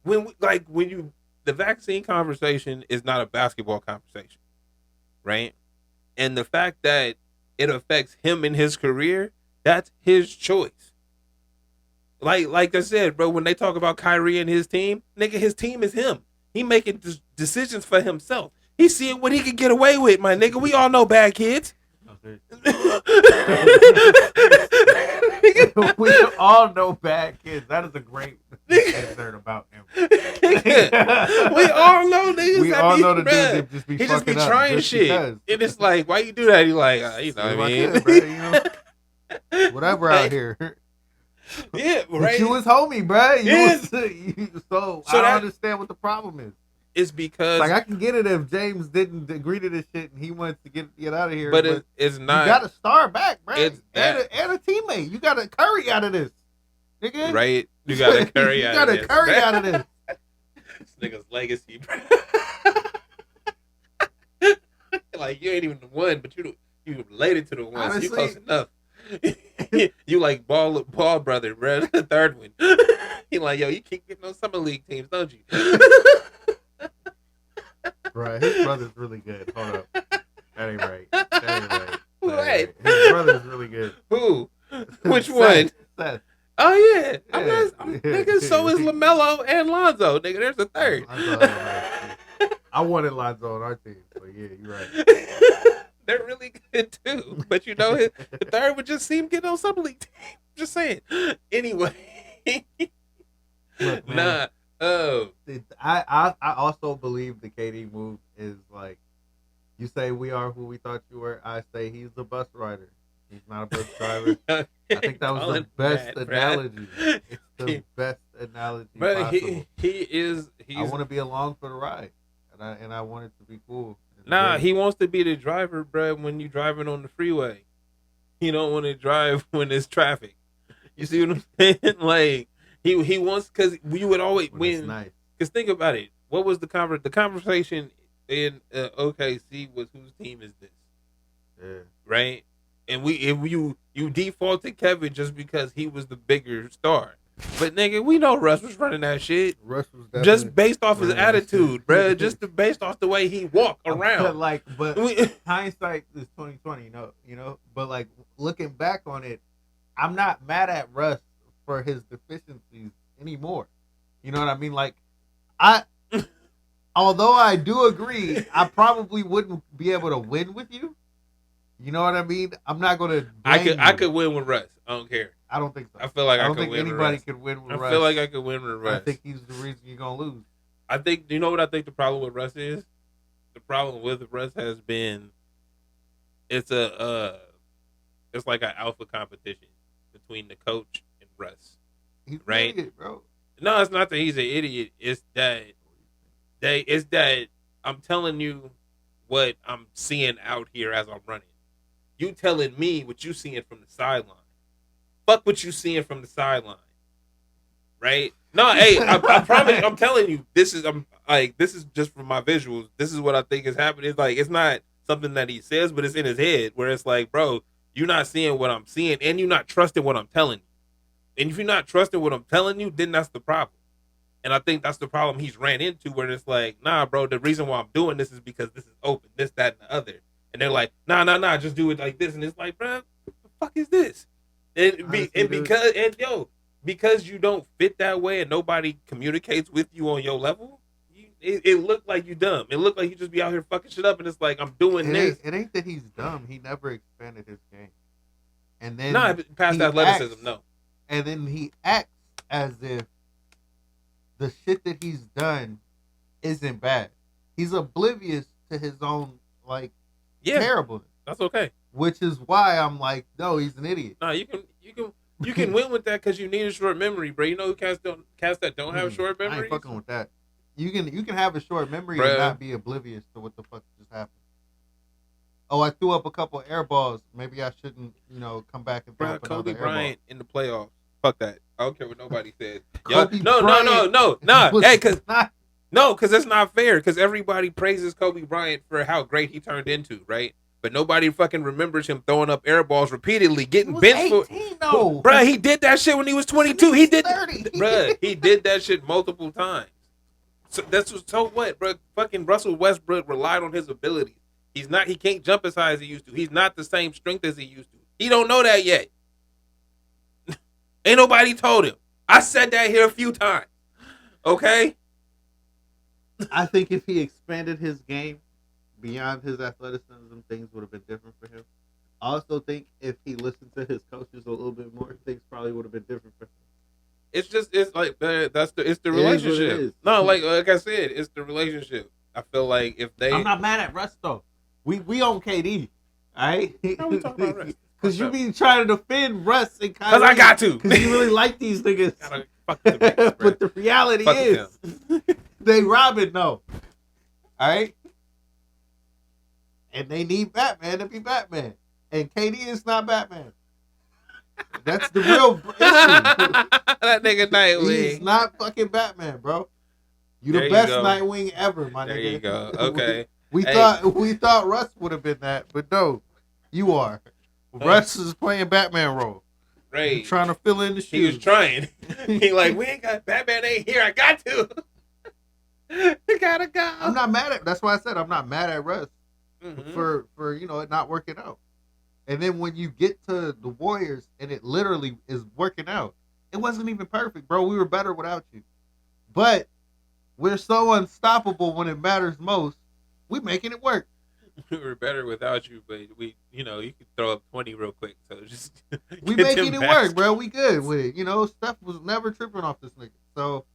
Speaker 1: The vaccine conversation is not a basketball conversation, right? And the fact that it affects him in his career, that's his choice. Like I said, bro, when they talk about Kyrie and his team, nigga, his team is him. He making decisions for himself. He seeing what he can get away with, my nigga. We all know bad kids.
Speaker 4: We all know bad kids. That is a great concern about him.
Speaker 1: We all know niggas.
Speaker 4: We all know the dude that just be
Speaker 1: he just be
Speaker 4: fucking up
Speaker 1: trying
Speaker 4: just
Speaker 1: shit.
Speaker 4: because.
Speaker 1: And it's like, why you do that? He like, you know what I mean?
Speaker 4: Bro, you know? Whatever out here.
Speaker 1: Yeah, right.
Speaker 4: But you was homie, bro. So I don't
Speaker 1: that-
Speaker 4: understand what the problem is.
Speaker 1: It's because
Speaker 4: Like I can get it if James didn't agree to this shit and he wants to get out of here.
Speaker 1: but it's not.
Speaker 4: You got to star back, bro.
Speaker 1: It's
Speaker 4: and a teammate. You got to curry out of this, nigga.
Speaker 1: Right? You got to carry out.
Speaker 4: You got to curry out of this.
Speaker 1: This nigga's legacy, bro. Like you ain't even the one, but you related to the one. So you close enough. You like ball brother, bro. The third one. He like, yo, you keep getting on summer league teams, don't you?
Speaker 4: Bro, his brother's really good. Hold up. That ain't right.
Speaker 1: Who, hey?
Speaker 4: His brother's really good.
Speaker 1: Who? Which one?
Speaker 4: Seth.
Speaker 1: Oh yeah. Nigga, so is LaMelo and Lonzo. Nigga, there's a third.
Speaker 4: I wanted Lonzo on our team, so yeah, you're right.
Speaker 1: They're really good too. But you know, the third would just seem get on summer league team. Just saying. Anyway.
Speaker 4: Look, man,
Speaker 1: I
Speaker 4: I also believe the KD move is like, you say we are who we thought you were. I say he's the bus rider. He's not a bus driver. I think that was the best analogy. It's the best analogy possible.
Speaker 1: He is.
Speaker 4: I want to be along for the ride, and I want it to be cool.
Speaker 1: Nah, he wants to be the driver, bro. When you driving on the freeway, he don't want to drive when there's traffic. You see what I'm saying? Like he wants, because you would always win.
Speaker 4: Nice.
Speaker 1: Because think about it. What was the conversation in OKC was whose team is this?
Speaker 4: Yeah.
Speaker 1: Right? And you default to Kevin just because he was the bigger star. But nigga, we know Russ was running that shit.
Speaker 4: Russ was
Speaker 1: just based off his attitude, bro. Just based off the way he walked around.
Speaker 4: But hindsight is 2020, you know. But like looking back on it, I'm not mad at Russ for his deficiencies anymore. You know what I mean? Like although I do agree, I probably wouldn't be able to win with you. You know what I mean? I'm not gonna.
Speaker 1: I could win with Russ. I don't care.
Speaker 4: I don't think so.
Speaker 1: I feel like I could
Speaker 4: think
Speaker 1: win
Speaker 4: anybody
Speaker 1: with Russ.
Speaker 4: could win with Russ.
Speaker 1: I feel like I could win with Russ.
Speaker 4: I think he's the reason you're gonna lose.
Speaker 1: I think, you know what I think the problem with Russ is? The problem with Russ has been, it's It's like an alpha competition between the coach and Russ.
Speaker 2: He's
Speaker 1: Right?
Speaker 2: an idiot, bro.
Speaker 1: No, it's not that he's an idiot. It's that I'm telling you what I'm seeing out here as I'm running. You telling me what you seeing from the sideline. Fuck what you seeing from the sideline. Right? No, hey, I promise. I'm telling you, this is just from my visuals. This is what I think is happening. It's like it's not something that he says, but it's in his head. Where it's like, bro, you're not seeing what I'm seeing, and you're not trusting what I'm telling you. And if you're not trusting what I'm telling you, then that's the problem. And I think that's the problem he's ran into, where it's like, nah, bro, the reason why I'm doing this is because this is open, this, that, and the other. And they're like, nah, just do it like this. And it's like, bro, what the fuck is this? Because you don't fit that way and nobody communicates with you on your level, it looked like you dumb. It looked like you just be out here fucking shit up, and it's like, I'm doing this.
Speaker 2: It ain't that he's dumb. He never expanded his game. And then
Speaker 1: Past athleticism, no.
Speaker 2: And then he acts as if the shit that he's done isn't bad. He's oblivious to his own terribleness.
Speaker 1: That's okay.
Speaker 2: Which is why I'm like, no, he's an idiot.
Speaker 1: No, you can win with that because you need a short memory, bro. You know who cats that don't have short memories?
Speaker 2: I ain't fucking with that. You can have a short memory and not be oblivious to what the fuck just happened. Oh, I threw up a couple air balls. Maybe I shouldn't, come back and throw up another
Speaker 1: Kobe
Speaker 2: air
Speaker 1: Bryant in the playoffs. Fuck that. I don't care what nobody says.
Speaker 2: No.
Speaker 1: Hey, because that's not fair. Because everybody praises Kobe Bryant for how great he turned into, right? But nobody fucking remembers him throwing up air balls repeatedly, getting benched for. Bruh, he did that shit when he was 22. He did that shit multiple times. So so what, bro? Fucking Russell Westbrook relied on his abilities. He can't jump as high as he used to. He's not the same strength as he used to. He don't know that yet. Ain't nobody told him. I said that here a few times. Okay?
Speaker 4: I think if he expanded his game beyond his athleticism, things would have been different for him. I also think if he listened to his coaches a little bit more, things probably would have been different for him.
Speaker 1: It's the relationship. No, like I said, it's the relationship. I feel like
Speaker 4: I'm not mad at Russ though. We on KD, all right?
Speaker 1: How we talking about Russ?
Speaker 4: Because you be trying to defend Russ and Kyrie.
Speaker 1: Because I got to.
Speaker 4: Because you really like these niggas.
Speaker 1: Fuck the bitch,
Speaker 4: but the reality is, they robbing though. All right? And they need Batman to be Batman. And KD is not Batman. That's the real issue.
Speaker 1: That nigga Nightwing.
Speaker 2: He's not fucking Batman, bro. You the
Speaker 1: There you
Speaker 2: best
Speaker 1: go.
Speaker 2: Nightwing ever, my nigga.
Speaker 1: There you go. Okay.
Speaker 2: We thought Russ would have been that, but no, you are. Russ is playing Batman role.
Speaker 1: Right.
Speaker 2: He's trying to fill in the shoes.
Speaker 1: He was trying. He like, we ain't got Batman ain't here. I got to. You gotta go.
Speaker 2: I'm not mad at. That's why I said I'm not mad at Russ
Speaker 1: Mm-hmm.
Speaker 2: for it not working out. And then when you get to the Warriors and it literally is working out, it wasn't even perfect, bro. We were better without you, but we're so unstoppable when it matters most. We making it work.
Speaker 1: We were better without you, but you could throw up 20 real quick. So just
Speaker 2: we making it work, bro. We good with it. Steph was never tripping off this nigga. So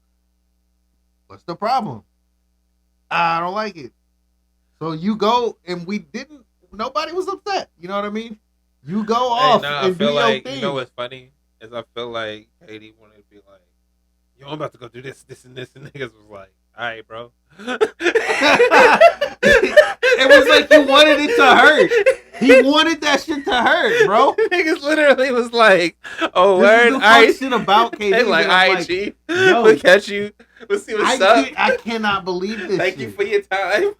Speaker 2: what's the problem? I don't like it. So you go and we didn't. Nobody was upset. You know what I mean? You go off and do your thing.
Speaker 1: You know what's funny is I feel like Katie wanted to be like, yo, I'm about to go do this, and this, and niggas was like, all right, bro.
Speaker 2: It was like he wanted it to hurt. He wanted that shit to hurt, bro.
Speaker 1: Niggas literally was like, oh,
Speaker 2: this
Speaker 1: word,
Speaker 2: is the fuck shit about KD.
Speaker 1: They like, all right, G,
Speaker 2: yo,
Speaker 1: look at you. Let's see what's up.
Speaker 2: I cannot believe this
Speaker 1: Thank
Speaker 2: shit.
Speaker 1: you for your time.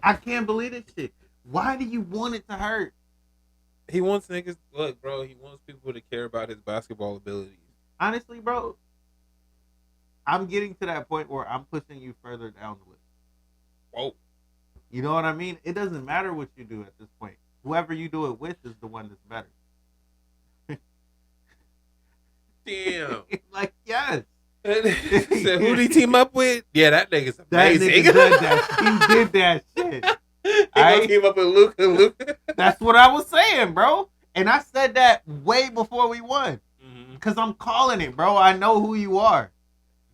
Speaker 2: I can't believe this shit. Why do you want it to hurt?
Speaker 1: He wants niggas, look, bro, he wants people to care about his basketball abilities.
Speaker 4: Honestly, bro, I'm getting to that point where I'm pushing you further down the list.
Speaker 1: Whoa.
Speaker 4: You know what I mean? It doesn't matter what you do at this point. Whoever you do it with is the one that's better.
Speaker 1: Damn.
Speaker 4: Like, yes.
Speaker 1: So who did he team up with? Yeah, that nigga's amazing.
Speaker 4: That nigga did that. He did that shit.
Speaker 1: He team up with Luka.
Speaker 4: That's what I was saying, bro. And I said that way before we won. Because I'm calling it, bro. I know who you are.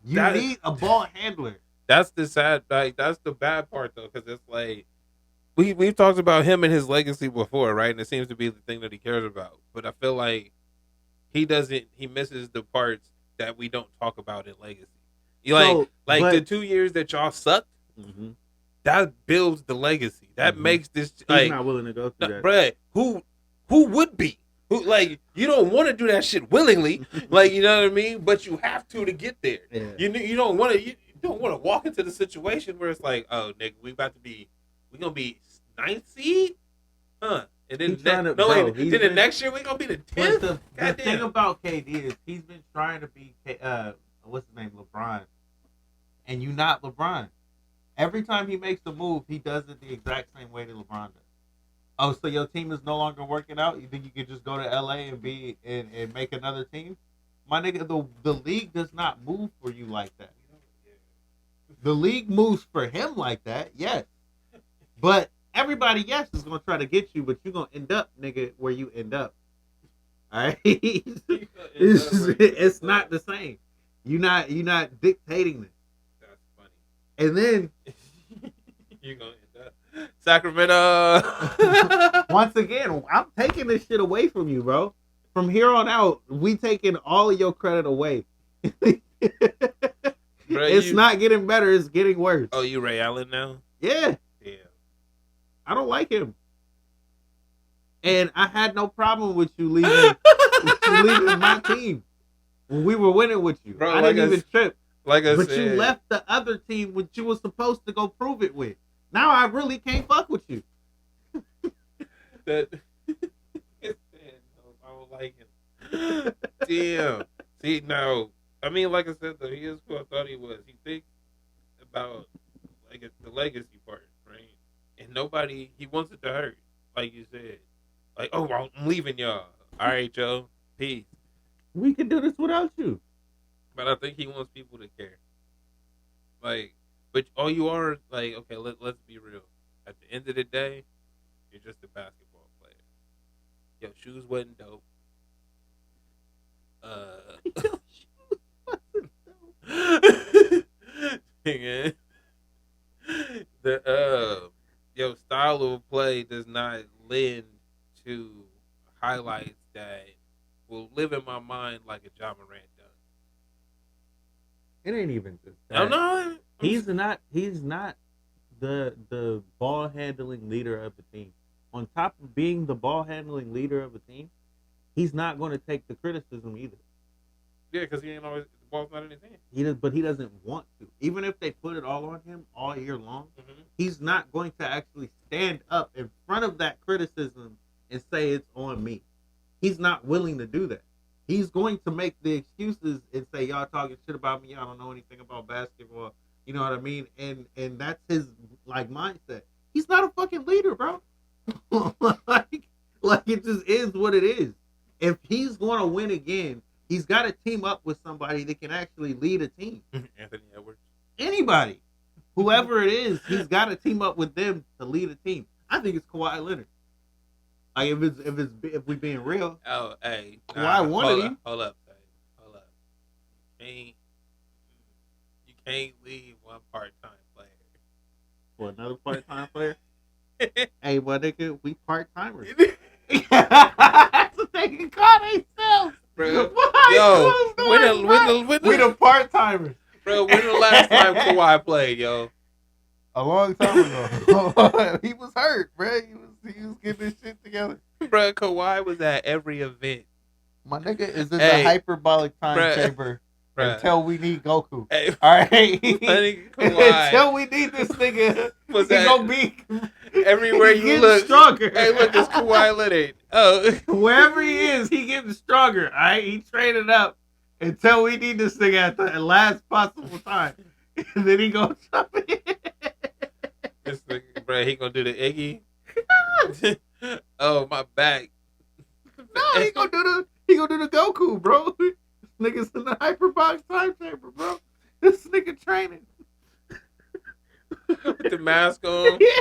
Speaker 4: You need a ball handler.
Speaker 1: That's the sad, that's the bad part though, because it's like we've talked about him and his legacy before, right? And it seems to be the thing that he cares about. But I feel like he misses the parts that we don't talk about in legacy. You the 2 years that y'all sucked, that builds the legacy. That makes this
Speaker 4: he's not willing to go through that.
Speaker 1: Bruh, who would be? Who, like, you don't want to do that shit willingly, like, you know what I mean? But you have to get there.
Speaker 4: Yeah.
Speaker 1: You don't want to walk into the situation where it's like, oh, nigga, we gonna be 9th seed, huh? And then the next year we gonna be the 10th.
Speaker 4: The thing about KD is he's been trying to be what's his name, LeBron, and you not LeBron. Every time he makes a move, he does it the exact same way that LeBron does. Oh, so your team is no longer working out? You think you could just go to LA and make another team? My nigga, the league does not move for you like that. The league moves for him like that, yes. But everybody, yes, is gonna try to get you, but you're gonna end up, nigga, where you end up. Alright? It's not the same. You're not dictating this.
Speaker 1: That's funny.
Speaker 4: And then
Speaker 1: you're gonna end up Sacramento.
Speaker 4: Once again, I'm taking this shit away from you, bro. From here on out, we taking all of your credit away. Bro, it's not getting better, it's getting worse.
Speaker 1: Oh, you Ray Allen now?
Speaker 4: Yeah. I don't like him. And I had no problem with you leaving my team. When we were winning with you. Bro, I didn't even trip. But you left the other team which you were supposed to go prove it with. Now I really can't fuck with you.
Speaker 1: I don't like him. Damn. See, no. I mean, like I said, though, he is who I thought he was. He thinks about the legacy part, right? And he wants it to hurt, like you said. Like, oh, I'm leaving y'all. All right, Joe. Peace.
Speaker 4: We can do this without you.
Speaker 1: But I think he wants people to care. Like, but all you are, like, okay, let's be real. At the end of the day, you're just a basketball player. Your shoes wasn't dope. Your style of play does not lend to highlights that will live in my mind like a John Morant does.
Speaker 4: It ain't even just that. He's not the ball handling leader of the team. On top of being the ball handling leader of the team, he's not going to take the criticism either.
Speaker 1: Yeah, because he ain't always the ball's not in his hand.
Speaker 4: But he doesn't want to. Even if they put it all on him all year long, he's not going to actually stand up in front of that criticism and say it's on me. He's not willing to do that. He's going to make the excuses and say, y'all talking shit about me, y'all don't know anything about basketball. You know what I mean? And that's his mindset. He's not a fucking leader, bro. like it just is what it is. If he's going to win again, he's got to team up with somebody that can actually lead a team.
Speaker 1: Anthony Edwards.
Speaker 4: Anybody. Whoever it is, he's got to team up with them to lead a team. I think it's Kawhi Leonard. Like if we being real.
Speaker 1: Oh, hey.
Speaker 4: Kawhi wanted him.
Speaker 1: Hold up. You can't leave one part-time player
Speaker 4: for another part-time player. Hey, my nigga, we part-timers. That's what they can call themselves.
Speaker 1: Bro, yo,
Speaker 4: we the part-timers.
Speaker 1: Bro, when the last time Kawhi played, yo?
Speaker 2: A long time ago. He was hurt, bro. He was getting his shit together.
Speaker 1: Bro, Kawhi was at every event.
Speaker 2: My nigga is in the hyperbolic time chamber. Until we need Goku.
Speaker 1: Hey,
Speaker 2: all right?
Speaker 1: Until
Speaker 2: we need this nigga.
Speaker 1: He's
Speaker 2: gonna be
Speaker 1: everywhere you look.
Speaker 4: Stronger.
Speaker 1: Hey, look, it's Kawhi Leonard. Oh.
Speaker 4: Wherever he is, he getting stronger. All right? He training up until we need this nigga at the last possible time. And then he gonna jump in.
Speaker 1: This nigga, bro, he gonna do the Iggy. Oh, my back.
Speaker 2: No, he gonna do the Goku, bro. Niggas in the hyperbolic time chamber, bro. This nigga training.
Speaker 1: With the mask on.
Speaker 2: Yeah.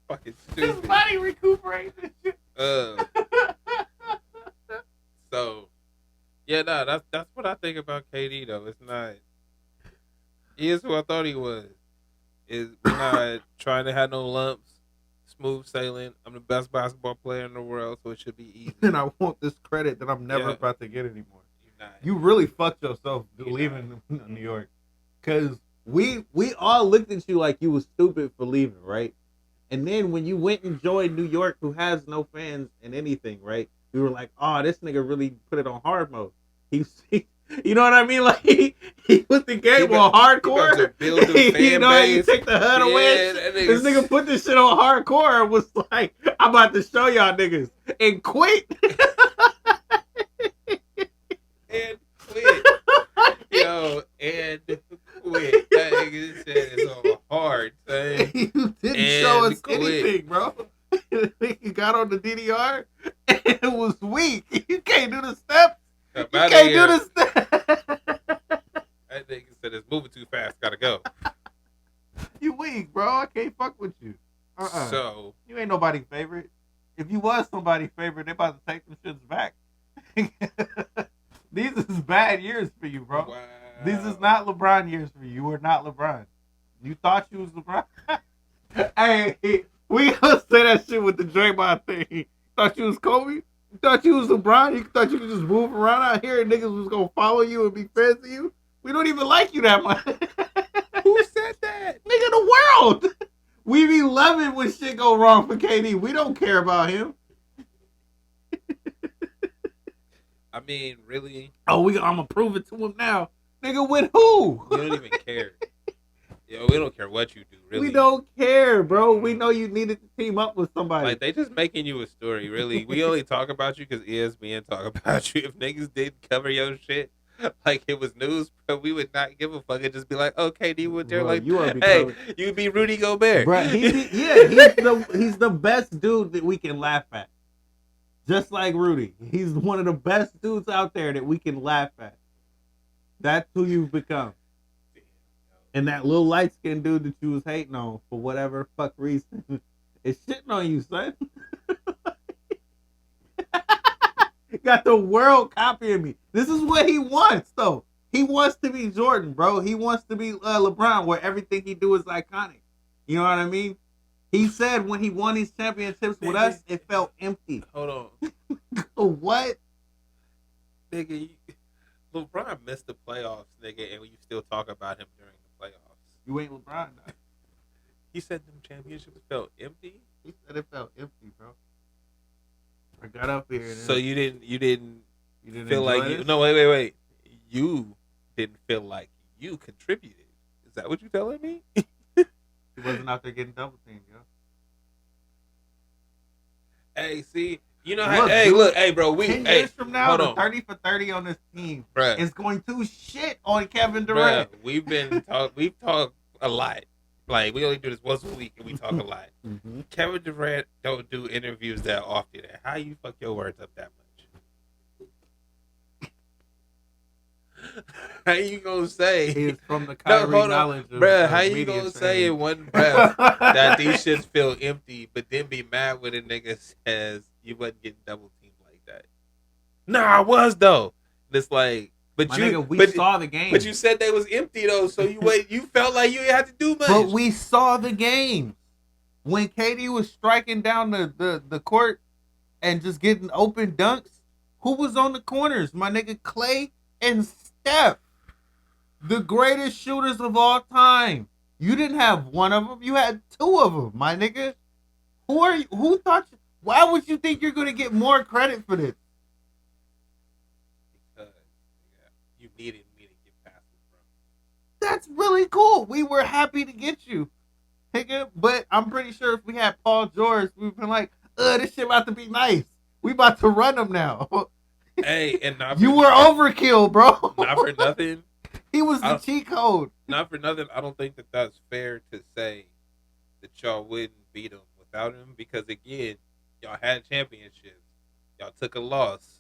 Speaker 1: Fucking stupid.
Speaker 2: His body recuperating and shit.
Speaker 1: So, yeah, no, that's what I think about KD, though. It's not... He is who I thought he was. We're not trying to have no lumps. smooth sailing. I'm the best basketball player in the world, so it should be easy.
Speaker 2: And I want this credit that I'm never
Speaker 1: Yeah.
Speaker 2: about to get anymore.
Speaker 1: You're not.
Speaker 2: You really fucked yourself
Speaker 1: You're
Speaker 2: leaving New York.
Speaker 4: Cause we all looked at you like you was stupid for leaving, right? And then when you went and joined New York, who has no fans and anything, right? We were like, oh, this nigga really put it on hard mode. He you know what I mean? Like he put the game on hardcore.
Speaker 1: To build a fan
Speaker 4: you know,
Speaker 1: base.
Speaker 4: you take the HUD away.
Speaker 1: That
Speaker 4: This nigga put this shit on hardcore and was like, I'm about to show y'all niggas and quit.
Speaker 1: And quit. Yo, and quit. That nigga said it's on hard thing.
Speaker 2: You didn't
Speaker 1: And
Speaker 2: show us
Speaker 1: quit.
Speaker 2: anything, bro. You got on the DDR and it was weak. You can't do the steps. You can't do the steps.
Speaker 1: That nigga said it's moving too fast. Gotta go.
Speaker 2: You weak, bro. I can't fuck with you.
Speaker 1: So
Speaker 2: You ain't nobody's favorite. If you was somebody's favorite, they about to take them shits back. These is bad years for you, bro.
Speaker 1: wow.
Speaker 2: These is not LeBron years for you. You were not LeBron. You thought you was LeBron. Hey, we gonna say that shit with the Draymond thing. You thought you was Kobe? You thought you was LeBron? You thought you could just move around out here and niggas was gonna follow you and be friends with you? We don't even like you that much.
Speaker 1: Who said that?
Speaker 2: Nigga, the world. We be loving when shit go wrong for KD. We don't care about him.
Speaker 1: I mean, really?
Speaker 2: Oh, I'm gonna prove it to him now. Nigga, with who?
Speaker 1: We don't even care. Yo, we don't care what you do, really.
Speaker 2: We don't care, bro. We know you needed to team up with somebody.
Speaker 1: Like, they just making you a story, really. We only talk about you because ESPN talk about you. If niggas did cover your shit like it was news, bro, we would not give a fuck and just be like, oh, KD was there.
Speaker 4: Bro,
Speaker 1: Like,
Speaker 4: you are
Speaker 1: hey,
Speaker 4: becoming-
Speaker 1: you be Rudy Gobert.
Speaker 4: Bro, he's the best dude that we can laugh at. Just like Rudy. He's one of the best dudes out there that we can laugh at. That's who you've become. And that little light-skinned dude that you was hating on for whatever fuck reason is shitting on you, son. Got the world copying me. This is what he wants, though. He wants to be Jordan, bro. He wants to be LeBron, where everything he do is iconic. You know what I mean? He said when he won these championships with us, it felt empty.
Speaker 1: Hold on.
Speaker 2: What?
Speaker 1: Nigga, LeBron missed the playoffs, nigga, and you still talk about him during the playoffs.
Speaker 2: You ain't LeBron now.
Speaker 1: He said them championships felt empty?
Speaker 2: He said it felt empty, bro. I got up here. And
Speaker 1: So you didn't
Speaker 2: you didn't
Speaker 1: feel like
Speaker 2: enjoy
Speaker 1: you...
Speaker 2: this?
Speaker 1: No, wait. You didn't feel like you contributed. Is that what you're telling me?
Speaker 2: He wasn't out there getting double teamed, yo.
Speaker 1: Hey, see, you know
Speaker 2: Look,
Speaker 1: how? Hey,
Speaker 2: dude,
Speaker 1: look, hey, bro,
Speaker 2: 10 years from now,
Speaker 1: hold
Speaker 2: the
Speaker 1: on,
Speaker 2: 30 for 30 on this team
Speaker 1: bruh,
Speaker 2: is going to shit on Kevin
Speaker 1: bruh,
Speaker 2: Durant.
Speaker 1: we've talked a lot. Like, we only do this once a week, and we talk a lot.
Speaker 4: Mm-hmm.
Speaker 1: Kevin Durant don't do interviews that often. How you fuck your words up that much? How you gonna say?
Speaker 2: He is from the
Speaker 1: No,
Speaker 2: Kyrie
Speaker 1: hold on,
Speaker 2: knowledge of
Speaker 1: bruh.
Speaker 2: of
Speaker 1: How you
Speaker 2: media
Speaker 1: gonna say in
Speaker 2: saying.
Speaker 1: one breath that these shits feel empty, but then be mad when a nigga says you wasn't getting double teamed like that? Nah, I was though. It's like, but
Speaker 2: My
Speaker 1: you,
Speaker 2: nigga, we
Speaker 1: but,
Speaker 2: saw the game.
Speaker 1: but you said they was empty though, so you felt like you didn't have to do much.
Speaker 2: But we saw the games. When KD was striking down the court and just getting open dunks, who was on the corners? My nigga Clay and Steph. The greatest shooters of all time. You didn't have one of them. You had two of them, my nigga. Who are you? Who thought you? Why would you think you're going to get more credit for this?
Speaker 1: Because you needed me to get past it, bro.
Speaker 2: That's really cool. We were happy to get you, nigga. But I'm pretty sure if we had Paul George, we'd been like, this shit about to be nice. We about to run them now.
Speaker 1: Hey, and not for,
Speaker 2: You were overkill, bro.
Speaker 1: not for nothing.
Speaker 2: He was the cheat code.
Speaker 1: Not for nothing. I don't think that that's fair to say that y'all wouldn't beat him without him, because again, y'all had championships. Y'all took a loss.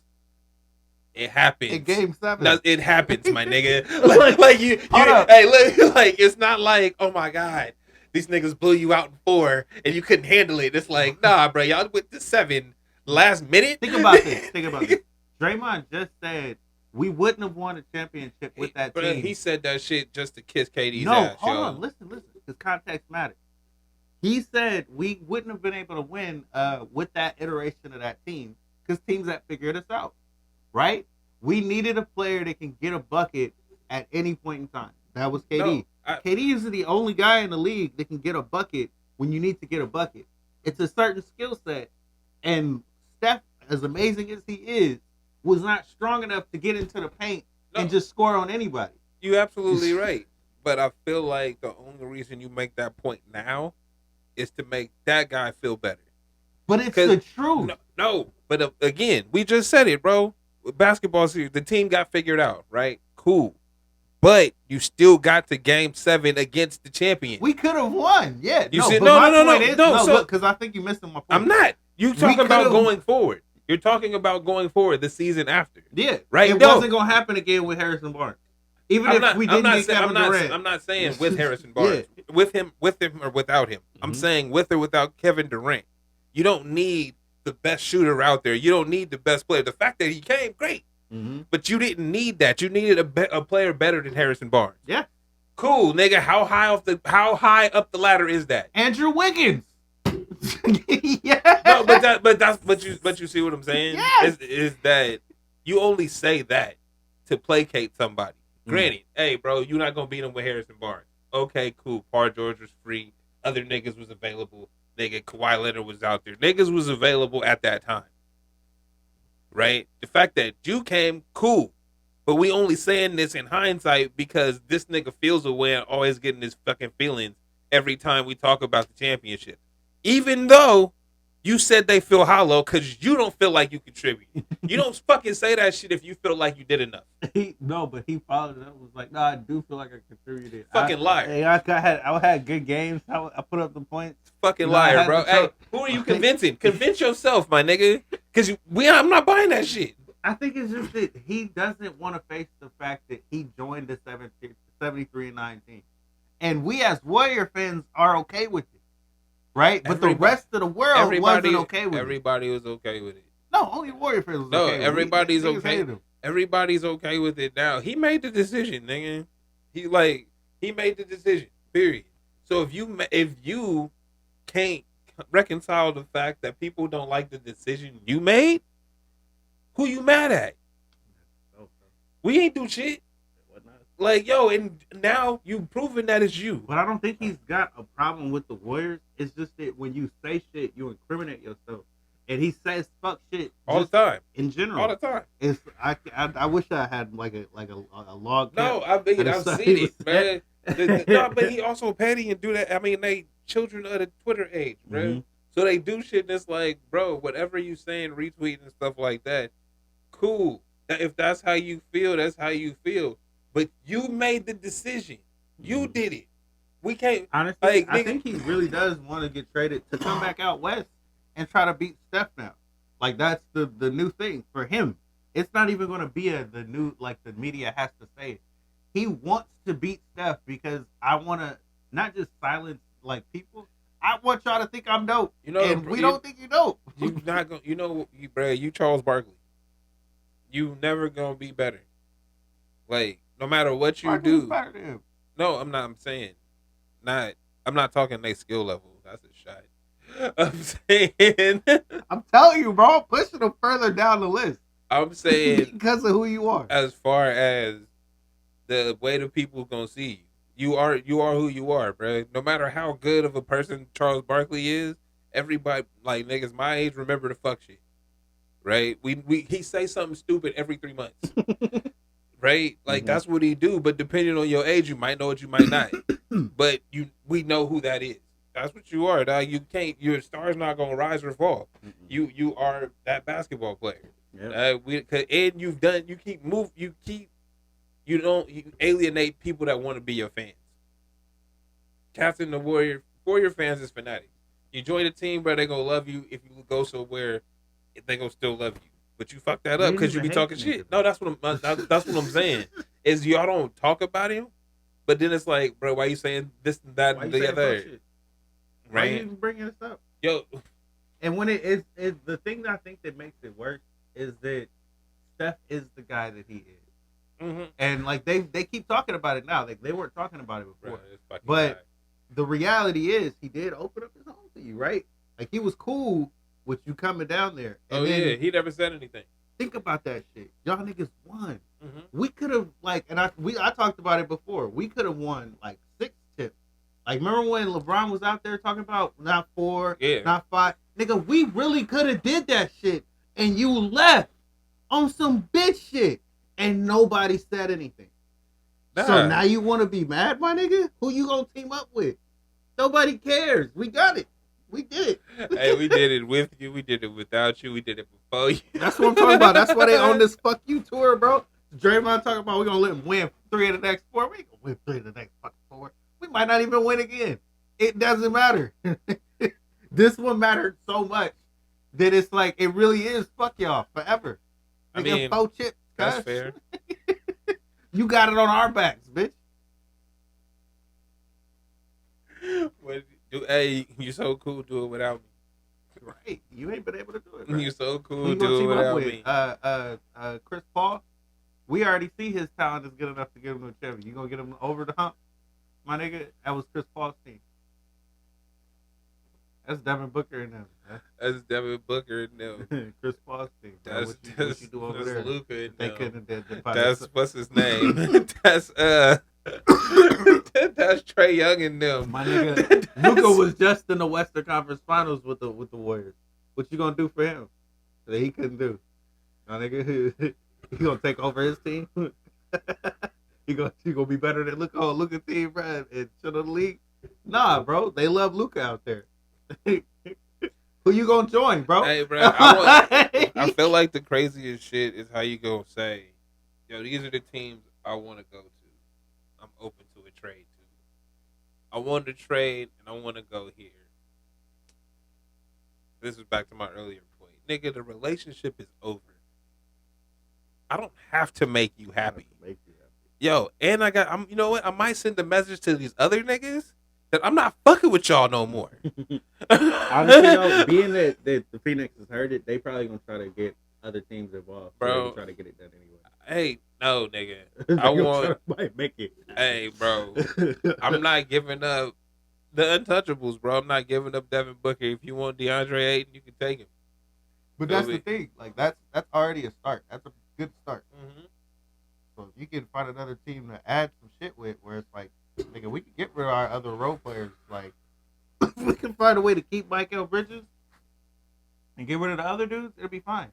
Speaker 1: It happens.
Speaker 2: In game 7.
Speaker 1: No, it happens, my nigga.
Speaker 2: Look,
Speaker 1: like you
Speaker 2: hold up.
Speaker 1: hey, look, like it's not like, oh my god, these niggas blew you out in 4 and you couldn't handle it. It's like, nah, bro, y'all went to 7 last minute.
Speaker 2: Think about this. Think about this. Draymond just said we wouldn't have won a championship with that
Speaker 1: Bro,
Speaker 2: team.
Speaker 1: he said that shit just to kiss KD's
Speaker 2: No,
Speaker 1: ass,
Speaker 2: hold
Speaker 1: yo.
Speaker 2: on. Listen. Because context matters.
Speaker 4: He said we wouldn't have been able to win with that iteration of that team because teams that figured us out, right? We needed a player that can get a bucket at any point in time. That was KD.
Speaker 1: No,
Speaker 4: KD is the only guy in the league that can get a bucket when you need to get a bucket. It's a certain skill set, and Steph, as amazing as he is, was not strong enough to get into the paint and just score on anybody.
Speaker 1: You're absolutely right. But I feel like the only reason you make that point now is to make that guy feel better.
Speaker 4: But it's the truth.
Speaker 1: No, but again, we just said it, bro. Basketball series, the team got figured out, right? Cool. But you still got to game 7 against the champion.
Speaker 4: We could have won. Yeah.
Speaker 1: You
Speaker 4: no,
Speaker 1: said,
Speaker 4: but
Speaker 1: no,
Speaker 4: my
Speaker 1: no, no,
Speaker 4: point
Speaker 1: no,
Speaker 4: is,
Speaker 1: no. So,
Speaker 4: look, because I think you're missing my point.
Speaker 1: I'm not. You talking about
Speaker 4: could've-
Speaker 1: going forward. You're talking about going forward the season after.
Speaker 4: Yeah.
Speaker 1: Right?
Speaker 4: It
Speaker 1: No.
Speaker 4: wasn't going to happen again with Harrison Barnes. Even if we didn't get Kevin Durant.
Speaker 1: I'm not saying with Harrison Barnes. With him or without him. I'm saying with or without Kevin Durant. You don't need the best shooter out there. You don't need the best player. The fact that he came, great. But you didn't need that. You needed a player better than Harrison Barnes.
Speaker 4: Yeah.
Speaker 1: Cool, nigga. How high up the ladder is that?
Speaker 4: Andrew Wiggins.
Speaker 1: Yeah. No, but you see what I'm saying?
Speaker 4: Yes.
Speaker 1: Is that you only say that to placate somebody. Granted, hey, bro, you're not gonna beat him with Harrison Barnes. Okay, cool. Paul George was free. Other niggas was available. Nigga, Kawhi Leonard was out there. Niggas was available at that time. Right? The fact that you came, cool. But we only saying this in hindsight because this nigga feels away and always getting his fucking feelings every time we talk about the championship. Even though you said they feel hollow because you don't feel like you contribute. You don't fucking say that shit if you feel like you did enough.
Speaker 4: But he followed it up. Was like, no, I do feel like I contributed.
Speaker 1: Fucking liar.
Speaker 4: Hey, I had good games. I put up the points.
Speaker 1: Fucking liar, bro. Hey, who are you convincing? Convince yourself, my nigga. Because I'm not buying that shit.
Speaker 4: I think it's just that he doesn't want to face the fact that he joined the 73-9 team. And we as Warrior fans are okay with it. Right? But the rest of the world wasn't okay with it.
Speaker 1: Everybody was okay with it.
Speaker 4: No, only Warrior fans was okay with it.
Speaker 1: Everybody's okay. Everybody's okay with it now. He made the decision, nigga. He made the decision, period. So if you can't reconcile the fact that people don't like the decision you made, who you mad at? We ain't do shit. Like, yo, and now you've proven that it's you.
Speaker 4: But I don't think he's got a problem with the Warriors. It's just that when you say shit, you incriminate yourself. And he says fuck shit
Speaker 1: all the time.
Speaker 4: In general.
Speaker 1: All the time.
Speaker 4: It's I wish I had like a log.
Speaker 1: No, I've seen it, man. No, but he also petty and do that. I mean, they children of the Twitter age, bro. Mm-hmm. So they do shit that's like, bro, whatever you saying, retweeting and stuff like that, cool. If that's how you feel, that's how you feel. But you made the decision. You did it. We can't.
Speaker 4: Honestly, I think he really does want to get traded to come back out west and try to beat Steph now. Like, that's the new thing for him. It's not even going to be the new, like, the media has to say it. He wants to beat Steph because I want to not just silence, like, people. I want y'all to think I'm dope. You know, and we don't think you dope.
Speaker 1: You not going. You know, you Charles Barkley. You never gonna be better. Like, no matter what you do.
Speaker 4: Better than him.
Speaker 1: No, I'm not. I'm saying, I'm not talking their skill level. That's a shot. I'm saying.
Speaker 4: I'm telling you, bro. I'm pushing them further down the list.
Speaker 1: I'm saying
Speaker 4: because of who you are.
Speaker 1: As far as the way the people gonna see you, you are who you are, bro. No matter how good of a person Charles Barkley is, everybody, like, niggas my age remember the fuck shit, right? He say something stupid every 3 months, right? Like, that's what he do. But depending on your age, you might know it, you might not. But we know who that is. That's what you are, dog. You can't. Your star's not gonna rise or fall. You are that basketball player. Yep. And you alienate people that want to be your fans. Captain the Warrior fans is fanatics. You join the team, bro, they gonna love you. If you go somewhere, they gonna still love you. But you fuck that up because you be talking shit. No, that's what I'm saying. Is y'all don't talk about him, but then it's like, bro, why you saying this and that and the other?
Speaker 4: Right? Why you even bringing this up?
Speaker 1: Yo,
Speaker 4: and when it is the thing that I think that makes it worse is that Steph is the guy that he is, and like they keep talking about it now. Like, they weren't talking about it before,
Speaker 1: bro,
Speaker 4: but
Speaker 2: the reality is he did open up his home to you, right? Like he was cool with you coming down there. And then
Speaker 1: yeah, he never said anything.
Speaker 2: think about that shit. Y'all niggas won.
Speaker 1: Mm-hmm.
Speaker 2: We could have like, and I talked about it before. We could have won like 6 chips. Like remember when LeBron was out there talking about not 4, not 5. Nigga, we really could have did that shit, and you left on some bitch shit, and nobody said anything. Nah. So now you want to be mad, my nigga? Who you gonna team up with? Nobody cares. We got it. We did it.
Speaker 1: Hey, we did it with you. We did it without you. We did it before you.
Speaker 2: That's what I'm talking about. That's why they on this fuck you tour, bro. Draymond talking about we're gonna let him win 3 of the next 4. We ain't gonna win 3 of the next fucking 4. We might not even win again. It doesn't matter. This one mattered so much that it's like it really is fuck y'all forever.
Speaker 1: I mean,
Speaker 2: 4 chips.
Speaker 1: That's fair.
Speaker 2: You got it on our backs, bitch.
Speaker 1: Hey, you so cool. Do it without me.
Speaker 2: Right. You ain't been able to do it. Right?
Speaker 1: You so cool. Do it without me.
Speaker 2: Chris Paul. We already see his talent is good enough to get him to a champion. You gonna get him over the hump, my nigga? That was Chris Paul's team. That's Devin Booker and them.
Speaker 1: That's Devin Booker and them.
Speaker 2: Chris Paul's team.
Speaker 1: That's
Speaker 2: what you do over there?
Speaker 1: Luka and
Speaker 2: they
Speaker 1: them.
Speaker 2: couldn't have did.
Speaker 1: That's what's his name. That's that's Trey Young and them.
Speaker 2: My nigga, Luka was just in the Western Conference Finals with the Warriors. What you gonna do for him that he couldn't do? My nigga, he gonna take over his team. he gonna be better than Luka. Oh, Luka team, bro, and shit of the league. Nah, bro, they love Luka out there. Who you gonna join, bro?
Speaker 1: Hey, bro, I feel like the craziest shit is how you gonna say, yo, these are the teams I want to go to. I'm open to a trade to. I want to trade and I want to go here. This is back to my earlier point, nigga. The relationship is over. I don't have to make you happy. Yo, and I'm. You know what? I might send a message to these other niggas that I'm not fucking with y'all no more.
Speaker 4: Honestly, though, being that the Phoenix has heard it, they probably gonna try to get other teams involved.
Speaker 1: Bro,
Speaker 4: try to get it done anyway.
Speaker 1: Hey, no, nigga. I want.
Speaker 4: Might make it.
Speaker 1: Hey, bro. I'm not giving up the untouchables, bro. I'm not giving up Devin Booker. If you want DeAndre Ayton, you can take him.
Speaker 2: But that's the thing. Like that's already a start. That's a good start.
Speaker 1: Mm-hmm.
Speaker 2: So if you can find another team to add some shit with, where it's like, nigga, we can get rid of our other role players. Like, we can find a way to keep Michael Bridges and get rid of the other dudes, it'll be fine.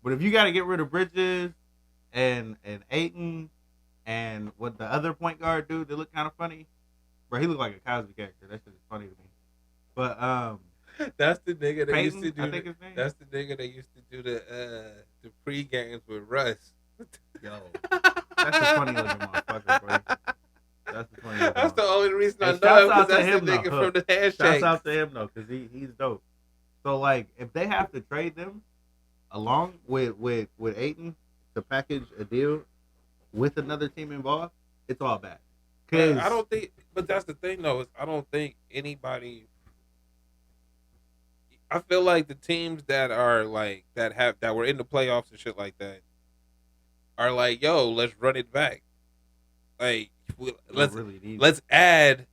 Speaker 2: But if you got to get rid of Bridges and Ayton and what the other point guard dude that look kind of funny, bro, he looked like a Cosby character. That shit is funny to me. But
Speaker 1: that's the nigga that
Speaker 2: Peyton,
Speaker 1: used to do.
Speaker 2: I think his name.
Speaker 1: That's the nigga that used to do the pre-games with Russ.
Speaker 2: Yo, that's a funny looking motherfucker, bro.
Speaker 1: That's the only reason I know
Speaker 2: because
Speaker 1: that's the nigga from the handshake.
Speaker 2: Shouts out to him though, because he's dope. So like, if they have to trade them along with Ayton to package a deal with another team involved, it's all bad.
Speaker 1: Cause I don't think, but that's the thing though, is I don't think anybody. I feel like the teams that are like that were in the playoffs and shit like that are like, yo, let's run it back. Like, let's add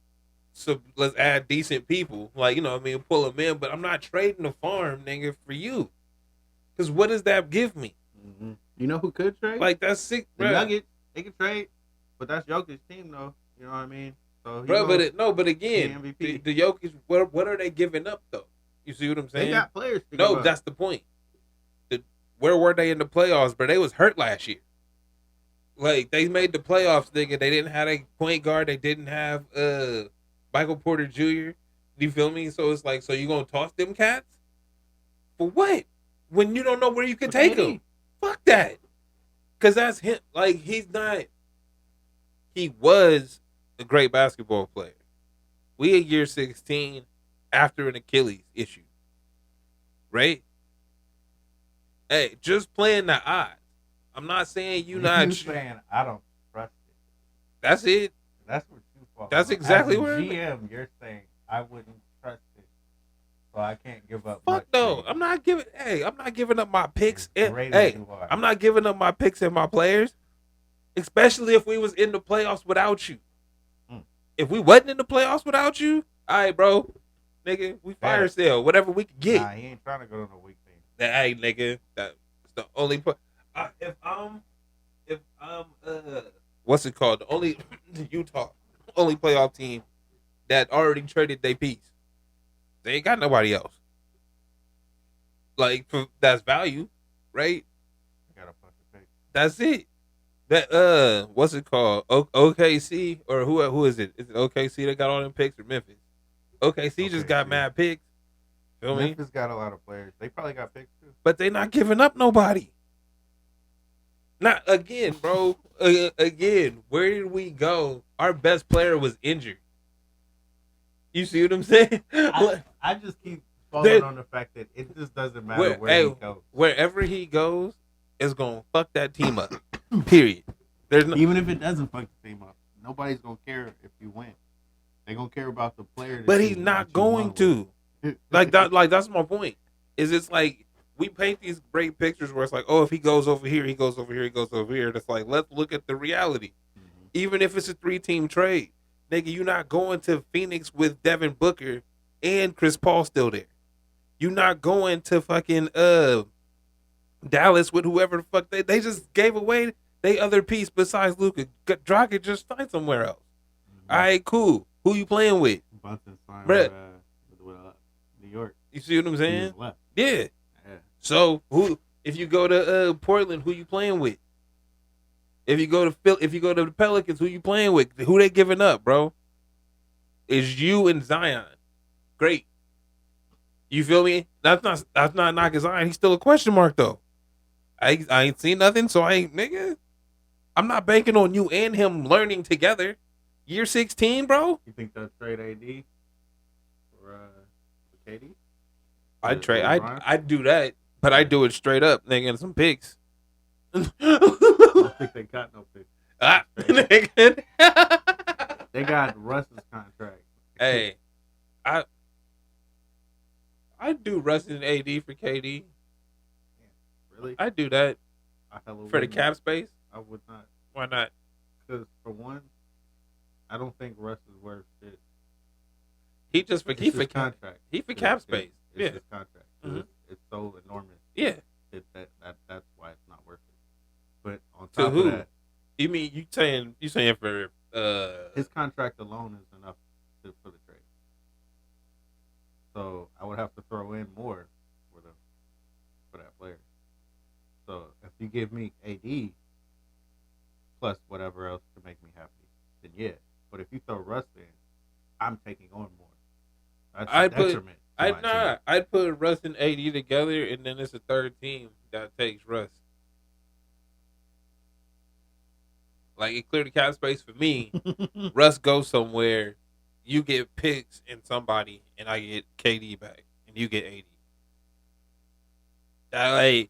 Speaker 1: decent people. Like, you know what I mean, pull them in. But I'm not trading the farm, nigga, for you. Because what does that give me?
Speaker 2: Mm-hmm. You know who could trade?
Speaker 1: Like, that's sick,
Speaker 2: the Nuggets. They can trade, but that's Jokic's team, though. You know what I mean? So,
Speaker 1: but again, the Jokic, what are they giving up though? You see what I'm saying?
Speaker 2: They got players.
Speaker 1: No, that's the point. Where were they in the playoffs? But they was hurt last year. Like, they made the playoffs, nigga. They didn't have a point guard. They didn't have Michael Porter Jr. You feel me? So it's like, so you gonna toss them cats for what? When you don't know where you can take them? Fuck that. Cause that's him. Like, he's not. He was a great basketball player. We in year 16 after an Achilles issue, right? Hey, just playing the odds. I'm not saying you not.
Speaker 2: You saying I don't trust it.
Speaker 1: That's it.
Speaker 2: That's what you fall.
Speaker 1: That's exactly where
Speaker 2: GM. You're saying I wouldn't trust it, so I can't give up.
Speaker 1: Fuck no. I'm not giving up my picks. I'm not giving up my picks and my players, especially if we was in the playoffs without you. If we wasn't in the playoffs without you, all right, bro, nigga, we fire sale whatever we could get.
Speaker 4: Nah, he ain't trying to go to no weak team.
Speaker 1: Hey, nigga, that's the only. If what's it called? The only Utah only playoff team that already traded their piece. They ain't got nobody else. Like that's value, right?
Speaker 4: I got a bunch of picks.
Speaker 1: That's it. That what's it called? OKC or who is it? Is it OKC that got all them picks or Memphis? OKC just got mad picks. Feel me?
Speaker 4: Memphis got a lot of players. They probably got picks too.
Speaker 1: But they not giving up nobody. Not again, bro. Again, where did we go? Our best player was injured. You see what I'm saying?
Speaker 4: I just keep falling on the fact that it just doesn't matter where he goes.
Speaker 1: Wherever he goes, it's gonna fuck that team up. Period.
Speaker 4: Even if it doesn't fuck the team up, nobody's gonna care if you win. They're gonna care about the player.
Speaker 1: But he's not going to. Like that. Like that's my point. Is it's like we paint these great pictures where it's like, oh, if he goes over here, he goes over here, he goes over here. It's like, let's look at the reality. Mm-hmm. Even if it's a 3-team trade, nigga, you're not going to Phoenix with Devin Booker and Chris Paul still there. You're not going to fucking Dallas with whoever the fuck they just gave away they other piece besides Luka. Dragic just find somewhere else. Mm-hmm. All right, cool. Who you playing with?
Speaker 4: Bunton signed with New York.
Speaker 1: You see what I'm saying? Yeah. So who? If you go to Portland, who you playing with? If you go to the Pelicans, who you playing with? Who they giving up, bro? Is you and Zion. Great. You feel me? That's not knocking Zion. He's still a question mark though. I ain't seen nothing, so I ain't nigga. I'm not banking on you and him learning together. Year 16, bro.
Speaker 4: You think they'll trade AD for KD?
Speaker 1: I'd do that, but I do it straight up, nigga, and some picks.
Speaker 4: I don't think they got no picks. They got Russ's contract.
Speaker 1: Hey, I'd do Russ and AD for KD.
Speaker 4: Really?
Speaker 1: I'd do that for the cap space.
Speaker 4: I would not.
Speaker 1: Why not?
Speaker 4: Because for one, I don't think Russ is worth shit.
Speaker 1: He for contract. He for cap space.
Speaker 4: It's his contract. Mm-hmm. It's so enormous.
Speaker 1: Yeah.
Speaker 4: That's why it's not worth it. But on top of that,
Speaker 1: you mean you saying for
Speaker 4: his contract alone is enough for the trade. So I would have to throw in more for that player. So if you give me AD plus whatever else to make me happy, then yeah. But if you throw Russ in, I'm taking on more. That's a detriment.
Speaker 1: I'd put Russ and AD together, and then it's a third team that takes Russ. Like it cleared the cap space for me. Russ goes somewhere, you get picks and somebody, and I get KD back, and you get AD.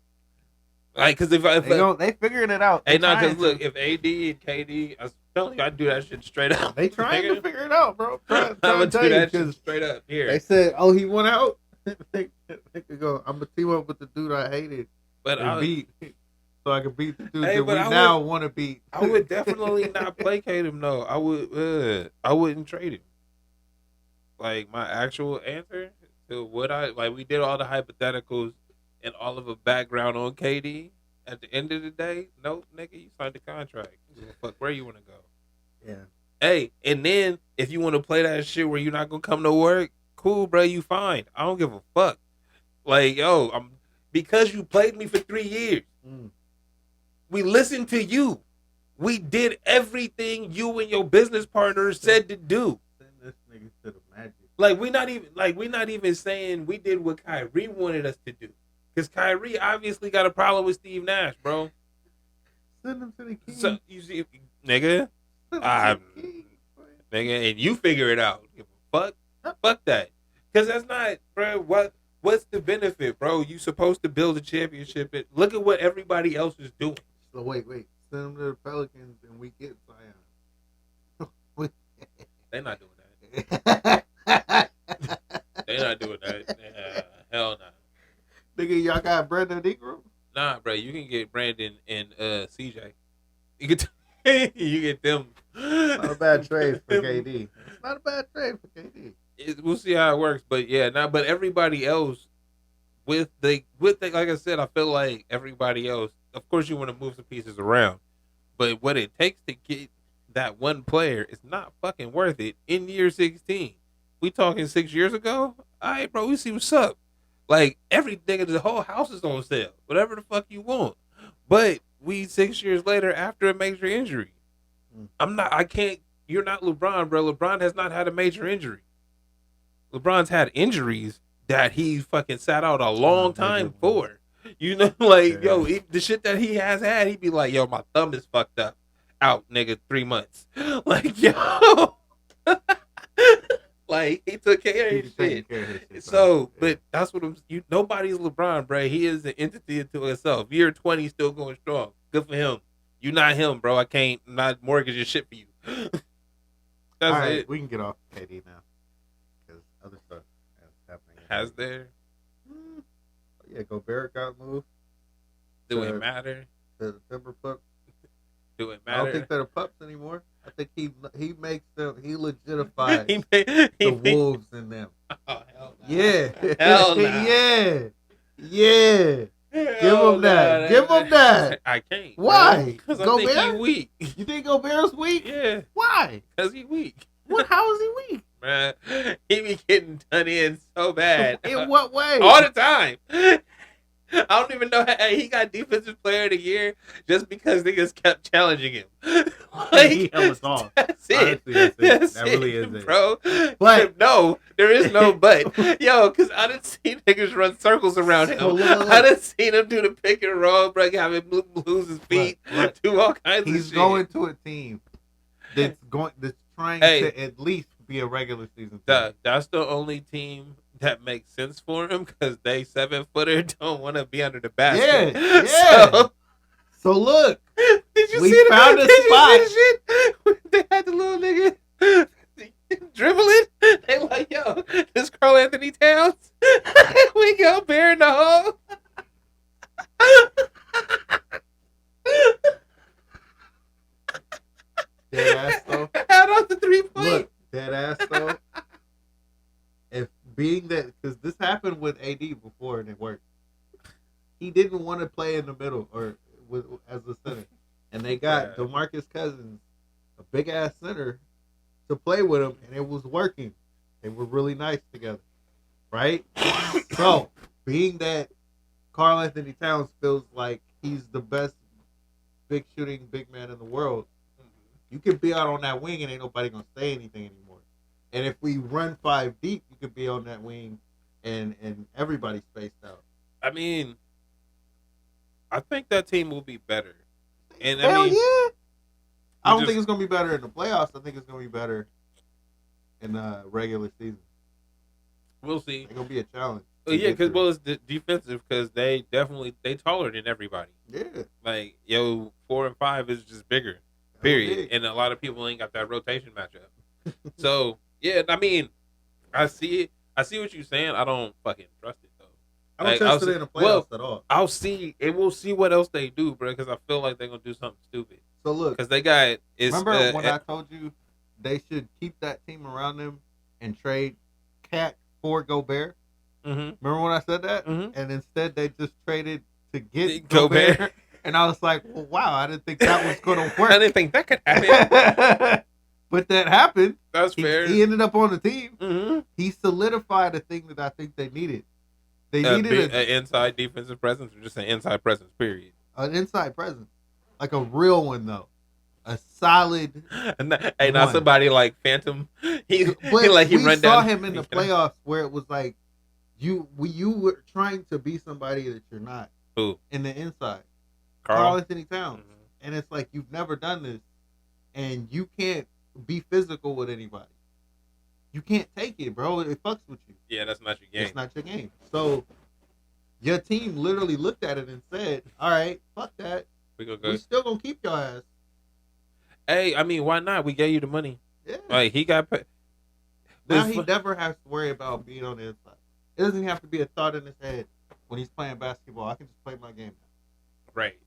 Speaker 1: Because if
Speaker 4: they figuring it out.
Speaker 1: Hey, no, because look, if AD and KD, I was telling you, I'd do that shit straight up.
Speaker 4: They trying to figure it out, bro.
Speaker 1: I'm gonna do that shit straight up here.
Speaker 4: They said, "Oh, he went out." they could go. I'm gonna team up with the dude I hated,
Speaker 1: but I
Speaker 4: beat, so I can beat the dude that we now want to beat.
Speaker 1: I would definitely not placate him. No, I wouldn't trade him. Like my actual answer to what we did all the hypotheticals and all of a background on KD. At the end of the day, no, nigga, you signed the contract. Fuck where you want to go.
Speaker 4: Yeah.
Speaker 1: Hey, and then if you want to play that shit where you're not gonna come to work, cool, bro. You fine. I don't give a fuck. Like, yo, because you played me for 3 years. We listened to you. We did everything you and your business partners said to do.
Speaker 4: Send this nigga to the Magic.
Speaker 1: We're not even saying we did what Kyrie wanted us to do. Because Kyrie obviously got a problem with Steve Nash, bro.
Speaker 4: Send him to the King.
Speaker 1: So you see, nigga, nigga, and you figure it out. Give a fuck that. Because that's not, bro. What's the benefit, bro? You supposed to build a championship. Look at what everybody else is doing.
Speaker 4: So wait. Send them to the Pelicans and we get Zion.
Speaker 1: They're not doing that. They're not doing that. Hell no.
Speaker 4: Nigga, y'all got Brandon Ingram?
Speaker 1: Nah, bro. You can get Brandon and CJ. You get You get them.
Speaker 2: Not a bad trade for KD. It's not a bad trade for KD.
Speaker 1: We'll see how it works, but yeah, but everybody else with the like I said, I feel like everybody else. Of course, you want to move some pieces around, but what it takes to get that one player is not fucking worth it in year 16. We talking 6 years ago? All right, bro, we see what's up. Like everything, the whole house is on sale. Whatever the fuck you want. But we 6 years later after a major injury. I can't. You're not LeBron, bro. LeBron has not had a major injury. LeBron's had injuries that he fucking sat out a long time for. You know, like, yo, the shit that he has had, he'd be like, yo, my thumb is fucked up. Out, nigga, 3 months. Like, yo. Like, he took care of his shit. So, but that's what nobody's LeBron, bro. He is an entity unto himself. Year 20 still going strong. Good for him. You not him, bro. I can't not mortgage your shit for you. That's
Speaker 2: all right,
Speaker 1: it.
Speaker 2: we can get off KD now. Because other stuff is happening.
Speaker 1: Has there?
Speaker 2: Yeah, Gobert got moved.
Speaker 1: Do it matter?
Speaker 2: The Denver Pups.
Speaker 1: Do it
Speaker 2: I
Speaker 1: matter?
Speaker 2: don't think they're the Pups anymore. I think he makes them. He legitifies
Speaker 1: the
Speaker 2: Wolves in them.
Speaker 1: Oh, hell no.
Speaker 2: Yeah.
Speaker 1: Hell no.
Speaker 2: Yeah. Yeah. Give him that.
Speaker 1: no.
Speaker 2: Give him that.
Speaker 1: I can't.
Speaker 2: Why?
Speaker 1: Because I
Speaker 2: Gobert?
Speaker 1: think he weak.
Speaker 2: You think Gobert's weak?
Speaker 1: Yeah.
Speaker 2: Why?
Speaker 1: Because he weak.
Speaker 2: What? How is he weak?
Speaker 1: Man, he be getting done in so bad.
Speaker 2: In what way?
Speaker 1: All the time. I don't even know how he got defensive player of the year just because niggas kept challenging him. Like,
Speaker 2: he held us off.
Speaker 1: That's it.
Speaker 2: Honestly, that's it.
Speaker 1: That's
Speaker 2: That
Speaker 1: it,
Speaker 2: really is it.
Speaker 1: bro.
Speaker 2: But
Speaker 1: no, there is no but. Yo, because I done seen niggas run circles around him.
Speaker 2: So look.
Speaker 1: I done seen him do the pick and roll, bro, have him lose his feet,
Speaker 2: Look.
Speaker 1: do all kinds of shit.
Speaker 2: He's going to a team that's trying to at least be a regular season team.
Speaker 1: That's the only team that makes sense for him because they 7-footer don't want to be under the basket.
Speaker 2: Yeah. So look,
Speaker 1: did you
Speaker 2: we
Speaker 1: see
Speaker 2: found a
Speaker 1: did
Speaker 2: spot.
Speaker 1: You see the shit? They had the little nigga dribbling. They like, yo, this Carl Anthony Towns. We go bear in the hole.
Speaker 2: Dead ass though.
Speaker 1: Out on the 3-point.
Speaker 2: Look, dead ass though. If being that, because this happened with AD before and it worked. He didn't want to play in the middle or as a center, and they got DeMarcus Cousins, a big ass center, to play with him, and it was working. They were really nice together, right? So, being that Karl Anthony Towns feels like he's the best big shooting big man in the world, you can be out on that wing and ain't nobody gonna say anything anymore. And if we run 5 deep, you could be on that wing and everybody's spaced out.
Speaker 1: I mean, I think that team will be better. And
Speaker 2: Hell
Speaker 1: I mean,
Speaker 2: yeah. I don't think it's gonna be better in the playoffs. I think it's gonna be better in the regular season.
Speaker 1: We'll see.
Speaker 2: It's gonna be a challenge.
Speaker 1: Yeah, because it's defensive because they taller than everybody.
Speaker 2: Yeah.
Speaker 1: Like 4 and 5 is just bigger. Period. And a lot of people ain't got that rotation matchup. So yeah, I mean, I see it. I see what you're saying. I don't fucking trust it though.
Speaker 2: I don't trust it in the playoffs at all.
Speaker 1: I'll see, and we'll see what else they do, bro. Because I feel like they're gonna do something stupid.
Speaker 2: So look,
Speaker 1: because they got.
Speaker 2: Remember when I told you they should keep that team around them and trade Cat for Gobert?
Speaker 1: Mm-hmm.
Speaker 2: Remember when I said that?
Speaker 1: Mm-hmm.
Speaker 2: And instead they just traded to get Gobert. And I was like, well, wow, I didn't think that was going to work.
Speaker 1: I didn't think that could happen.
Speaker 2: But that happened.
Speaker 1: That's fair.
Speaker 2: He ended up on the team.
Speaker 1: Mm-hmm.
Speaker 2: He solidified a thing that I think they needed. They
Speaker 1: needed an inside defensive presence or just an inside presence, period.
Speaker 2: An inside presence. Like a real one, though. A solid
Speaker 1: not somebody like Phantom. He run down.
Speaker 2: We saw him in the playoffs where it was like, you were trying to be somebody that you're not.
Speaker 1: Who?
Speaker 2: In the inside. Karl Anthony Towns. Mm-hmm. And it's like, you've never done this. And you can't be physical with anybody. You can't take it, bro. It fucks with you.
Speaker 1: Yeah, that's not your game.
Speaker 2: It's not your game. So, your team literally looked at it and said, all right, fuck that. We still gonna keep your ass.
Speaker 1: Hey, I mean, why not? We gave you the money.
Speaker 2: Yeah.
Speaker 1: Like, he got paid.
Speaker 2: Now he never has to worry about being on the inside. It doesn't have to be a thought in his head when he's playing basketball. I can just play my game now.
Speaker 1: Right.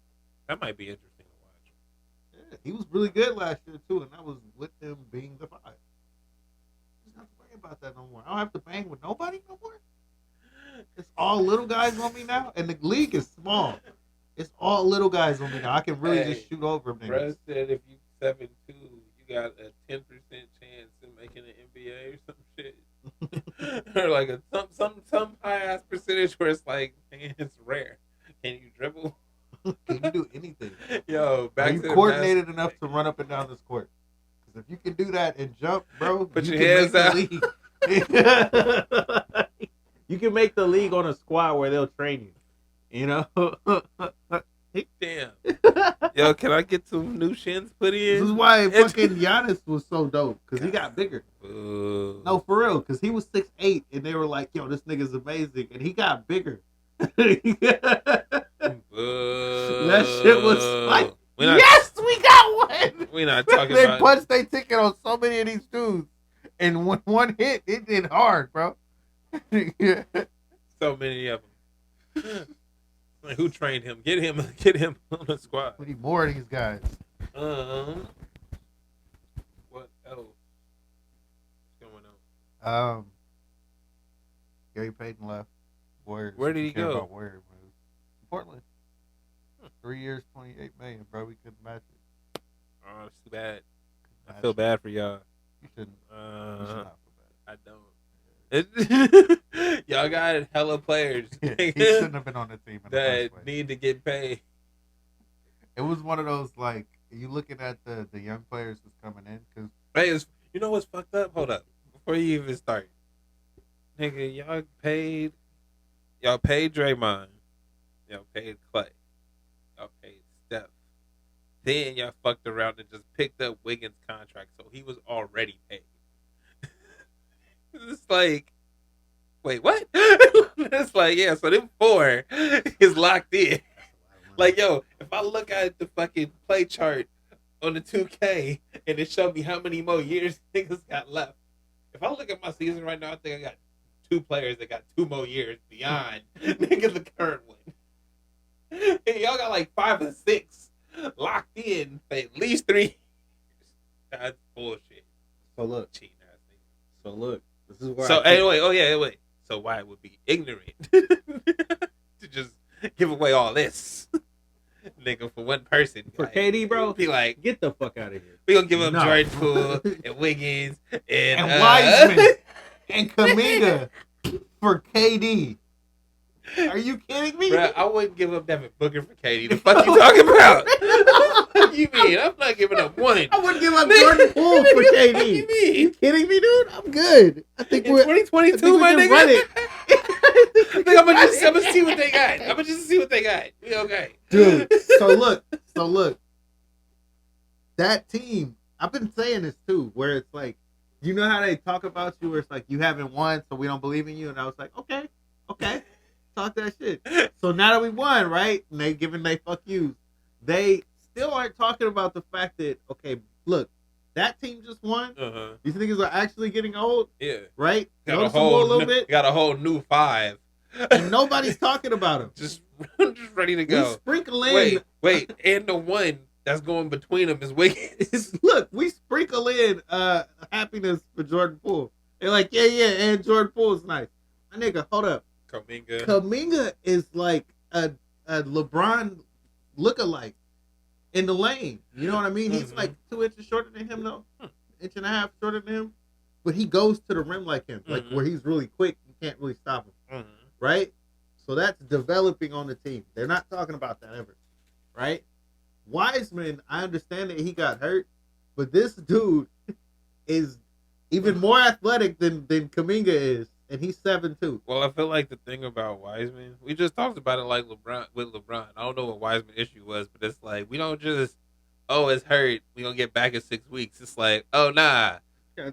Speaker 1: That might be interesting to watch.
Speaker 2: Yeah, he was really good last year too, and that was with him being the 5. I don't have to worry about that no more. I don't have to bang with nobody no more. It's all little guys on me now, and the league is small. It's all little guys on me now. I can really just shoot over them.
Speaker 1: Bruh said if you 7'2", you got a 10% chance in making an NBA or some shit. Or like some high ass percentage where it's like, man, it's rare. Can you dribble?
Speaker 2: Can you do anything?
Speaker 1: Yo,
Speaker 2: Are you coordinated enough to run up and down this court? Because if you can do that and jump, bro,
Speaker 1: Put
Speaker 2: you
Speaker 1: your
Speaker 2: can
Speaker 1: hands
Speaker 2: make the league.
Speaker 4: You can make the league on a squad where they'll train you. You know?
Speaker 1: Damn. Yo, can I get some new shins put in?
Speaker 2: This is why fucking Giannis was so dope. Because he got bigger.
Speaker 1: Ooh.
Speaker 2: No, for real. Because he was 6'8", and they were like, yo, this nigga's amazing. And he got bigger. That shit was like, yes, we got one.
Speaker 1: We're not talking
Speaker 2: they
Speaker 1: about.
Speaker 2: They punched their ticket on so many of these dudes, and when one hit, it did hard, bro. Yeah.
Speaker 1: So many of them. Like, who trained him? Get him on the squad.
Speaker 2: We need more of these guys.
Speaker 1: What else? What's going on?
Speaker 2: Gary Payton left. Warriors.
Speaker 1: Where did he go?
Speaker 2: About Warriors moves. Portland. 3 years, $28 million, bro. We couldn't match it.
Speaker 1: Oh, it's too bad. I feel bad for y'all.
Speaker 2: You shouldn't. You should not feel bad.
Speaker 1: I don't. Y'all got hella players.
Speaker 2: He shouldn't have been on the team in the
Speaker 1: that
Speaker 2: first place.
Speaker 1: need to get paid.
Speaker 2: It was one of those, like, you looking at the young players who's coming in, because
Speaker 1: Hey, you know what's fucked up? Hold up. Before you even start. Nigga, y'all paid Draymond. Y'all paid Clay. Y'all paid Steph. Then y'all fucked around and just picked up Wiggins' contract, so he was already paid. It's like, wait, what? It's like, yeah, so them 4 is locked in. Like, yo, if I look at the fucking play chart on the 2K and it showed me how many more years niggas got left. If I look at my season right now, I think I got 2 players that got 2 more years beyond nigga the current one. And y'all got like 5 or 6 locked in for at least 3 years. That's bullshit.
Speaker 2: So look.
Speaker 1: Cheating ass nigga.
Speaker 2: So look. This is where
Speaker 1: So wait. So why it would be ignorant to just give away all this, nigga, for one person?
Speaker 4: For
Speaker 1: like,
Speaker 4: KD, bro,
Speaker 1: be like,
Speaker 4: get the fuck out of here.
Speaker 1: we gonna give up Jordan Poole and Wiggins and
Speaker 2: Wiseman and Kuminga for KD. Are you kidding me?
Speaker 1: Bro, I wouldn't give up Devin Booker for KD. The fuck you talking about? What you mean? I'm not giving up one.
Speaker 2: I wouldn't give up Jordan Poole for KD.
Speaker 1: What you mean?
Speaker 2: You kidding me, dude? I'm good. I think
Speaker 1: In
Speaker 2: we're
Speaker 1: 2022, my nigga.
Speaker 2: run it.
Speaker 1: I think I'm gonna see what they got. I'm gonna just see what they got. We okay,
Speaker 2: Dude. So look. That team. I've been saying this too, where it's like, you know how they talk about you, where it's like you haven't won, so we don't believe in you, and I was like, okay, talk that shit. So now that we won, right, and they giving they fuck yous, they still aren't talking about the fact that, okay, look, that team just won. These niggas are actually getting old.
Speaker 1: Yeah.
Speaker 2: Right?
Speaker 1: Got a
Speaker 2: little bit.
Speaker 1: Got a whole new 5.
Speaker 2: And nobody's talking about them.
Speaker 1: Just ready to go.
Speaker 2: We sprinkle in.
Speaker 1: Wait. And the one that's going between them is Wiggins.
Speaker 2: Look, we sprinkle in happiness for Jordan Poole. They're like, yeah, and Jordan Poole is nice. My nigga, hold up. Kuminga is like a LeBron lookalike in the lane. You know what I mean? He's like 2 inches shorter than him, though. Inch and a half shorter than him. But he goes to the rim like him. Like where he's really quick. You can't really stop him. Right? So that's developing on the team. They're not talking about that ever. Right? Wiseman, I understand that he got hurt. But this dude is even more athletic than Kuminga is. And he's 7'2".
Speaker 1: Well, I feel like the thing about Wiseman, we just talked about it like LeBron. I don't know what Wiseman issue was, but it's like, we don't just, it's hurt, we gonna get back in 6 weeks. It's like, nah.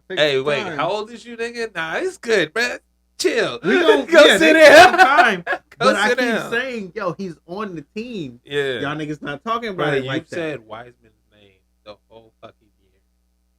Speaker 1: Hey, wait, how old is you, nigga? Nah, it's good, man. Chill.
Speaker 2: We don't
Speaker 1: go sit down.
Speaker 2: Time. But I keep
Speaker 1: down.
Speaker 2: saying, he's on the team.
Speaker 1: Yeah.
Speaker 2: Y'all niggas not talking about it like that.
Speaker 1: You said Wiseman's name the whole fucking year.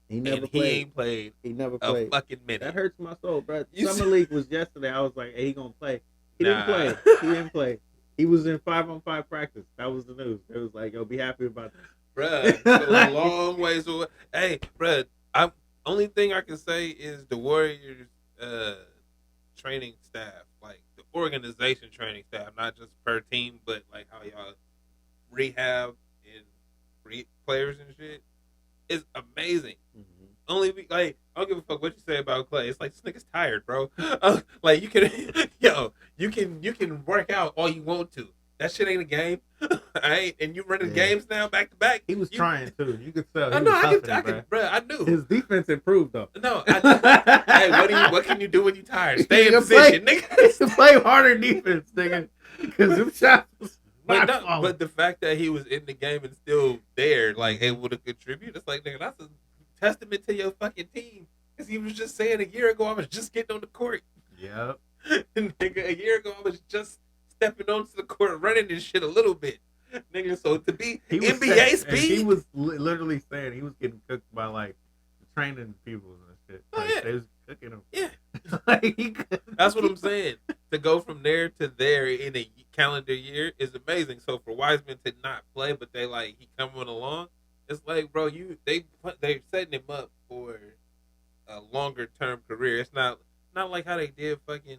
Speaker 2: He never
Speaker 1: and
Speaker 2: played.
Speaker 1: He ain't played.
Speaker 2: He never
Speaker 1: a
Speaker 2: played.
Speaker 1: fucking minute.
Speaker 2: That hurts my soul, bro.
Speaker 1: You
Speaker 2: Summer League was yesterday. I was like, hey, he gonna play. He
Speaker 1: Nah.
Speaker 2: didn't play. He didn't play. He was in 5-on-5 practice. That was the news. It was like, be happy about that.
Speaker 1: Bruh, it's a long ways away. Hey, bruh, I'm only thing I can say is the Warriors training staff, like the organization training staff, not just per team, but like how y'all rehab and players and shit is amazing.
Speaker 4: Mhm.
Speaker 1: Only like I don't give a fuck what you say about Clay. It's like this nigga's tired, bro. Like you can, you can work out all you want to. That shit ain't a game, alright? And you running
Speaker 4: Yeah.
Speaker 1: games now back to back.
Speaker 4: He was trying to. You could tell.
Speaker 1: I
Speaker 4: He
Speaker 1: know.
Speaker 4: was
Speaker 1: I
Speaker 4: toughing,
Speaker 1: can, bro. I knew.
Speaker 4: His defense improved though.
Speaker 1: No, hey, what can you do when you tired? Stay in position, nigga.
Speaker 4: Play harder defense, nigga. Because them shots was
Speaker 1: But the fact that he was in the game and still there, like able to contribute, it's like, nigga, that's a testament to your fucking team. Because he was just saying a year ago, I was just getting on the court.
Speaker 4: Yep.
Speaker 1: Nigga, a year ago, I was just stepping onto the court, running this shit a little bit. Nigga, so to be NBA speed.
Speaker 4: He was literally saying he was getting cooked by like training people and shit.
Speaker 1: Oh,
Speaker 4: Like,
Speaker 1: yeah.
Speaker 4: They was cooking him.
Speaker 1: Yeah.
Speaker 4: Like,
Speaker 1: That's what I'm saying. To go from there to there in a calendar year is amazing. So for Wiseman to not play, but they like he coming along, it's like, bro, they're setting him up for a longer term career. It's not like how they did fucking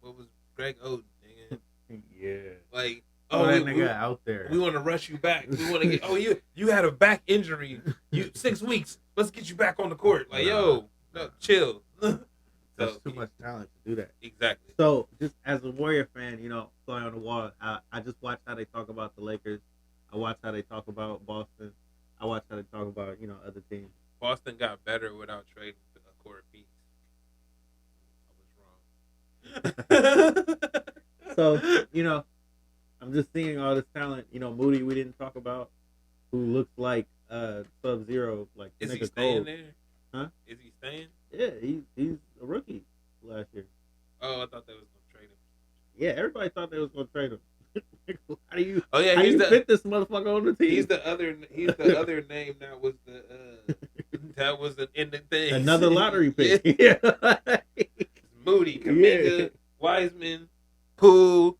Speaker 1: what was Greg Oden, nigga.
Speaker 4: Yeah.
Speaker 1: Like,
Speaker 4: That nigga out there.
Speaker 1: We want to rush you back. We want to get. You had a back injury. 6 weeks. Let's get you back on the court. Like, no, chill.
Speaker 4: That's too much talent to do that.
Speaker 1: Exactly.
Speaker 4: So, just as a Warrior fan, fly on the wall, I just watched how they talk about the Lakers. I watched how they talk about Boston. I watched how they talk about, other teams.
Speaker 1: Boston got better without trading Corey Pete. I was wrong.
Speaker 4: So, I'm just seeing all this talent. Moody we didn't talk about, who looks like Sub-Zero. Like,
Speaker 1: is he
Speaker 4: nigga
Speaker 1: staying
Speaker 4: cold.
Speaker 1: there?
Speaker 4: Huh?
Speaker 1: Is he staying?
Speaker 4: Yeah, he's a rookie last year.
Speaker 1: Oh, I thought they was gonna trade him.
Speaker 4: Yeah, everybody thought they was gonna trade him. How do you?
Speaker 1: Oh yeah,
Speaker 4: how
Speaker 1: he's
Speaker 4: you
Speaker 1: the
Speaker 4: fit this motherfucker on the team?
Speaker 1: He's the other name that was in the thing.
Speaker 4: Another lottery pick.
Speaker 1: Yeah. Moody, Kaminga, Wiseman, Poole.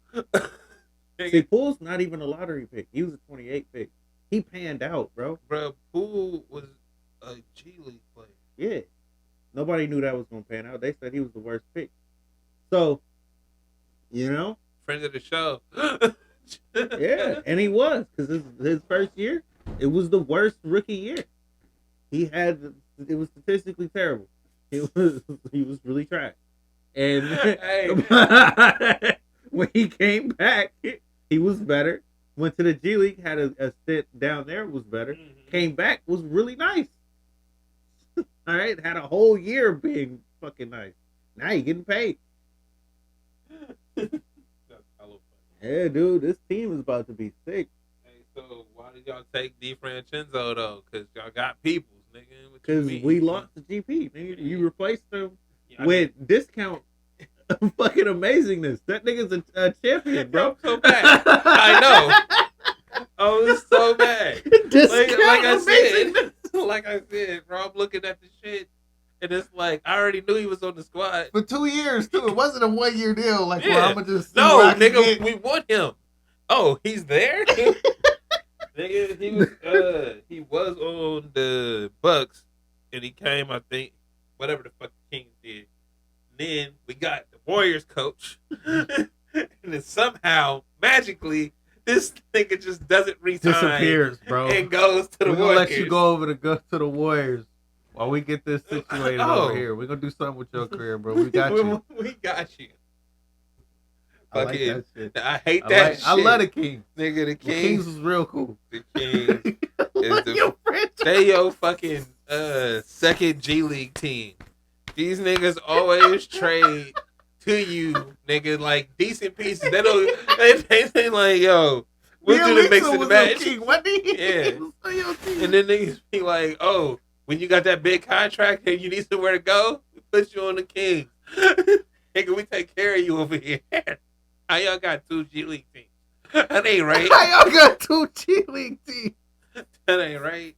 Speaker 4: See, Poole's not even a lottery pick. He was a 28 pick. He panned out, bro.
Speaker 1: Bro, Poole was a G League player.
Speaker 4: Yeah. Nobody knew that was going to pan out. They said he was the worst pick. So,
Speaker 1: Friend of the show.
Speaker 4: Yeah, and he was. Because his first year, it was the worst rookie year. It was statistically terrible. He was really trash. And when he came back, he was better. Went to the G League, had a stint down there, was better.
Speaker 1: Mm-hmm.
Speaker 4: Came back, was really nice. All right, had a whole year being fucking nice. Now you getting paid.
Speaker 1: That's hella funny.
Speaker 4: Yeah, dude, this team is about to be sick.
Speaker 1: Hey, so why did y'all take DiFrancesco though? Because y'all got peoples, nigga.
Speaker 4: Because we lost the GP. Nigga. You replaced them
Speaker 1: Yeah,
Speaker 4: with discount fucking amazingness. That nigga's a champion, bro.
Speaker 1: I'm so bad. I know. I was so bad.
Speaker 4: Discount
Speaker 1: Like I said, bro, I'm looking at the shit, and it's like I already knew he was on the squad.
Speaker 2: For 2 years too. It wasn't a 1 year deal. Like,
Speaker 1: Yeah.
Speaker 2: well, I'm gonna just
Speaker 1: No, nigga, we want him. Oh, he's there. Nigga, he was on the Bucks, and he came. I think whatever the fuck the Kings did. Then we got the Warriors coach, and then somehow magically this nigga just doesn't resign.
Speaker 4: Disappears, bro.
Speaker 1: And goes to the
Speaker 4: We're gonna
Speaker 1: Warriors.
Speaker 4: let you go to the Warriors while we get this situated
Speaker 1: Oh.
Speaker 4: over here. We're gonna do something with your career, bro. We got you.
Speaker 1: We got you.
Speaker 4: I like
Speaker 1: Fucking-
Speaker 4: that shit.
Speaker 1: I hate that shit.
Speaker 4: I love the Kings.
Speaker 1: Nigga, the
Speaker 4: The
Speaker 1: Kings.
Speaker 4: Kings was real cool.
Speaker 1: The Kings.
Speaker 4: Like
Speaker 1: the-
Speaker 4: your franchise.
Speaker 1: They your fucking second G League team. These niggas always trade to you, nigga, like decent pieces. They don't. They like, yo, we'll do the mix and the match. Yeah. And then niggas be like, oh, when you got that big contract and you need somewhere to go, we put you on the Kings. Nigga, we take care of you over here. How y'all got 2 G League teams? That ain't right.
Speaker 2: How y'all got 2 G League teams?
Speaker 1: That ain't right.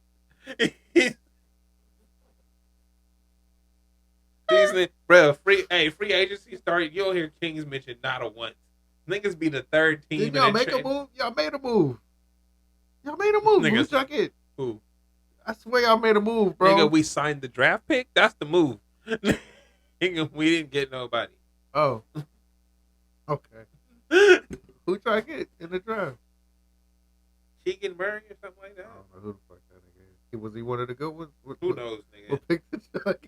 Speaker 1: Bro, free agency started. You don't hear Kings mentioned not a once. Niggas be the third team.
Speaker 2: Did y'all make a move? Y'all made a move. Y'all made a move. Who
Speaker 1: Niggas-
Speaker 2: took it?
Speaker 1: Who?
Speaker 2: I swear y'all made a move, bro.
Speaker 1: Nigga, we signed the draft pick. That's the move. Nigga, we didn't get nobody.
Speaker 2: Oh. Okay. Who took it in the draft?
Speaker 1: Keegan Murray or something like
Speaker 2: I
Speaker 1: that.
Speaker 2: don't know who the fuck that nigga is. Was he one of the good ones?
Speaker 1: Who knows, nigga?
Speaker 2: What picked the Chuck?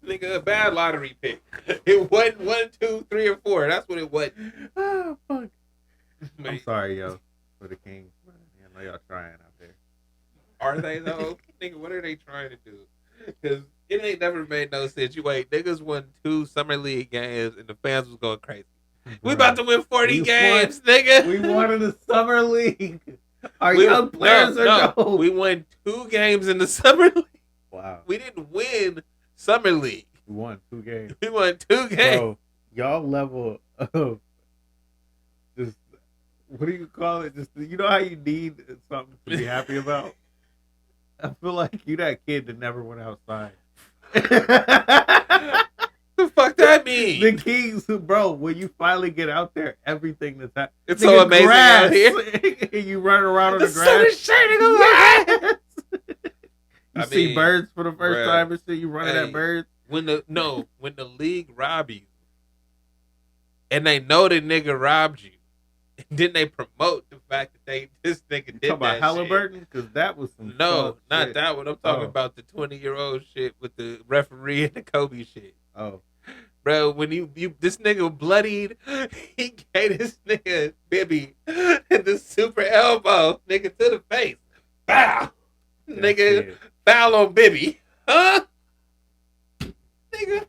Speaker 1: Nigga, a bad lottery pick. It wasn't 1, 2, 3, or 4. That's what it was.
Speaker 2: Oh, fuck. I'm
Speaker 1: Man,
Speaker 2: sorry, yo. For the Kings. I know y'all trying out there.
Speaker 1: are they though? Nigga, what are they trying to do? Because it ain't never made no sense. You wait, niggas won 2 summer league games and the fans was going crazy. We about to win 40 games, nigga.
Speaker 4: We won in the summer league. Our
Speaker 1: We-
Speaker 4: young players are gold.
Speaker 1: We won 2 games in the summer league.
Speaker 4: Wow.
Speaker 1: We didn't win summer league.
Speaker 4: We won 2 games.
Speaker 1: We won 2 games.
Speaker 4: Bro, y'all level of just, what do you call it? Just, you know how you need something to be happy about? I feel like you that kid that never went outside.
Speaker 1: The fuck that mean?
Speaker 4: The Kings, bro, when you finally get out there, everything that's happening.
Speaker 1: It's so amazing out here.
Speaker 4: You run around on the
Speaker 1: sun
Speaker 4: grass.
Speaker 1: is shining on my
Speaker 4: Yes. You
Speaker 1: I
Speaker 4: see
Speaker 1: mean,
Speaker 4: birds for the first
Speaker 1: bruh,
Speaker 4: time and shit. You running
Speaker 1: hey.
Speaker 4: at birds.
Speaker 1: when the league rob you, and they know the nigga robbed you, and then they promote the fact that this nigga did
Speaker 4: Talk about
Speaker 1: that
Speaker 4: Halliburton because that was some
Speaker 1: shit. No,
Speaker 4: fuck
Speaker 1: not
Speaker 4: shit.
Speaker 1: that one. I'm talking
Speaker 4: Oh.
Speaker 1: about the 20-year-old shit with the referee and the Kobe shit.
Speaker 4: Oh,
Speaker 1: Bro, when you this nigga bloodied, he gave this nigga Bibby the super elbow, nigga, to the face. Bow,
Speaker 4: that's
Speaker 1: nigga,
Speaker 4: it.
Speaker 1: foul on Bibby, huh? Nigga,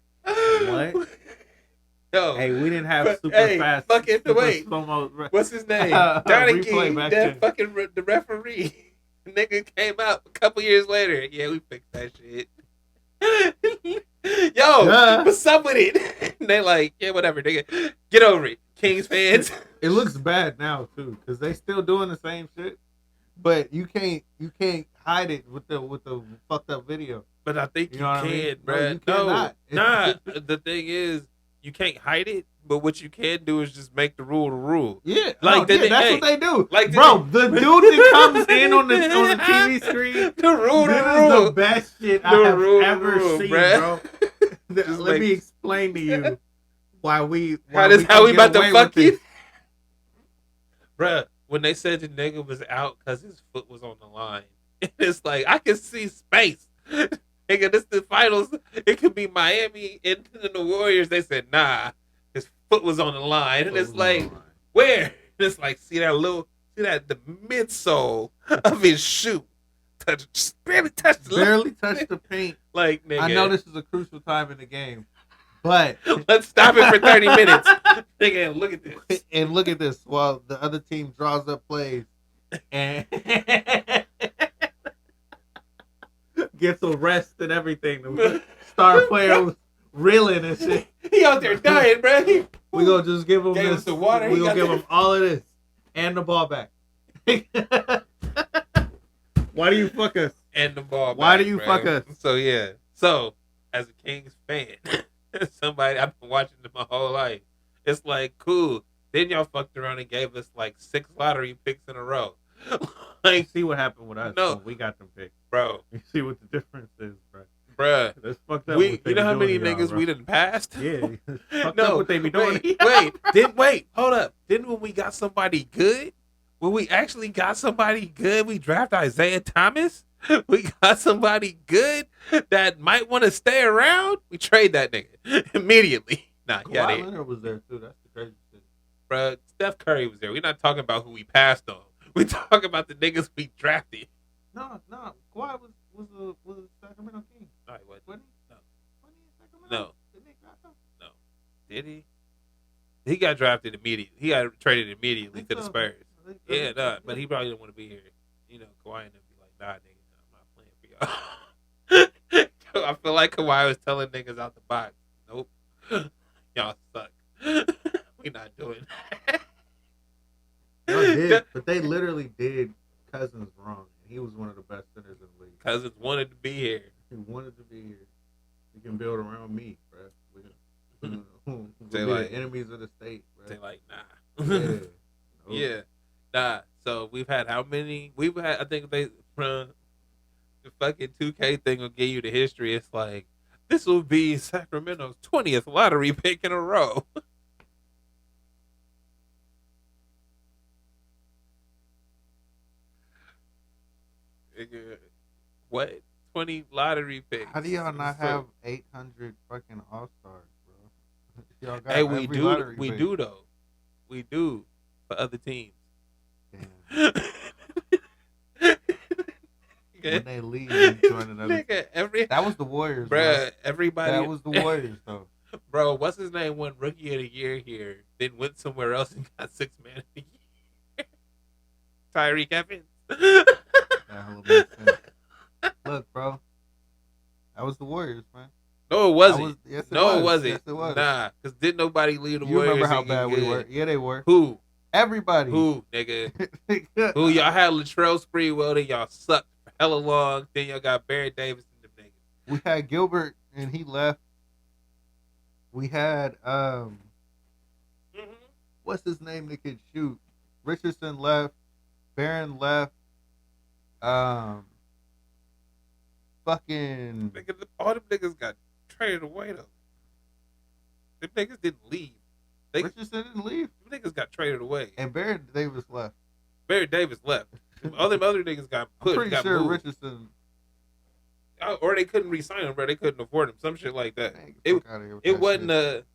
Speaker 4: What?
Speaker 1: Yo,
Speaker 4: Hey, we didn't have
Speaker 1: But,
Speaker 4: super
Speaker 1: hey,
Speaker 4: fast.
Speaker 1: fucking
Speaker 4: super
Speaker 1: wait.
Speaker 4: slow-mo
Speaker 1: what's his name?
Speaker 4: Replay
Speaker 1: Donaghy,
Speaker 4: back
Speaker 1: that
Speaker 4: then.
Speaker 1: fucking the referee. Nigga came out a couple years later. Yeah, we fixed that shit. Yo,
Speaker 4: Duh.
Speaker 1: what's up with it? They like, yeah, whatever, nigga. Get over it, Kings fans.
Speaker 4: It looks bad now too, because they still doing the same shit. But you can't hide it with the fucked up video.
Speaker 1: But I think
Speaker 4: You
Speaker 1: you,
Speaker 4: know what I
Speaker 1: can,
Speaker 4: mean? No,
Speaker 1: bruh.
Speaker 4: you cannot.
Speaker 1: Nah. The thing is, you can't hide it. But what you can do is just make the rule the rule.
Speaker 4: Yeah,
Speaker 1: Like,
Speaker 4: yeah,
Speaker 1: they-
Speaker 4: that's
Speaker 1: hey,
Speaker 4: what they do.
Speaker 1: like,
Speaker 4: Bro, the dude that comes in on the TV screen.
Speaker 1: The rule
Speaker 4: This
Speaker 1: the
Speaker 4: is
Speaker 1: rule.
Speaker 4: the best shit
Speaker 1: The
Speaker 4: I have
Speaker 1: rule,
Speaker 4: ever
Speaker 1: rule,
Speaker 4: seen,
Speaker 1: bruh.
Speaker 4: bro.
Speaker 1: Just
Speaker 4: Let
Speaker 1: make-
Speaker 4: me explain to you why we.
Speaker 1: How
Speaker 4: can
Speaker 1: we
Speaker 4: get
Speaker 1: about to
Speaker 4: away
Speaker 1: fuck
Speaker 4: with
Speaker 1: you?
Speaker 4: this.
Speaker 1: Bruh, when they said the nigga was out because his foot was on the line, it's like, I can see space. Nigga, this the finals. It could be Miami and the Warriors. They said, nah, his foot was on the line. And it's like, where? And it's like, see that the midsole of his shoe. Just barely touched the
Speaker 2: Barely touched the paint.
Speaker 1: Like, nigga.
Speaker 2: I know this is a crucial time in the game, but
Speaker 1: Let's stop it for 30 minutes. Nigga, look at this.
Speaker 2: and look at this while the other team draws up plays and
Speaker 4: Gets a rest and everything. The star player was reeling and shit.
Speaker 1: He out there dying, bro.
Speaker 4: We gonna just give him
Speaker 1: Gave
Speaker 4: this.
Speaker 1: us the water,
Speaker 4: We
Speaker 1: he
Speaker 4: gonna
Speaker 1: got
Speaker 4: give
Speaker 1: the-
Speaker 4: him all of this and the ball back. Why do you fuck us?
Speaker 1: And the ball.
Speaker 4: Why
Speaker 1: back,
Speaker 4: do you
Speaker 1: bro.
Speaker 4: fuck us?
Speaker 1: So yeah. So as a Kings fan, somebody I've been watching them my whole life. It's like cool. Then y'all fucked around and gave us like 6 lottery picks in a row.
Speaker 4: You
Speaker 1: Like,
Speaker 4: see what happened with us?
Speaker 1: No.
Speaker 4: when we got them picked.
Speaker 1: bro,
Speaker 4: You see what the difference is, bro.
Speaker 1: bruh.
Speaker 4: That's fucked up.
Speaker 1: We,
Speaker 4: what they
Speaker 1: you know
Speaker 4: be
Speaker 1: how
Speaker 4: doing
Speaker 1: many
Speaker 4: to y'all,
Speaker 1: niggas
Speaker 4: bro.
Speaker 1: we done passed?
Speaker 4: Yeah, fucked
Speaker 1: No,
Speaker 4: up what they be doing.
Speaker 1: wait, hold up. Then when we got somebody good, when we actually got somebody good, we draft Isaiah Thomas. We got somebody good that might want to stay around. We trade that nigga immediately. Nah, he out
Speaker 2: Kawhi
Speaker 1: here.
Speaker 2: Leonard was there too. That's the crazy shit.
Speaker 1: Bro, Steph Curry was there. We're not talking about who we passed on. We talking about the niggas we drafted.
Speaker 2: No, Kawhi was a Sacramento King.
Speaker 1: No, he wasn't.
Speaker 2: Wasn't
Speaker 1: No.
Speaker 2: he? Wasn't he in Sacramento?
Speaker 1: No.
Speaker 2: Didn't they draft him?
Speaker 1: Did he? He got drafted immediately. He got traded immediately to the
Speaker 2: so.
Speaker 1: Spurs.
Speaker 2: I think-
Speaker 1: Yeah, nah, but he probably didn't want to be here. You know, Kawhi and them be like, nah, nigga, I'm not playing for y'all. I feel like Kawhi was telling niggas out the box, nope, y'all suck. We not doing that.
Speaker 2: Y'all did, but they literally did Cousins wrong. He was one of the best centers in the league.
Speaker 1: Cousins wanted to be here.
Speaker 2: He wanted to be here. You can build around me, bro.
Speaker 1: They
Speaker 2: We're
Speaker 1: like-
Speaker 2: the enemies of the state, bro.
Speaker 1: They like, nah.
Speaker 2: Yeah. Nope.
Speaker 1: Yeah. Nah. So we've had how many? We've had. I think they the fucking 2K thing will give you the history. It's like this will be Sacramento's 20th lottery pick in a row. Nigga, what 20 lottery picks?
Speaker 2: How do y'all not
Speaker 1: So-
Speaker 2: have 800 fucking All Stars, bro? Y'all got
Speaker 1: Hey, we
Speaker 2: every
Speaker 1: do.
Speaker 2: lottery
Speaker 1: We
Speaker 2: pick.
Speaker 1: do though. We do for other teams.
Speaker 2: Damn. When they leave, you join another.
Speaker 1: Nigga, every
Speaker 2: That was the Warriors, bro.
Speaker 1: bruh, everybody.
Speaker 2: That was the Warriors, though.
Speaker 1: Bro, what's his name? Won Rookie of the Year here, then went somewhere else and got 6 Man of the Year. Tyreek Evans.
Speaker 2: That hella makes sense. Look, bro. That was the Warriors, man.
Speaker 1: No, it wasn't.
Speaker 2: Yes, it
Speaker 1: No,
Speaker 2: was.
Speaker 1: it wasn't.
Speaker 2: Yes, it was.
Speaker 1: Nah, because didn't nobody leave the
Speaker 2: You
Speaker 1: Warriors.
Speaker 2: remember how
Speaker 1: and get
Speaker 2: bad we
Speaker 1: good.
Speaker 2: were? Yeah, they were.
Speaker 1: Who?
Speaker 2: Everybody.
Speaker 1: Who, nigga? Who? Y'all had Latrell Sprewell, then y'all sucked for hella long. Then y'all got Barry Davis and the niggas.
Speaker 2: We had Gilbert, and he left. We had what's his name that could shoot? Richardson left. Barron left. Fucking
Speaker 1: Nigga, all them niggas got traded away though. Them niggas didn't leave.
Speaker 2: Richardson didn't leave,
Speaker 1: Them niggas got traded away.
Speaker 2: and Barron Davis left.
Speaker 1: Barry Davis left. All them other niggas got
Speaker 2: I'm
Speaker 1: put.
Speaker 2: pretty
Speaker 1: got
Speaker 2: sure
Speaker 1: moved.
Speaker 2: Richardson.
Speaker 1: Or they couldn't re-sign him, bro. They couldn't afford him. Some shit like that.
Speaker 2: Man, get
Speaker 1: It
Speaker 2: the fuck outta here with
Speaker 1: it
Speaker 2: that
Speaker 1: wasn't
Speaker 2: shit.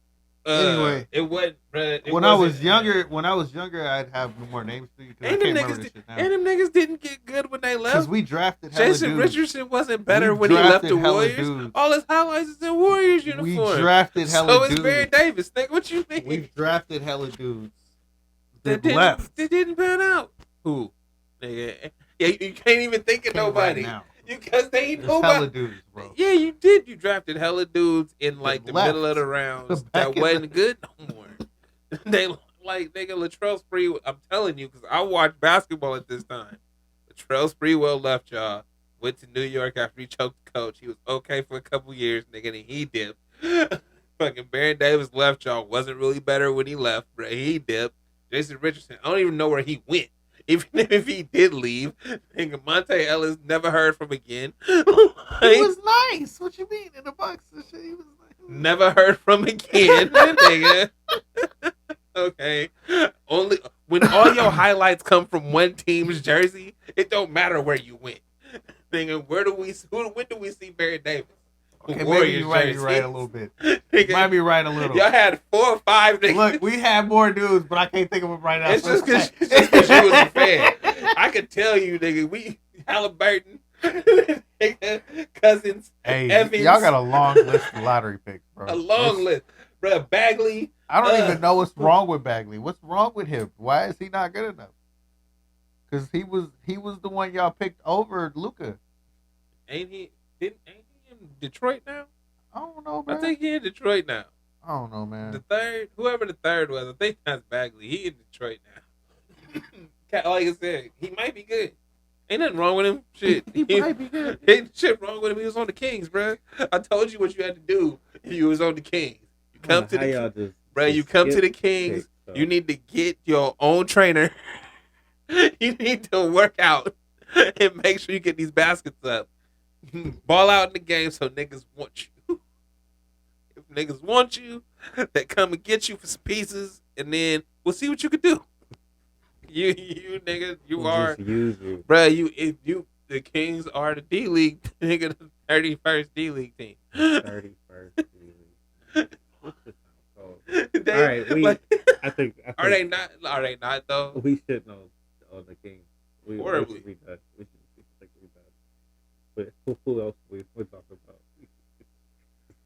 Speaker 1: Anyway, it wasn't. Bruh, it
Speaker 2: When I was
Speaker 1: wasn't-
Speaker 2: younger, I'd have more names for you. 'Cause I
Speaker 1: And
Speaker 2: can't
Speaker 1: them
Speaker 2: remember
Speaker 1: niggas,
Speaker 2: this shit now.
Speaker 1: and them niggas didn't get good when they
Speaker 2: Because
Speaker 1: left.
Speaker 2: we drafted hella
Speaker 1: Jason
Speaker 2: dudes.
Speaker 1: Richardson wasn't better
Speaker 2: We
Speaker 1: when he left the
Speaker 2: drafted hella
Speaker 1: Warriors.
Speaker 2: dudes.
Speaker 1: All his highlights is in Warriors
Speaker 2: We
Speaker 1: uniform.
Speaker 2: drafted hella
Speaker 1: So is
Speaker 2: dudes.
Speaker 1: Barry Davis. Nigga, what you mean?
Speaker 2: We've drafted hella dudes
Speaker 1: that
Speaker 2: that left.
Speaker 1: didn't pan out. Who? Nigga. Yeah, you can't even think of nobody.
Speaker 2: Right now.
Speaker 1: Because they ain't
Speaker 2: There's
Speaker 1: nobody.
Speaker 2: hella dudes, bro.
Speaker 1: Yeah, you did. You drafted hella dudes in like the
Speaker 2: left.
Speaker 1: middle of the rounds
Speaker 2: Back
Speaker 1: that
Speaker 2: in
Speaker 1: wasn't good no more. They like nigga Latrell Sprewell. I'm telling you, because I watched basketball at this time. Latrell Sprewell left y'all. Went to New York after he choked the coach. He was okay for a couple years, nigga, and he dipped. Fucking Baron Davis left y'all. Wasn't really better when he left, bro. He dipped. Jason Richardson, I don't even know where he went. Even if he did leave, nigga, Monte Ellis never heard from again.
Speaker 2: He was nice. What you mean in the Bucks and shit? He was nice.
Speaker 1: Never heard from again, nigga. Okay. Only when all your highlights come from one team's jersey, it don't matter where you went. Nigga, when do we see Barry Davis?
Speaker 2: Okay,
Speaker 1: Warriors
Speaker 2: maybe you're right. You're right a
Speaker 1: jerseys.
Speaker 2: little bit.
Speaker 1: Nigga,
Speaker 2: Might be right a little.
Speaker 1: y'all had 4 or 5 niggas.
Speaker 2: Look, we had more dudes, but I can't think of them right now.
Speaker 1: It's just because you was a fan. I could tell you, nigga, we Halliburton, nigga, Cousins,
Speaker 2: Hey,
Speaker 1: Evans.
Speaker 2: y'all got a long list of lottery picks, bro.
Speaker 1: a long list. Bruh, Bagley.
Speaker 2: I don't even know what's wrong with Bagley. What's wrong with him? Why is he not good enough? Because he was the one y'all picked over Luka.
Speaker 1: Ain't he in Detroit now?
Speaker 2: I don't know, man.
Speaker 1: I think he in Detroit now.
Speaker 2: I don't know, man.
Speaker 1: The third, whoever the third was, I think that's Bagley. He in Detroit now. Like I said, he might be good. Ain't nothing wrong with him. Shit,
Speaker 2: He might be good.
Speaker 1: Ain't shit wrong with him. He was on the Kings, bro. I told you what you had to do if you was on the Kings. You come to the bro. You come to the Kings. You need to get your own trainer. You need to work out and make sure you get these baskets up. Ball out in the game so niggas want you. If niggas want you, they come and get you for some pieces, and then we'll see what you can do. You nigga, you are, bruh. The Kings are the D League, nigga, the 31st D League team.
Speaker 4: 31st D League. What's this called?
Speaker 1: They,
Speaker 4: All right, I think
Speaker 1: are they not? Are they not though?
Speaker 4: We should know on the Kings.
Speaker 1: Horribly.
Speaker 4: We should be done. We should be done. But who else we talking about?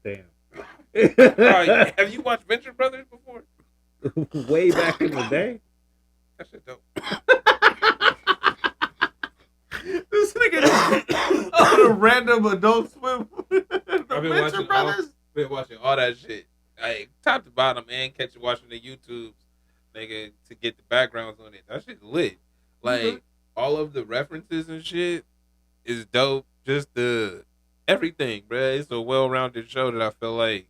Speaker 4: Damn.
Speaker 1: Have you watched Venture Brothers before?
Speaker 4: Way back in the day.
Speaker 1: That shit dope.
Speaker 2: This nigga on a random Adult Swim.
Speaker 1: I've been watching all that shit, like top to bottom, and watching the YouTubes, nigga, to get the backgrounds on it. That shit's lit. Like all of the references and shit is dope. Just the everything, bruh. It's a well-rounded show that I feel like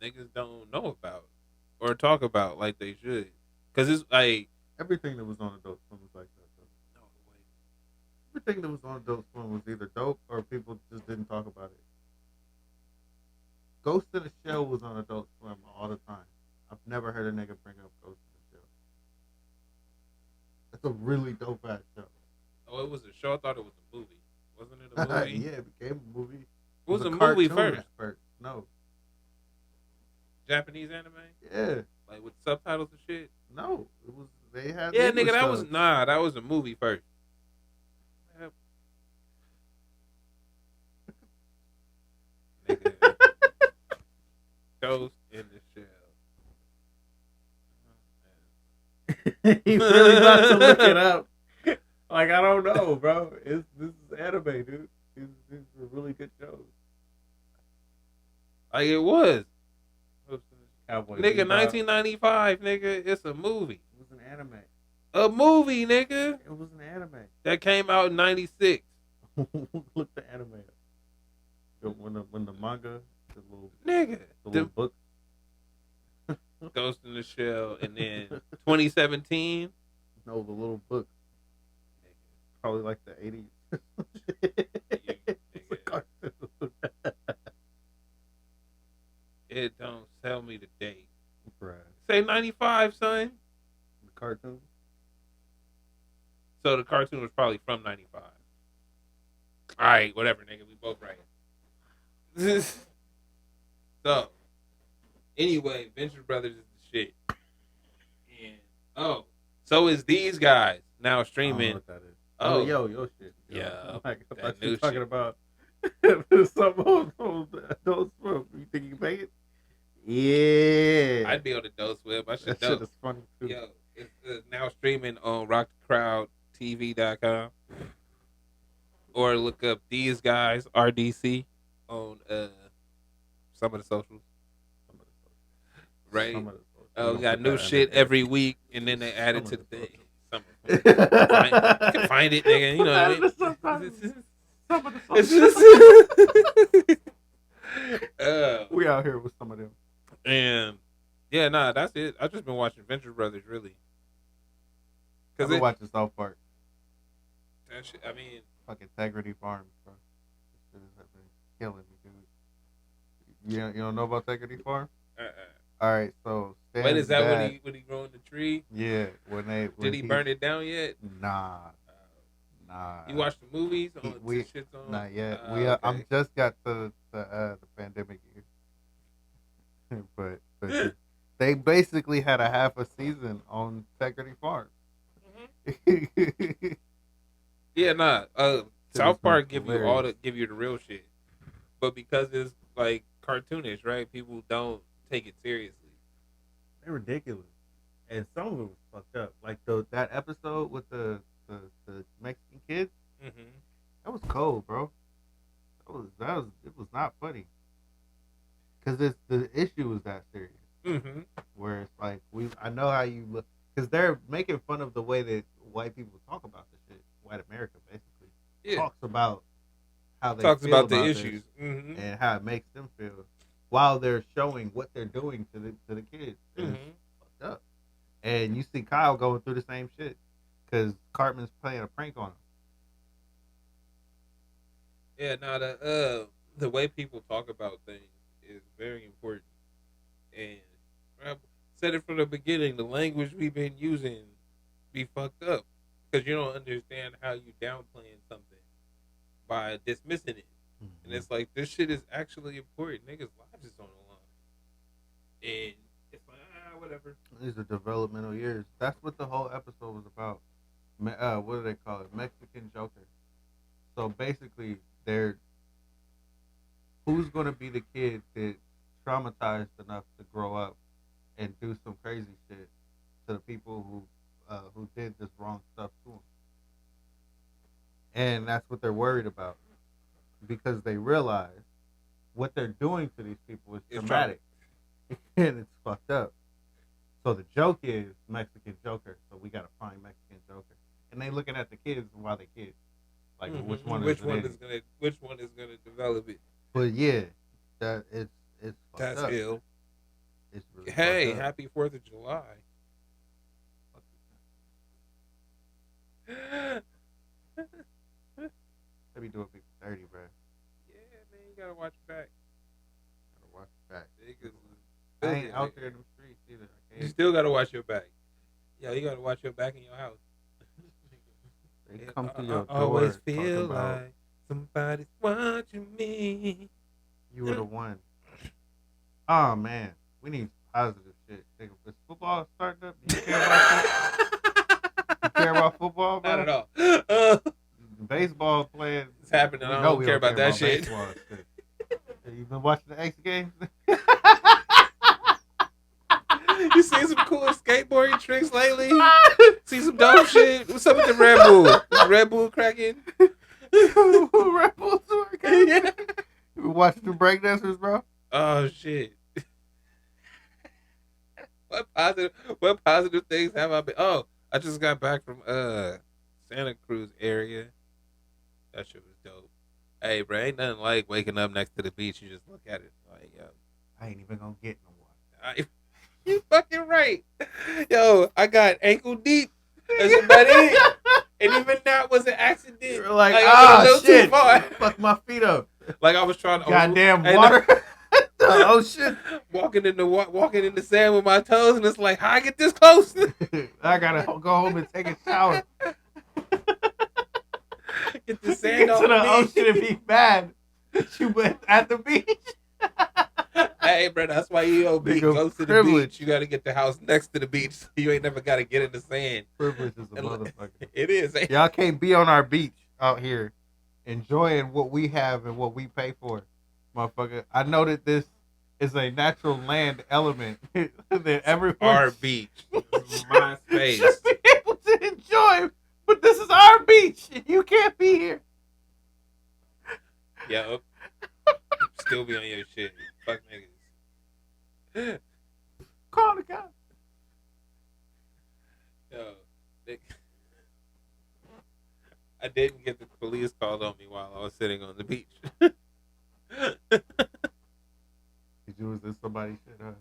Speaker 1: niggas don't know about or talk about like they should. Cause it's like
Speaker 2: Everything that was on Adult Swim was like that. Though. Everything that was on Adult Swim was either dope or people just didn't talk about it. Ghost in the Shell was on Adult Swim all the time. I've never heard a nigga bring up Ghost in the Shell. That's a really dope ass show.
Speaker 1: Oh, it was a show. I thought it was a movie. Wasn't it a movie?
Speaker 2: Yeah, it became a movie.
Speaker 1: It was a movie
Speaker 2: cartoon
Speaker 1: first.
Speaker 2: No.
Speaker 1: Japanese anime?
Speaker 2: Yeah.
Speaker 1: Like with subtitles and shit?
Speaker 2: No. It was they had
Speaker 1: Yeah,
Speaker 2: English
Speaker 1: nigga, that
Speaker 2: subs.
Speaker 1: was that was a movie first. Nigga. Ghost in the Shell.
Speaker 4: He really about to look it up. Like, I don't know, bro. This is anime, dude. These are really good shows.
Speaker 1: Like it was.
Speaker 4: Cowboy
Speaker 1: Nigga,
Speaker 4: Bebop.
Speaker 1: 1995, nigga, it's a movie.
Speaker 4: It was an anime.
Speaker 1: A movie, nigga.
Speaker 4: It was an anime.
Speaker 1: That came out in 96.
Speaker 4: Look the anime up. When the manga, the
Speaker 1: Nigga.
Speaker 4: little book.
Speaker 1: Ghost in the Shell, and then 2017.
Speaker 2: No, the little book. Probably like the 80s. It's a cartoon.
Speaker 1: It don't tell me the date.
Speaker 2: Right.
Speaker 1: Say 95, son.
Speaker 2: The cartoon.
Speaker 1: So the cartoon was probably from 95. All right, whatever, nigga. We both right. So, anyway, Venture Brothers is the shit. And, so is these guys now
Speaker 2: I
Speaker 1: streaming.
Speaker 2: don't know what that is.
Speaker 1: Oh,
Speaker 2: yo shit.
Speaker 1: Yeah,
Speaker 2: Like, I
Speaker 1: that
Speaker 2: thought you
Speaker 1: new
Speaker 2: were talking
Speaker 1: shit.
Speaker 2: about something on Adult Swim. You think you can make it? Yeah.
Speaker 1: I'd be on the Dose Web. I should
Speaker 2: that
Speaker 1: know.
Speaker 2: shit is funny too.
Speaker 1: Yo, it's now streaming on rockthecrowdtv.com. Or look up these guys, RDC, on some of the socials. Right? Oh, we got new shit every week, and then they add it to the thing. Some of them. You can find it, nigga. You know what I mean? It's just,
Speaker 2: We out here with some of them.
Speaker 1: and yeah, nah, that's it. I've just been watching Venture Brothers, really.
Speaker 2: I've
Speaker 1: Because
Speaker 2: been watching South Park.
Speaker 1: that shit, I mean,
Speaker 2: Fucking Integrity Farms, bro. This shit has been killing me, dude. You don't know about Integrity Farm? All right, so Stan's
Speaker 1: wait, is that
Speaker 2: dad,
Speaker 1: when he growing the tree?
Speaker 2: Yeah,
Speaker 1: Did he burn it down yet?
Speaker 2: Nah.
Speaker 1: You watched the movies? On,
Speaker 2: we
Speaker 1: shit's on?
Speaker 2: not yet.
Speaker 1: Okay.
Speaker 2: I'm just got to the pandemic year, but they basically had a half a season on Integrity Farm.
Speaker 1: Mm-hmm. Yeah, nah. South Park give
Speaker 2: hilarious.
Speaker 1: you the real shit, but because it's like cartoonish, right? People don't take it seriously.
Speaker 2: They're ridiculous, and some of it was fucked up. Like that episode with the Mexican kids,
Speaker 1: Mm-hmm.
Speaker 2: that was cold, bro. It was not funny, because the issue was that serious.
Speaker 1: Mm-hmm.
Speaker 2: Where it's like I know how you look, because they're making fun of the way that white people talk about this shit. White America basically talks about how they
Speaker 1: talks
Speaker 2: feel
Speaker 1: about the
Speaker 2: this
Speaker 1: issues mm-hmm.
Speaker 2: and how it makes them feel, while they're showing what they're doing to the kids.
Speaker 1: Mm-hmm.
Speaker 2: It's fucked up. And you see Kyle going through the same shit because Cartman's playing a prank on him.
Speaker 1: Yeah, now the way people talk about things is very important, and I said it from the beginning. The language we've been using be fucked up because you don't understand how you downplaying something by dismissing it, and it's like this shit is actually important. Niggas' lives is on the line, and it's like whatever.
Speaker 2: These are developmental years. That's what the whole episode was about. What do they call it? Mexican Joker. So basically, who's going to be the kid that's traumatized enough to grow up and do some crazy shit to the people who did this wrong stuff to them. And that's what they're worried about, because they realize what they're doing to these people is traumatic and it's fucked up. So the joke is Mexican Joker, so we gotta find Mexican Joker. And they looking at the kids while they kids. Like
Speaker 1: Mm-hmm.
Speaker 2: which one is
Speaker 1: gonna develop it?
Speaker 2: But yeah, that it's fucked
Speaker 1: That's
Speaker 2: up.
Speaker 1: ill.
Speaker 2: It's really
Speaker 1: Hey,
Speaker 2: fucked up.
Speaker 1: happy 4th of July. still gotta watch your back. Yo, you gotta watch your back in your house.
Speaker 2: They come to your door.
Speaker 1: Always
Speaker 2: talking
Speaker 1: feel
Speaker 2: about
Speaker 1: like somebody's watching me.
Speaker 2: you were the one. Oh man, we need positive shit. Nigga, is football starting up? Do you care about that? You care about football, bro?
Speaker 1: Not at all.
Speaker 2: Baseball playing.
Speaker 1: It's happening. I don't care about that shit.
Speaker 2: baseball shit. You been watching the X Games?
Speaker 1: You seen some cool skateboarding tricks lately? See some dope shit? What's up with the Red Bull? Is Red Bull cracking?
Speaker 2: Red Bull's working.
Speaker 1: Yeah.
Speaker 2: You been watching the breakdancers, bro?
Speaker 1: Oh shit. What positive things have I been? Oh, I just got back from Santa Cruz area. That shit was dope. Hey, bro, ain't nothing like waking up next to the beach. You just look at it like, yo,
Speaker 2: I ain't even gonna get no water.
Speaker 1: you fucking right. Yo, I got ankle deep. That's about it. And even that was an accident.
Speaker 2: You're like,
Speaker 1: I
Speaker 2: ah,
Speaker 1: went a little
Speaker 2: shit.
Speaker 1: too far.
Speaker 2: Fuck my feet up.
Speaker 1: Like I was trying to
Speaker 2: Goddamn
Speaker 1: and
Speaker 2: water. Oh shit.
Speaker 1: walking in the sand with my toes, and it's like, how I get this close?
Speaker 2: I gotta go home and take a shower.
Speaker 1: Get the sand
Speaker 2: Get
Speaker 1: off
Speaker 2: to the
Speaker 1: me.
Speaker 2: ocean and be mad that you went at the beach.
Speaker 1: Hey, bro, that's why you be
Speaker 2: Nigga,
Speaker 1: close to the
Speaker 2: privilege.
Speaker 1: beach. You got to get the house next to the beach. So you ain't never got to get in the sand.
Speaker 2: Privilege is a motherfucker.
Speaker 1: It is.
Speaker 2: Y'all can't be on our beach out here enjoying what we have and what we pay for, motherfucker. I know that this is a natural land element that everyone
Speaker 1: Our beach. My space.
Speaker 2: should be able to enjoy, but this is our beach and you can't be here.
Speaker 1: Yup. Still be on your shit. Fuck niggas.
Speaker 2: Call the cops.
Speaker 1: Yo, I didn't get the police called on me while I was sitting on the beach.
Speaker 2: Did you was this somebody's shit, huh?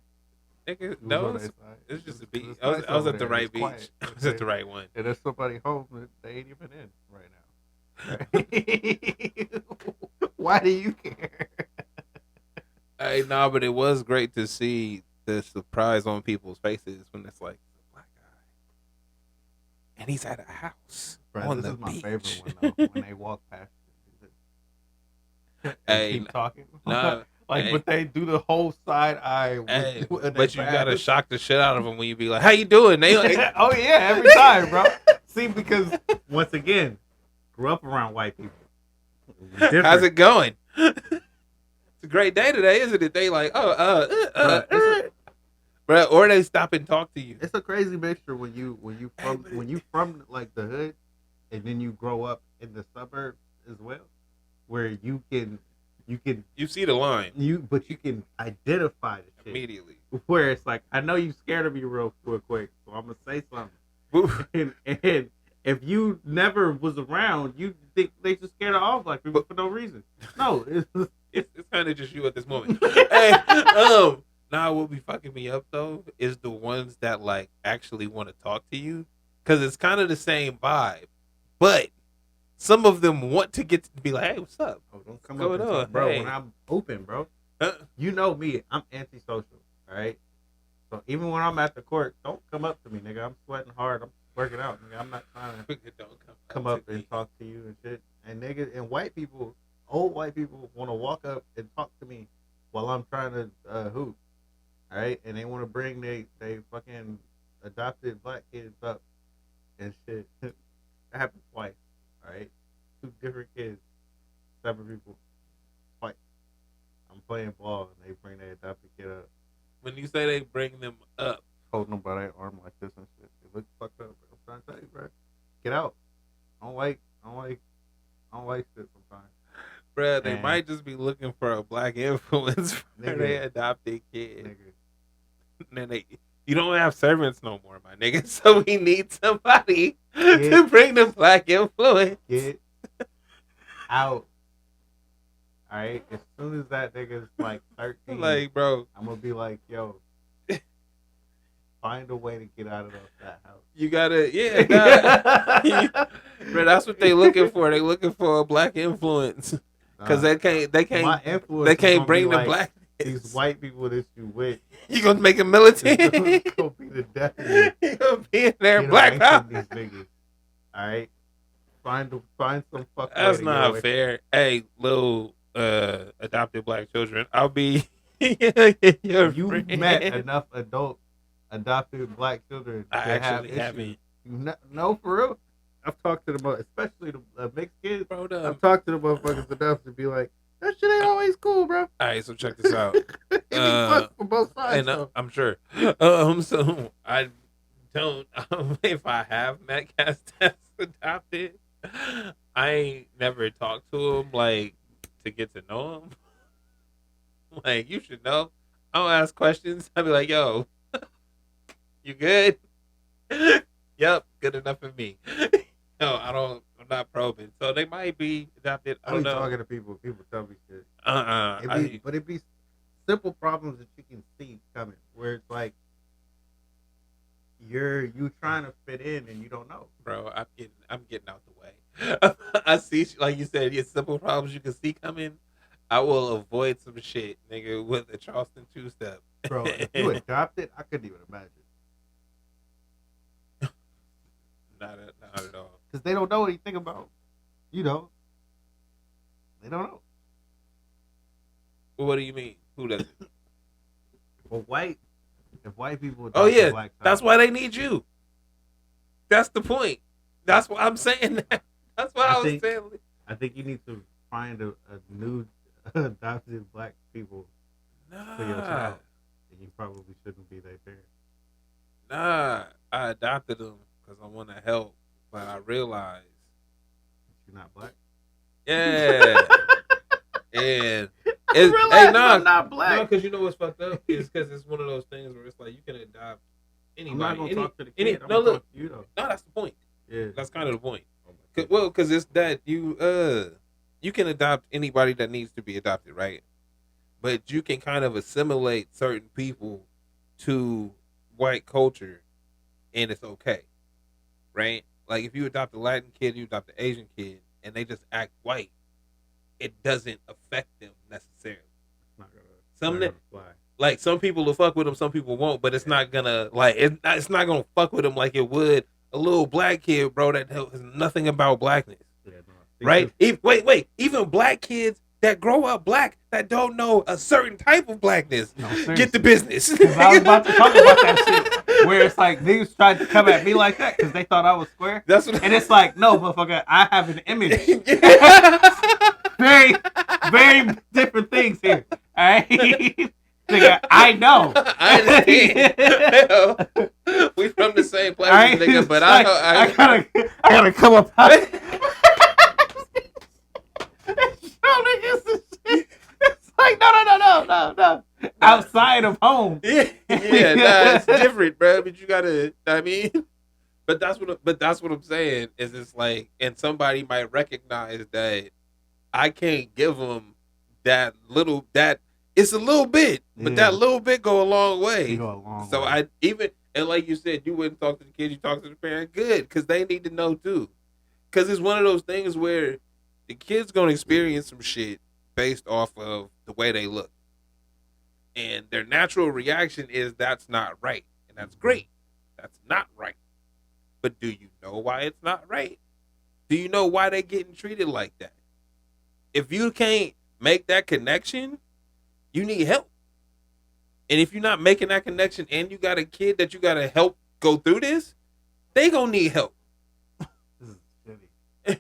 Speaker 1: Nigga,
Speaker 2: You was
Speaker 1: no,
Speaker 2: on
Speaker 1: it's,
Speaker 2: their side?
Speaker 1: it's just a
Speaker 2: It's
Speaker 1: beach.
Speaker 2: nice
Speaker 1: I was
Speaker 2: over
Speaker 1: at the
Speaker 2: there.
Speaker 1: right
Speaker 2: It's
Speaker 1: beach.
Speaker 2: quiet.
Speaker 1: I was at the right one.
Speaker 2: And there's somebody home that they ain't even in right now. Why do you care?
Speaker 1: Hey, nah, but it was great to see the surprise on people's faces when it's like a black guy, and he's at a house
Speaker 2: Bro,
Speaker 1: on
Speaker 2: this
Speaker 1: the
Speaker 2: is my
Speaker 1: beach.
Speaker 2: favorite one though. When they walk past, they
Speaker 1: Hey,
Speaker 2: keep talking.
Speaker 1: nah,
Speaker 2: Like,
Speaker 1: hey.
Speaker 2: but they do the whole side eye.
Speaker 1: Hey,
Speaker 2: with their
Speaker 1: but you gotta
Speaker 2: back.
Speaker 1: shock the shit out of them when you be like, "How you doing?" They like,
Speaker 2: Oh yeah, every time, bro. See, because once again, grew up around white people. Different.
Speaker 1: "How's it going?" It's a great day today, isn't it? They like, bro, or they stop and talk to you.
Speaker 2: It's a crazy mixture when you from like the hood, and then you grow up in the suburbs as well, where you can
Speaker 1: You see the line
Speaker 2: but you can identify the shit.
Speaker 1: immediately.
Speaker 2: Where it's like, I know you scared of me real quick, so I'm gonna say something. And if you never was around, you think they just scared of all black people for no reason. No,
Speaker 1: It's kind of just you at this moment. Hey, nah, what be fucking me up though is the ones that like actually want to talk to you, because it's kind of the same vibe, but some of them want to get to be like, "Hey, what's up?
Speaker 2: oh, don't come
Speaker 1: What's
Speaker 2: up and
Speaker 1: going on?
Speaker 2: talk, bro.
Speaker 1: Hey.
Speaker 2: When I'm open, bro,
Speaker 1: Huh?
Speaker 2: you know me. I'm antisocial. All right. So even when I'm at the court, don't come up to me, nigga. I'm sweating hard. I'm working out, nigga. I'm not trying to
Speaker 1: Don't
Speaker 2: come
Speaker 1: to
Speaker 2: up
Speaker 1: me."
Speaker 2: and talk to you and shit. And niggas and white people, old white people, want to walk up and talk to me while I'm trying to hoop. All right, and they want to bring they fucking adopted black kids up and shit. That happened twice. All right, 2 different kids, separate people, twice. I'm playing ball and they bring their adopted kid up,
Speaker 1: When you say they bring them up,
Speaker 2: holding them by their arm like this and shit. They look fucked up. I'm trying to tell you, bro. Get out. I don't like shit sometimes.
Speaker 1: bruh, they
Speaker 2: Man.
Speaker 1: might just be looking for a black influence for
Speaker 2: Nigga.
Speaker 1: their adopted kid.
Speaker 2: Nigga.
Speaker 1: And then you don't have servants no more, my nigga. So we need somebody
Speaker 2: Yeah.
Speaker 1: to bring the black influence.
Speaker 2: Get out. Alright? As soon as that nigga's like 13,
Speaker 1: Like, bro,
Speaker 2: I'm gonna be like, yo, find a way to get out of that house.
Speaker 1: you gotta, yeah, nah. Bro, that's what they looking for. They looking for a black influence because
Speaker 2: Nah,
Speaker 1: they
Speaker 2: my
Speaker 1: can't
Speaker 2: influence
Speaker 1: they
Speaker 2: is
Speaker 1: can't
Speaker 2: gonna
Speaker 1: bring
Speaker 2: be
Speaker 1: the
Speaker 2: like,
Speaker 1: black.
Speaker 4: These white people that you with,
Speaker 1: You gonna make a
Speaker 4: it's
Speaker 1: militant?
Speaker 4: gonna be the death of you.
Speaker 1: You gonna be in there,
Speaker 4: Get
Speaker 1: black
Speaker 4: away
Speaker 1: power.
Speaker 4: from these niggas. All right, find some fuck way
Speaker 1: That's
Speaker 4: to get
Speaker 1: not
Speaker 4: away.
Speaker 1: fair. Hey, little adopted black children, I'll be your
Speaker 4: You
Speaker 1: friend.
Speaker 4: met enough adult adopted black children
Speaker 1: I
Speaker 4: to have
Speaker 1: actually
Speaker 4: issues.
Speaker 1: haven't.
Speaker 4: No, for real. I've talked to them, especially the mixed kids.
Speaker 1: Bro,
Speaker 4: I've talked to the motherfuckers enough to be like, that shit ain't always cool, bro.
Speaker 1: all right, so check this out.
Speaker 4: It be fucked from both sides.
Speaker 1: And
Speaker 4: though.
Speaker 1: I'm sure. So I don't. If I have met cats that's adopted, I ain't never talked to them like to get to know them. Like you should know. I don't ask questions. I'll be like, "Yo, you good?" Yep, good enough for me. No, I don't. I'm not probing. So they might be adopted. I
Speaker 4: I
Speaker 1: don't
Speaker 4: be
Speaker 1: know.
Speaker 4: talking to people. People tell me shit. But it be simple problems that you can see coming, where it's like you trying to fit in and you don't know.
Speaker 1: Bro, I'm getting out the way. I see, like you said, it's simple problems you can see coming. I will avoid some shit, nigga, with a Charleston two-step.
Speaker 4: Bro, if you adopted, I couldn't even imagine.
Speaker 1: Not at all.
Speaker 4: Because they don't know anything about, they don't know.
Speaker 1: Well, what do you mean? Who doesn't?
Speaker 4: Well, if white people adopt
Speaker 1: Oh
Speaker 4: a
Speaker 1: yeah,
Speaker 4: black child,
Speaker 1: that's why they need you. That's the point. That's why I'm saying that. That's why I was saying.
Speaker 4: I think you need to find a new adopted black people for your child, and you probably shouldn't be their parent.
Speaker 1: Nah, I adopted them because I want to help, but I realized
Speaker 4: You're not black.
Speaker 1: Yeah. And
Speaker 4: I'm not black.
Speaker 1: No, because you know what's fucked up is because it's one of those things where it's like you can adopt anybody.
Speaker 4: I'm not gonna talk to the
Speaker 1: any-
Speaker 4: kid. I'm
Speaker 1: no,
Speaker 4: gonna
Speaker 1: look,
Speaker 4: talk to you though.
Speaker 1: no, that's the point.
Speaker 4: Yeah,
Speaker 1: That's kind of the point.
Speaker 4: Oh my God.
Speaker 1: Well, because it's that you can adopt anybody that needs to be adopted, right? But you can kind of assimilate certain people to white culture, and it's okay, right? Like if you adopt a Latin kid, you adopt an Asian kid, and they just act white, it doesn't affect them necessarily.
Speaker 4: It's not gonna fly.
Speaker 1: Like some people will fuck with them, some people won't, but it's not gonna it's not gonna fuck with them like it would a little black kid, bro, that knows nothing about blackness,
Speaker 4: Yeah, no.
Speaker 1: right? Even black kids that grow up black that don't know a certain type of blackness get the business.
Speaker 4: Because I was about to talk about that shit, where it's like niggas tried to come at me like that because they thought I was square.
Speaker 1: That's what.
Speaker 4: And it's like, no, motherfucker, I have an image. Very, very different things here. All right, nigga, I know.
Speaker 1: I understand. We from the same place,
Speaker 4: Right?
Speaker 1: nigga. But
Speaker 4: like, I gotta come up. Show niggas this shit. It's like no. Outside of home.
Speaker 1: Yeah, it's different, bro. But you gotta. I mean, but that's what I'm saying. Is it's like, and somebody might recognize that I can't give them that little that. It's a little bit, but that little bit go a long way. So I even and like you said, you wouldn't talk to the kids, you talk to the parent. Good, because they need to know too. Because it's one of those things where the kid's gonna experience some shit based off of the way they look, and their natural reaction is that's not right, and that's great. That's not right. But do you know why it's not right? Do you know why they're getting treated like that? If you can't make that connection, you need help. And if you're not making that connection and you got a kid that you got to help go through this, they going to need help.
Speaker 4: This is shitty.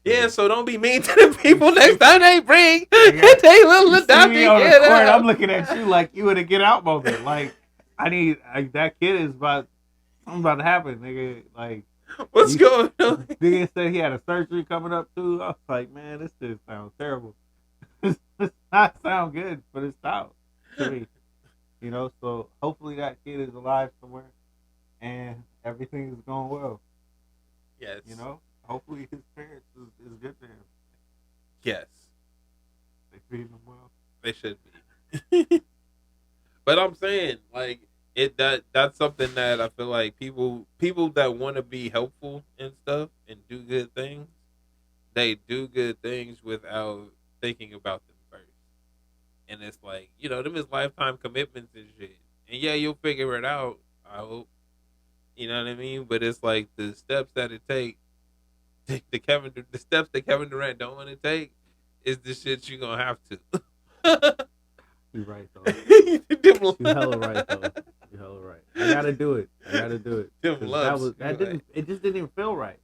Speaker 1: Yeah, so don't be mean to the people next time they bring they little adopted kid out.
Speaker 4: I'm looking at you like you in a get out moment. Like, that kid is something about to happen, nigga. Like,
Speaker 1: what's going on?
Speaker 4: Nigga said he had a surgery coming up too. I was like, man, this just sounds terrible. This not sound good for this child to me. So hopefully that kid is alive somewhere and everything is going well.
Speaker 1: Yes.
Speaker 4: Hopefully his parents is good to him.
Speaker 1: Yes.
Speaker 4: They feed him well.
Speaker 1: They should be. But I'm saying, like, that's something that I feel like people that want to be helpful and stuff and do good things, they do good things without thinking about them first. And it's like, them is lifetime commitments and shit. And yeah, you'll figure it out. I hope. You know what I mean? But it's like the steps that it takes, the steps that Kevin Durant don't want to take, is the shit you gonna have to.
Speaker 4: You right though. You
Speaker 1: Them,
Speaker 4: hella right though. You hella right. I gotta do it.
Speaker 1: them
Speaker 4: 'Cause
Speaker 1: lumps.
Speaker 4: it just didn't feel right.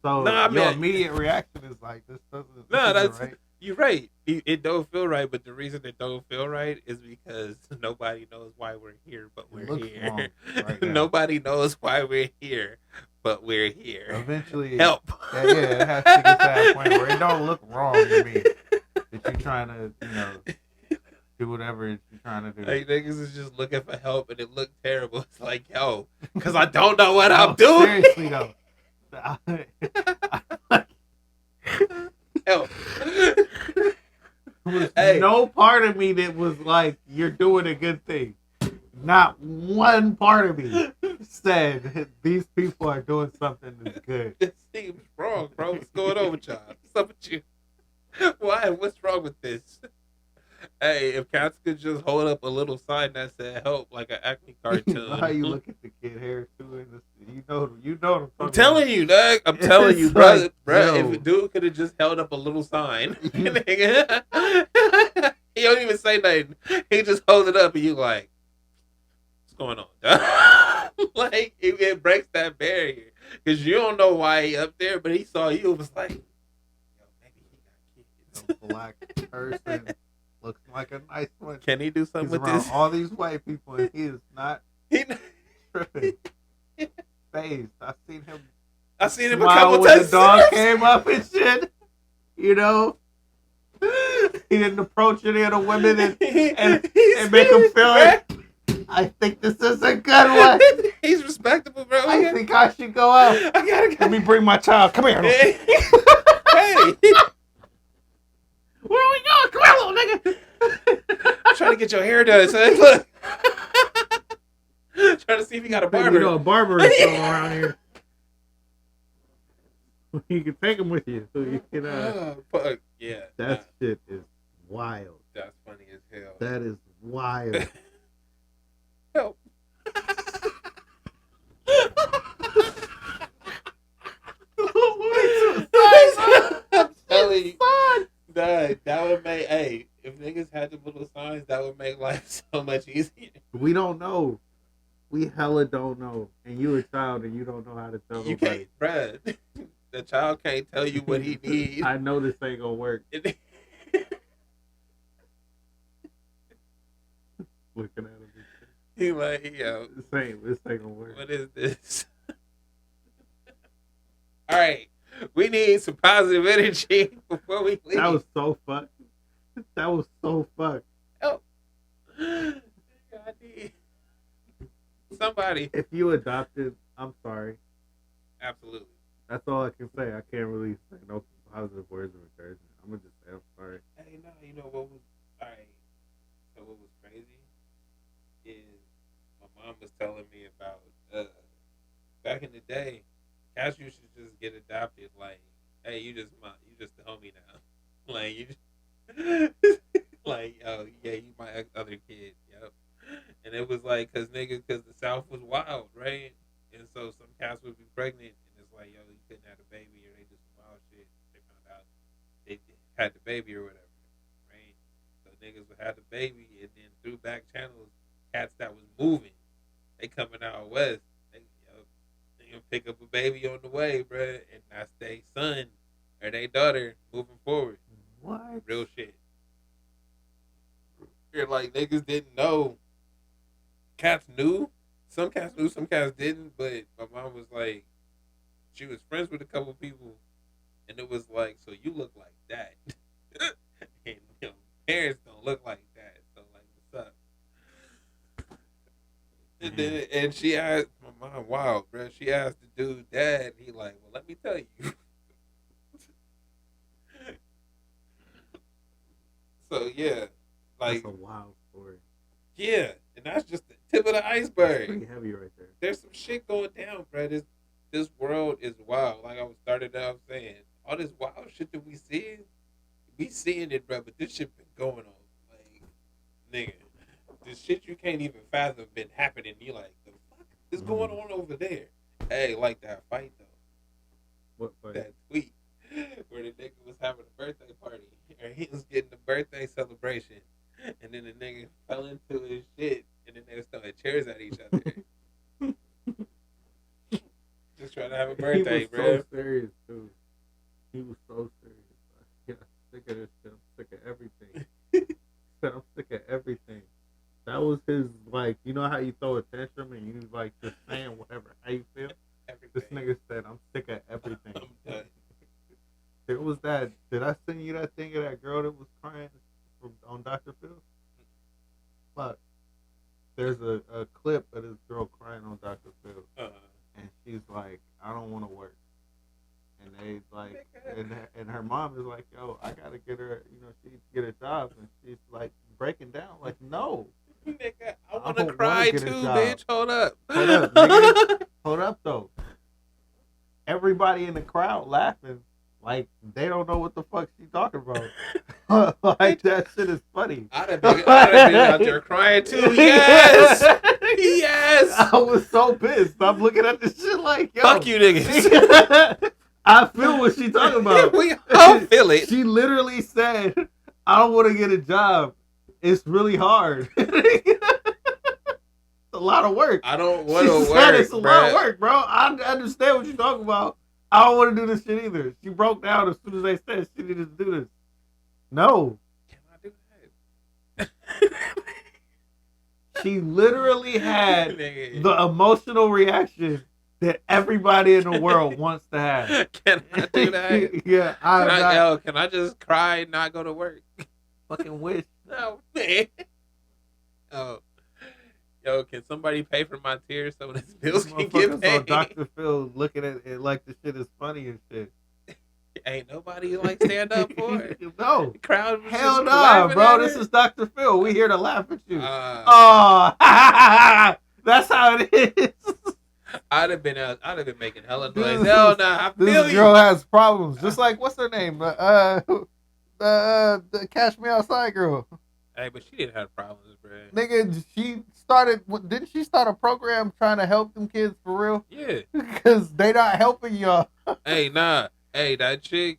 Speaker 4: So
Speaker 1: Nah,
Speaker 2: Your
Speaker 1: man.
Speaker 2: immediate reaction is like, this doesn't.
Speaker 1: No,
Speaker 2: this isn't
Speaker 1: that's
Speaker 2: right.
Speaker 1: you're right. It don't feel right, but the reason it don't feel right is because nobody knows why we're here, but we're
Speaker 2: looks
Speaker 1: here.
Speaker 2: wrong right now.
Speaker 1: Nobody knows why we're here, but we're here.
Speaker 2: Eventually,
Speaker 1: Help.
Speaker 2: Yeah, it has to get to that point where it don't look wrong to me that you're trying to, do whatever you're trying to do.
Speaker 1: Like niggas is just looking for help, and it looked terrible. It's like, yo, because I don't know what
Speaker 2: No,
Speaker 1: I'm doing.
Speaker 2: Seriously though.
Speaker 1: Help.
Speaker 2: Was
Speaker 1: Hey.
Speaker 2: no part of me that was like, you're doing a good thing. Not one part of me said these people are doing something that's good.
Speaker 1: It seems wrong, bro. What's going on with y'all? What's up with you? Why? What's wrong with this? Hey, if cats could just hold up a little sign that said "help," like an Acme cartoon.
Speaker 2: How you look at the kid hair too, and you know what I'm
Speaker 1: I'm
Speaker 2: talking
Speaker 1: telling you, dog. I'm telling you,
Speaker 2: It's
Speaker 1: bro.
Speaker 2: like,
Speaker 1: Bro,
Speaker 2: yo.
Speaker 1: if a dude could have just held up a little sign, he don't even say nothing. He just holds it up, and you like, what's going on, dog? Like it breaks that barrier because you don't know why he up there, but he saw you. It was like, yo, maybe he got kids.
Speaker 2: about. A black person looks like a nice one.
Speaker 1: Can he do something
Speaker 2: He's
Speaker 1: with
Speaker 2: around
Speaker 1: this?
Speaker 2: all these white people, and he is not
Speaker 1: He-
Speaker 2: tripping. Phased.
Speaker 1: I seen him a
Speaker 2: Smile
Speaker 1: couple
Speaker 2: when
Speaker 1: times.
Speaker 2: the dog came up and shit. He didn't approach any of the women and make them feel like, I think this is a good one.
Speaker 1: He's respectable, bro.
Speaker 2: I think I should go out.
Speaker 1: I gotta
Speaker 2: Let me bring my child. Come here.
Speaker 1: Hey,
Speaker 2: Where are we going? Come here, little nigga.
Speaker 1: I'm trying to get your hair done, son. Look. Trying to see if you got a barber.
Speaker 2: A barber is still around here. You can take him with you, so you can.
Speaker 1: Oh, fuck. Yeah.
Speaker 2: That shit is wild.
Speaker 1: That's funny as hell.
Speaker 2: That is wild.
Speaker 1: Help. I'm telling you. Nah, that would make, hey, if niggas had the little signs, that would make life so much easier.
Speaker 2: We don't know. We hella don't know. And you a child and you don't know how to tell
Speaker 1: You
Speaker 2: nobody.
Speaker 1: can't, bruh. The child can't tell you what he needs.
Speaker 2: I know this ain't gonna work. Looking at him.
Speaker 1: He like, yo,
Speaker 2: This ain't gonna work.
Speaker 1: what is this? All right, we need some positive energy before we leave.
Speaker 2: That was so fucked. That was so fucked.
Speaker 1: Oh. I need somebody.
Speaker 2: If you adopted, I'm sorry.
Speaker 1: Absolutely.
Speaker 2: That's all I can say. I can't really say no positive words of encouragement. I'm gonna just say I'm sorry.
Speaker 1: Hey, no, you know what was, all right, so what was crazy is my mom was telling me about, back in the day, cats used to just get adopted, like, hey, you just the homie now. Like, you just, like, oh, yeah, you my other kid, yep. And it was like, cause the South was wild, right? And so some cats would be pregnant, and it's like, yo, you couldn't have a baby, or they just wild shit. They found out they had the baby or whatever, right? So niggas would have the baby, and then through back channels, cats that was moving, they coming out west, they gonna pick up a baby on the way, bruh, and that's their son or their daughter moving forward.
Speaker 2: What?
Speaker 1: Real shit. You're like, niggas didn't know. Cats knew. Some cats knew, some cats didn't, but my mom was like, she was friends with a couple people, and it was like, so you look like that. And parents don't look like that. So like, what's up? And then and she asked my mom, wow, bro. She asked the dude dad, he like, well, let me tell you. So yeah. Like,
Speaker 2: That's a wild story.
Speaker 1: yeah, and that's just the tip of the iceberg.
Speaker 2: Pretty heavy right there.
Speaker 1: There's some shit going down, bro. This world is wild. Like I was started off saying, all this wild shit that we seeing it, bro. But this shit been going on like nigga, the shit you can't even fathom been happening. You like, the fuck is going on over there? Hey, like that fight though.
Speaker 4: What fight?
Speaker 1: That tweet where the nigga was having a birthday party or he was getting a birthday celebration, and then the nigga fell into his shit, and then they was throwing chairs at each other. Just trying to have a birthday,
Speaker 4: he was
Speaker 1: bro.
Speaker 4: so serious, too. He was so serious. Yeah, I'm sick of this shit. I'm sick of everything. Said I'm sick of everything. That was his, like, you know how you throw a tantrum and you like just saying whatever how you feel.
Speaker 1: Everything.
Speaker 4: This nigga said, "I'm sick of everything."
Speaker 1: I'm done.
Speaker 4: It was that. Did I send you that thing of that girl that was crying on Dr. Phil? Fuck. There's a clip of this girl crying on Dr. Phil, and she's like, "I don't want to work." And they like, and her mom is like, "Yo, I gotta get her, she get a job." And she's like breaking down, like, "No,
Speaker 1: Nigga, I want
Speaker 4: don't
Speaker 1: to cry
Speaker 4: wanna get a
Speaker 1: too,
Speaker 4: job.
Speaker 1: bitch. Hold up.
Speaker 4: hold up, nigga. Hold up, though." Everybody in the crowd laughing, like they don't know what the fuck she's talking about. Like that shit is funny.
Speaker 1: I'd have been out there crying too. Yes, yes.
Speaker 4: I was so pissed. I'm looking at this shit like, yo,
Speaker 1: Fuck you, niggas.
Speaker 4: I feel what she talking about.
Speaker 1: We all feel it.
Speaker 4: She literally said, "I don't want to get a job. It's really hard." It's a lot of work.
Speaker 1: I don't want to
Speaker 4: She said
Speaker 1: work.
Speaker 4: it's a lot of work, bro. I understand what you're talking about. I don't want to do this shit either. She broke down as soon as they said she needed to do this. No.
Speaker 1: Can I do that?
Speaker 4: She literally had
Speaker 1: Nigga.
Speaker 4: the emotional reaction that everybody in the world wants to have.
Speaker 1: Can I do that?
Speaker 4: Yeah,
Speaker 1: Can I just cry and not go to work?
Speaker 4: fucking wish.
Speaker 1: No, man. Oh. Yo, can somebody pay for my tears so this bills can get
Speaker 4: Motherfuckers
Speaker 1: paid?
Speaker 4: on Dr. Phil looking at it like the shit is funny and shit.
Speaker 1: Ain't nobody like stand up for it.
Speaker 4: No.
Speaker 1: The crowd was
Speaker 4: Hell
Speaker 1: just
Speaker 4: no,
Speaker 1: laughing
Speaker 4: bro.
Speaker 1: at
Speaker 4: This
Speaker 1: it.
Speaker 4: is Dr. Phil. We here to laugh at you.
Speaker 1: Uh,
Speaker 4: Oh, that's how it is.
Speaker 1: I'd have been making hella noise.
Speaker 4: This
Speaker 1: Hell
Speaker 4: is-
Speaker 1: nah, I
Speaker 4: This
Speaker 1: feel you.
Speaker 4: girl has problems. Just like, what's her name? The Cash Me Outside girl.
Speaker 1: Hey, but she didn't have problems, bro.
Speaker 4: Nigga, didn't she start a program trying to help them kids for real?
Speaker 1: Yeah.
Speaker 4: Because they not helping y'all.
Speaker 1: Hey, nah. Hey, that chick,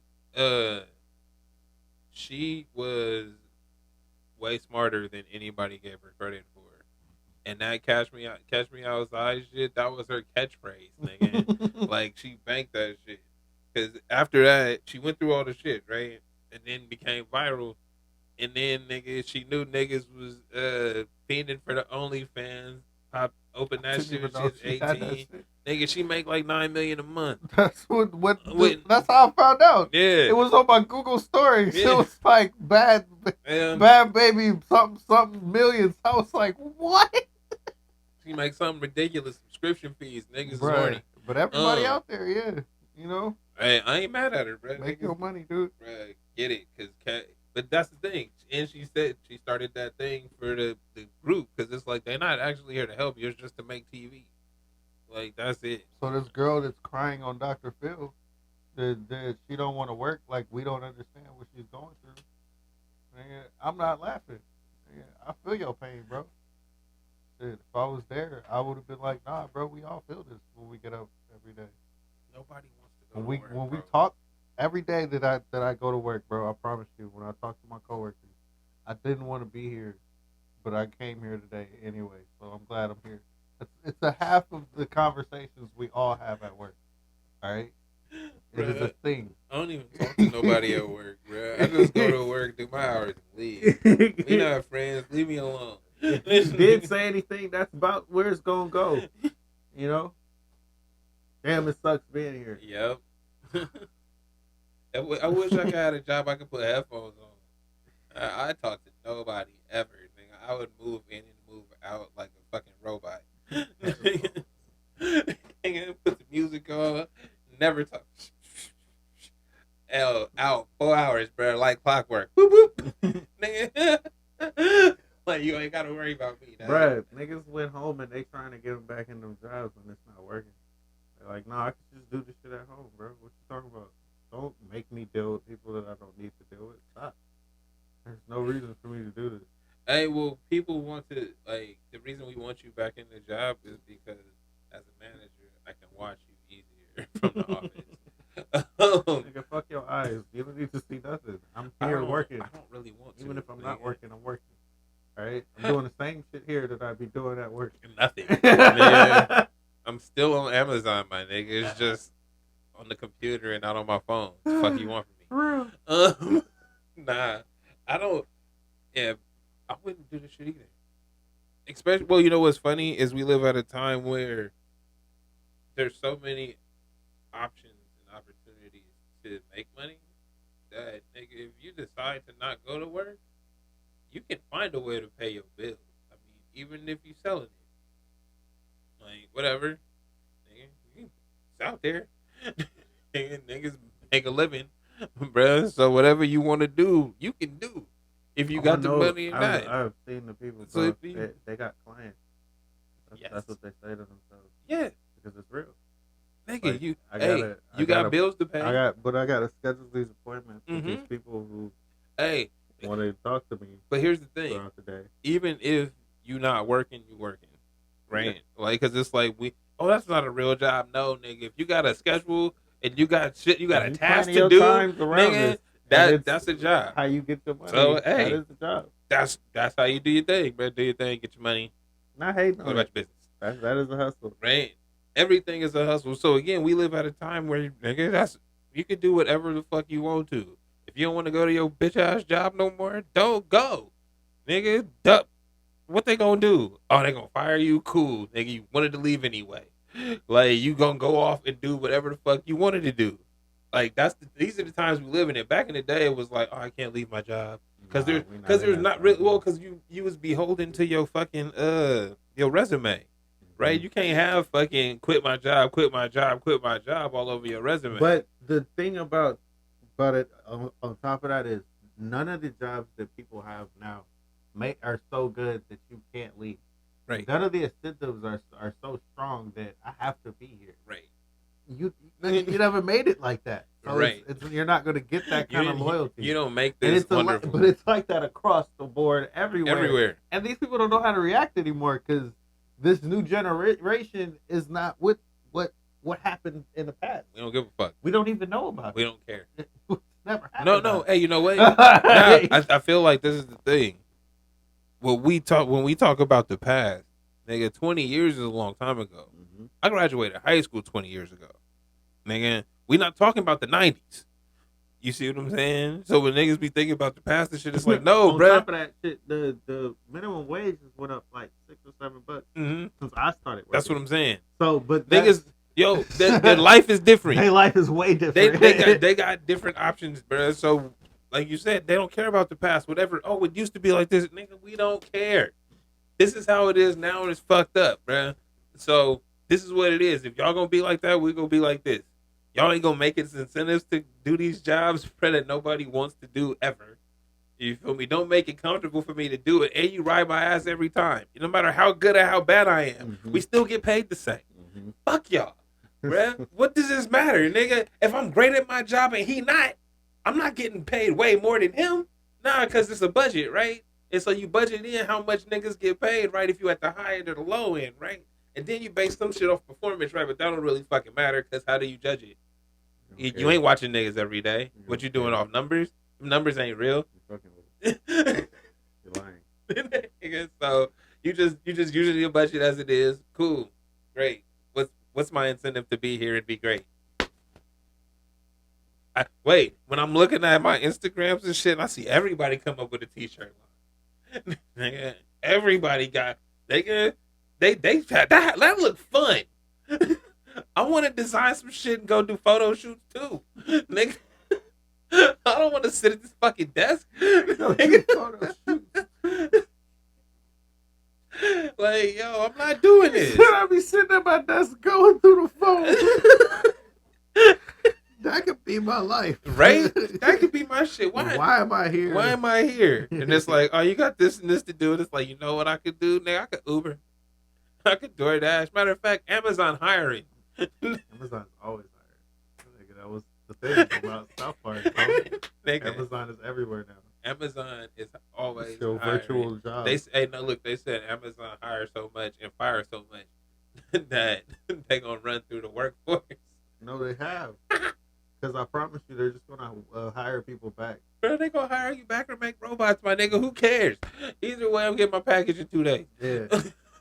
Speaker 1: she was way smarter than anybody gave her credit for. And that catch me outside shit, that was her catchphrase, nigga. Like, she banked that shit. Because after that, she went through all the shit, right? And then became viral. And then, nigga, she knew niggas was fiending for the OnlyFans. Open that shit when she was 18. Nigga, she make like $9 million a month.
Speaker 4: That's that's how I found out.
Speaker 1: Yeah.
Speaker 4: It was on my Google stories.
Speaker 1: Yeah.
Speaker 4: It was like bad
Speaker 1: And
Speaker 4: baby, something millions. I was like, what?
Speaker 1: she make something ridiculous subscription fees. Niggas is
Speaker 4: Bruh,
Speaker 1: horny.
Speaker 4: but everybody out there, yeah,
Speaker 1: Hey, I ain't mad at her, bro.
Speaker 4: make
Speaker 1: Niggas,
Speaker 4: your money, dude.
Speaker 1: bruh, get it. But that's the thing. And she said she started that thing for the group because it's like they're not actually here to help you. It's just to make TV. Like, that's it.
Speaker 4: So this girl that's crying on Dr. Phil, that she don't want to work, like we don't understand what she's going through. Man, I'm not laughing. Man, I feel your pain, bro. Shit, if I was there, I would have been like, nah, bro, we all feel this when we get up every day.
Speaker 1: Nobody wants to go
Speaker 4: When
Speaker 1: to work,
Speaker 4: we
Speaker 1: bro.
Speaker 4: talk every day that I go to work, bro, I promise you, when I talk to my coworkers, I didn't want to be here, but I came here today anyway, so I'm glad I'm here. It's a half of the conversations we all have at work. All right, it is a
Speaker 1: Bruh.
Speaker 4: thing.
Speaker 1: I don't even talk to nobody at work, bro. I just go to work, do my hours, and leave. We not friends. Leave me alone.
Speaker 4: If you did say anything, that's about where it's gonna go. You know. Damn, it sucks being here.
Speaker 1: Yep. I wish I had a job I could put headphones on. I talk to nobody ever. Nigga. I would move in and move out like a fucking robot. Nigga, put the music on. Never talk. Out 4 hours, bro. Like clockwork. Boop boop. Nigga. Like, you ain't gotta worry about me. Dog.
Speaker 4: Bruh, niggas went home and they trying to get them back in them jobs when it's not working. They're like, nah, I can just do this shit at home, bro. What you talking about? Don't make me deal with people that I don't need to deal with. Stop. There's no reason for me to do this.
Speaker 1: Hey, well, people want to like the reason we want you back in the job is because as a manager, I can watch you easier from the office.
Speaker 4: Nigga, fuck your eyes. You don't need to see nothing. I'm
Speaker 1: I
Speaker 4: here
Speaker 1: don't,
Speaker 4: working.
Speaker 1: I don't really want to.
Speaker 4: Even if I'm not
Speaker 1: nigga.
Speaker 4: working, I'm working. All right, I'm doing the same shit here that I'd be doing at work.
Speaker 1: Nothing. Nigga, I'm still on Amazon, my nigga. It's just on the computer and not on my phone. What the fuck you want from me? Nah, I don't. Yeah, I wouldn't do this shit either. Especially, well, you know what's funny is we live at a time where there's so many options and opportunities to make money that nigga, if you decide to not go to work, you can find a way to pay your bills. I mean, even if you selling it, like whatever, nigga, it's out there. Niggas make a living, bruh. So whatever you want to do, you can do. If you got the money or not.
Speaker 4: I've seen the people.
Speaker 1: So
Speaker 4: So they got clients. That's what they say to themselves.
Speaker 1: Yeah,
Speaker 4: because it's real.
Speaker 1: nigga,
Speaker 4: Like,
Speaker 1: you got bills to pay.
Speaker 4: I gotta schedule these appointments with these people who want to talk to me.
Speaker 1: But here's the thing:
Speaker 4: throughout the day.
Speaker 1: even if you not working, you working, right? Yeah. Like, cause it's like that's not a real job. No, nigga, if you got a schedule and you got shit, you got a task to do, nigga. That's a job.
Speaker 4: How you get your money?
Speaker 1: So
Speaker 4: that is the job.
Speaker 1: That's how you do your thing, bro. Do your thing, get your money.
Speaker 4: Not hating
Speaker 1: on about your business.
Speaker 4: That is a hustle,
Speaker 1: right? Everything is a hustle. So again, we live at a time where nigga, you can do whatever the fuck you want to. If you don't want to go to your bitch ass job no more, don't go, nigga. What they gonna do? Oh, they gonna fire you? Cool, nigga. You wanted to leave anyway. Like you gonna go off and do whatever the fuck you wanted to do. Like these are the times we live in. It back in the day, it was like, oh, I can't leave my job because there's not really because you was beholden to your fucking your resume, right? You can't have fucking quit my job all over your resume.
Speaker 4: But the thing about it on top of that is none of the jobs that people have now are so good that you can't leave.
Speaker 1: Right.
Speaker 4: None of the incentives are so strong that I have to be here.
Speaker 1: Right.
Speaker 4: You never made it like that. So
Speaker 1: right.
Speaker 4: You're not going to get that kind of loyalty.
Speaker 1: You don't make this wonderful.
Speaker 4: But it's like that across the board everywhere. And these people don't know how to react anymore because this new generation is not with what happened in the past.
Speaker 1: We don't give a fuck.
Speaker 4: We don't even know about it.
Speaker 1: We don't care.
Speaker 4: Never happened.
Speaker 1: No. Hey, you know what? I feel like this is the thing. When we talk about the past, nigga, 20 years is a long time ago. Mm-hmm. I graduated high school 20 years ago. Nigga, we not talking about the 90s. You see what I'm saying? So when niggas be thinking about the past and shit, it's like, no,
Speaker 4: on
Speaker 1: bro.
Speaker 4: On top of that shit, the minimum wage has went up like $6 or $7 since I started working.
Speaker 1: That's what I'm saying.
Speaker 4: So, but
Speaker 1: niggas, their life is different.
Speaker 4: Their life is way different.
Speaker 1: They got different options, bro. So, like you said, they don't care about the past. Whatever. Oh, it used to be like this, nigga. We don't care. This is how it is now, and it's fucked up, bro. So this is what it is. If y'all gonna be like that, we gonna be like this. Y'all ain't gonna make it incentives to do these jobs, bro, that nobody wants to do ever. You feel me? Don't make it comfortable for me to do it, and you ride my ass every time. No matter how good or how bad I am, we still get paid the same. Fuck y'all, bruh. What does this matter, nigga? If I'm great at my job and he not, I'm not getting paid way more than him. Nah, because it's a budget, right? And so you budget in how much niggas get paid, right? If you at the high end or the low end, right? And then you base some shit off performance, right? But that don't really fucking matter because how do you judge it? Okay. You ain't watching niggas every day. What you doing off numbers? Numbers ain't real.
Speaker 4: You're lying.
Speaker 1: So you just using your budget as it is. Cool, great. What's my incentive to be here and be great? Wait, when I'm looking at my Instagrams and shit, and I see everybody come up with a t-shirt line. Nigga, everybody got that look fun. I want to design some shit and go do photo shoots too. Nigga, I don't want to sit at this fucking desk. Like, yo, I'm not doing this.
Speaker 4: Should I be sitting at my desk going through the phone? That could be my life.
Speaker 1: Right? That could be my shit.
Speaker 4: Why am I here?
Speaker 1: Why am I here? And it's like, oh, you got this and this to do. And it's like, you know what I could do? Nigga, I could Uber. I could DoorDash. Matter of fact, Amazon hiring.
Speaker 4: Amazon's always hiring. Nigga, that was the thing about South Park.
Speaker 1: Nigga,
Speaker 4: Amazon is everywhere now.
Speaker 1: Amazon is always
Speaker 2: It's your
Speaker 1: hiring.
Speaker 2: virtual job.
Speaker 1: They say, no, look, they said Amazon hires so much and fires so much that they gonna run through the workforce.
Speaker 2: No, they have. Because I promise you, they're just gonna hire people back.
Speaker 1: Bro, they gonna hire you back or make robots, my nigga. Who cares? Either way, I'm getting my package in 2 days.
Speaker 2: Yeah.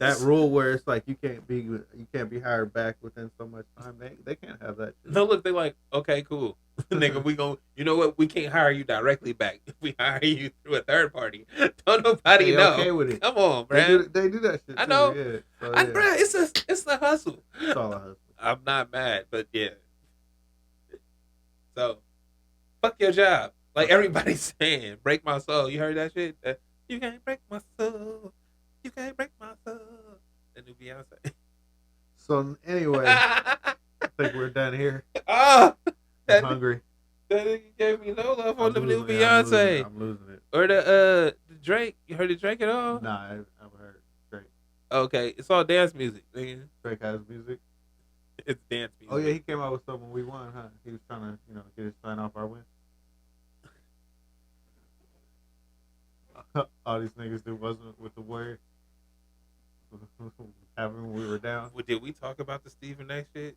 Speaker 2: That rule where it's like you can't be hired back within so much time. They can't have that shit.
Speaker 1: No, look, they like, okay, cool. Nigga, we gon' you know what? We can't hire you directly back. We hire you through a third party. Don't nobody
Speaker 2: They
Speaker 1: know.
Speaker 2: okay with it.
Speaker 1: Come on,
Speaker 2: They
Speaker 1: bro.
Speaker 2: do that shit.
Speaker 1: I know.
Speaker 2: Too, yeah. So,
Speaker 1: Bro, it's a hustle.
Speaker 2: It's all a hustle.
Speaker 1: I'm not mad, but yeah. So, fuck your job. Like everybody's saying, break my soul. You heard that shit? You can't break my soul. You can't break my soul. The new Beyonce.
Speaker 2: So anyway, I think we're done here.
Speaker 1: Oh,
Speaker 2: I'm hungry.
Speaker 1: that nigga gave me no love on the new
Speaker 2: I'm
Speaker 1: Beyonce.
Speaker 2: I'm losing it.
Speaker 1: Or the Drake. You heard the Drake at all?
Speaker 2: Nah, I've heard Drake.
Speaker 1: Okay, it's all dance music, nigga.
Speaker 2: Drake has music.
Speaker 1: It's dance music.
Speaker 2: Oh yeah, he came out with something we won, huh? He was trying to, get his sign off our win. All these niggas that wasn't with the word having when we were down.
Speaker 1: Well, did we talk about the Stephen A shit?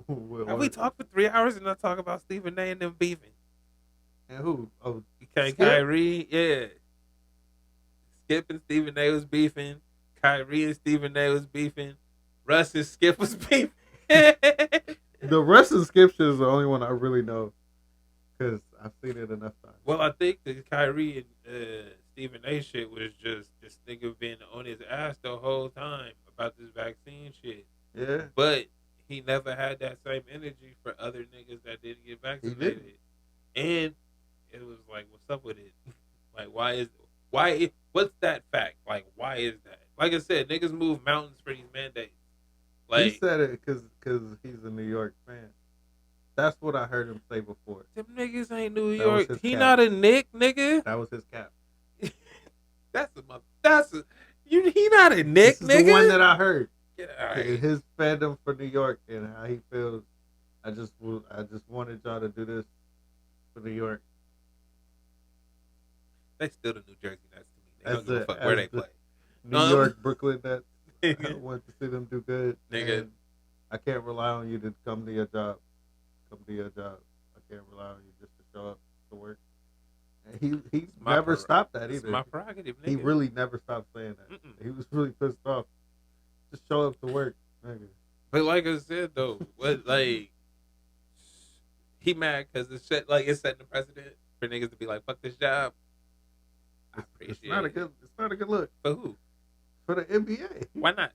Speaker 2: What-
Speaker 1: Have we talked for 3 hours and not talk about Stephen A and them beefing?
Speaker 2: And who? Oh, Skip?
Speaker 1: Kyrie, yeah. Skip and Stephen A was beefing. Kyrie and Stephen A was beefing. Russ and Skip was beefing.
Speaker 2: the rest of the Skip shit is the only one I really know because I've seen it enough times.
Speaker 1: Well, I think the Kyrie and Stephen A shit was just this nigga been on his ass the whole time about this vaccine shit.
Speaker 2: Yeah.
Speaker 1: But he never had that same energy for other niggas that didn't get vaccinated. And it was like, what's up with it? Like, what's that fact? Like, why is that? Like I said, niggas move mountains for these mandates. Like,
Speaker 2: he said it because he's a New York fan. That's what I heard him say before.
Speaker 1: them niggas ain't New
Speaker 2: That was
Speaker 1: York.
Speaker 2: his
Speaker 1: He
Speaker 2: cap.
Speaker 1: not a Nick, nigga.
Speaker 2: That was his cap.
Speaker 1: He not a Nick,
Speaker 2: This is
Speaker 1: nigga.
Speaker 2: the one that I heard.
Speaker 1: Get out of here.
Speaker 2: His fandom for New York and how he feels. I just wanted y'all to do this for New York.
Speaker 1: They still the New Jersey Nets to me. They
Speaker 2: As
Speaker 1: don't give a
Speaker 2: the-
Speaker 1: fuck where
Speaker 2: as
Speaker 1: they
Speaker 2: the-
Speaker 1: play.
Speaker 2: New York, Brooklyn Nets. I
Speaker 1: Nigga.
Speaker 2: want to see them do good.
Speaker 1: Nigga.
Speaker 2: And I can't rely on you to come to your job. I can't rely on you just to show up to work. And he's
Speaker 1: my
Speaker 2: never
Speaker 1: prerog-
Speaker 2: stopped that
Speaker 1: It's
Speaker 2: either.
Speaker 1: my prerogative, nigga.
Speaker 2: He really never stopped saying that.
Speaker 1: Mm-mm.
Speaker 2: He was really pissed off. Just show up to work, nigga.
Speaker 1: But like I said though, he mad because it's setting the precedent for niggas to be like, fuck this job. I appreciate
Speaker 2: It's not
Speaker 1: it.
Speaker 2: It's not a good look
Speaker 1: For who?
Speaker 2: for the NBA.
Speaker 1: Why not?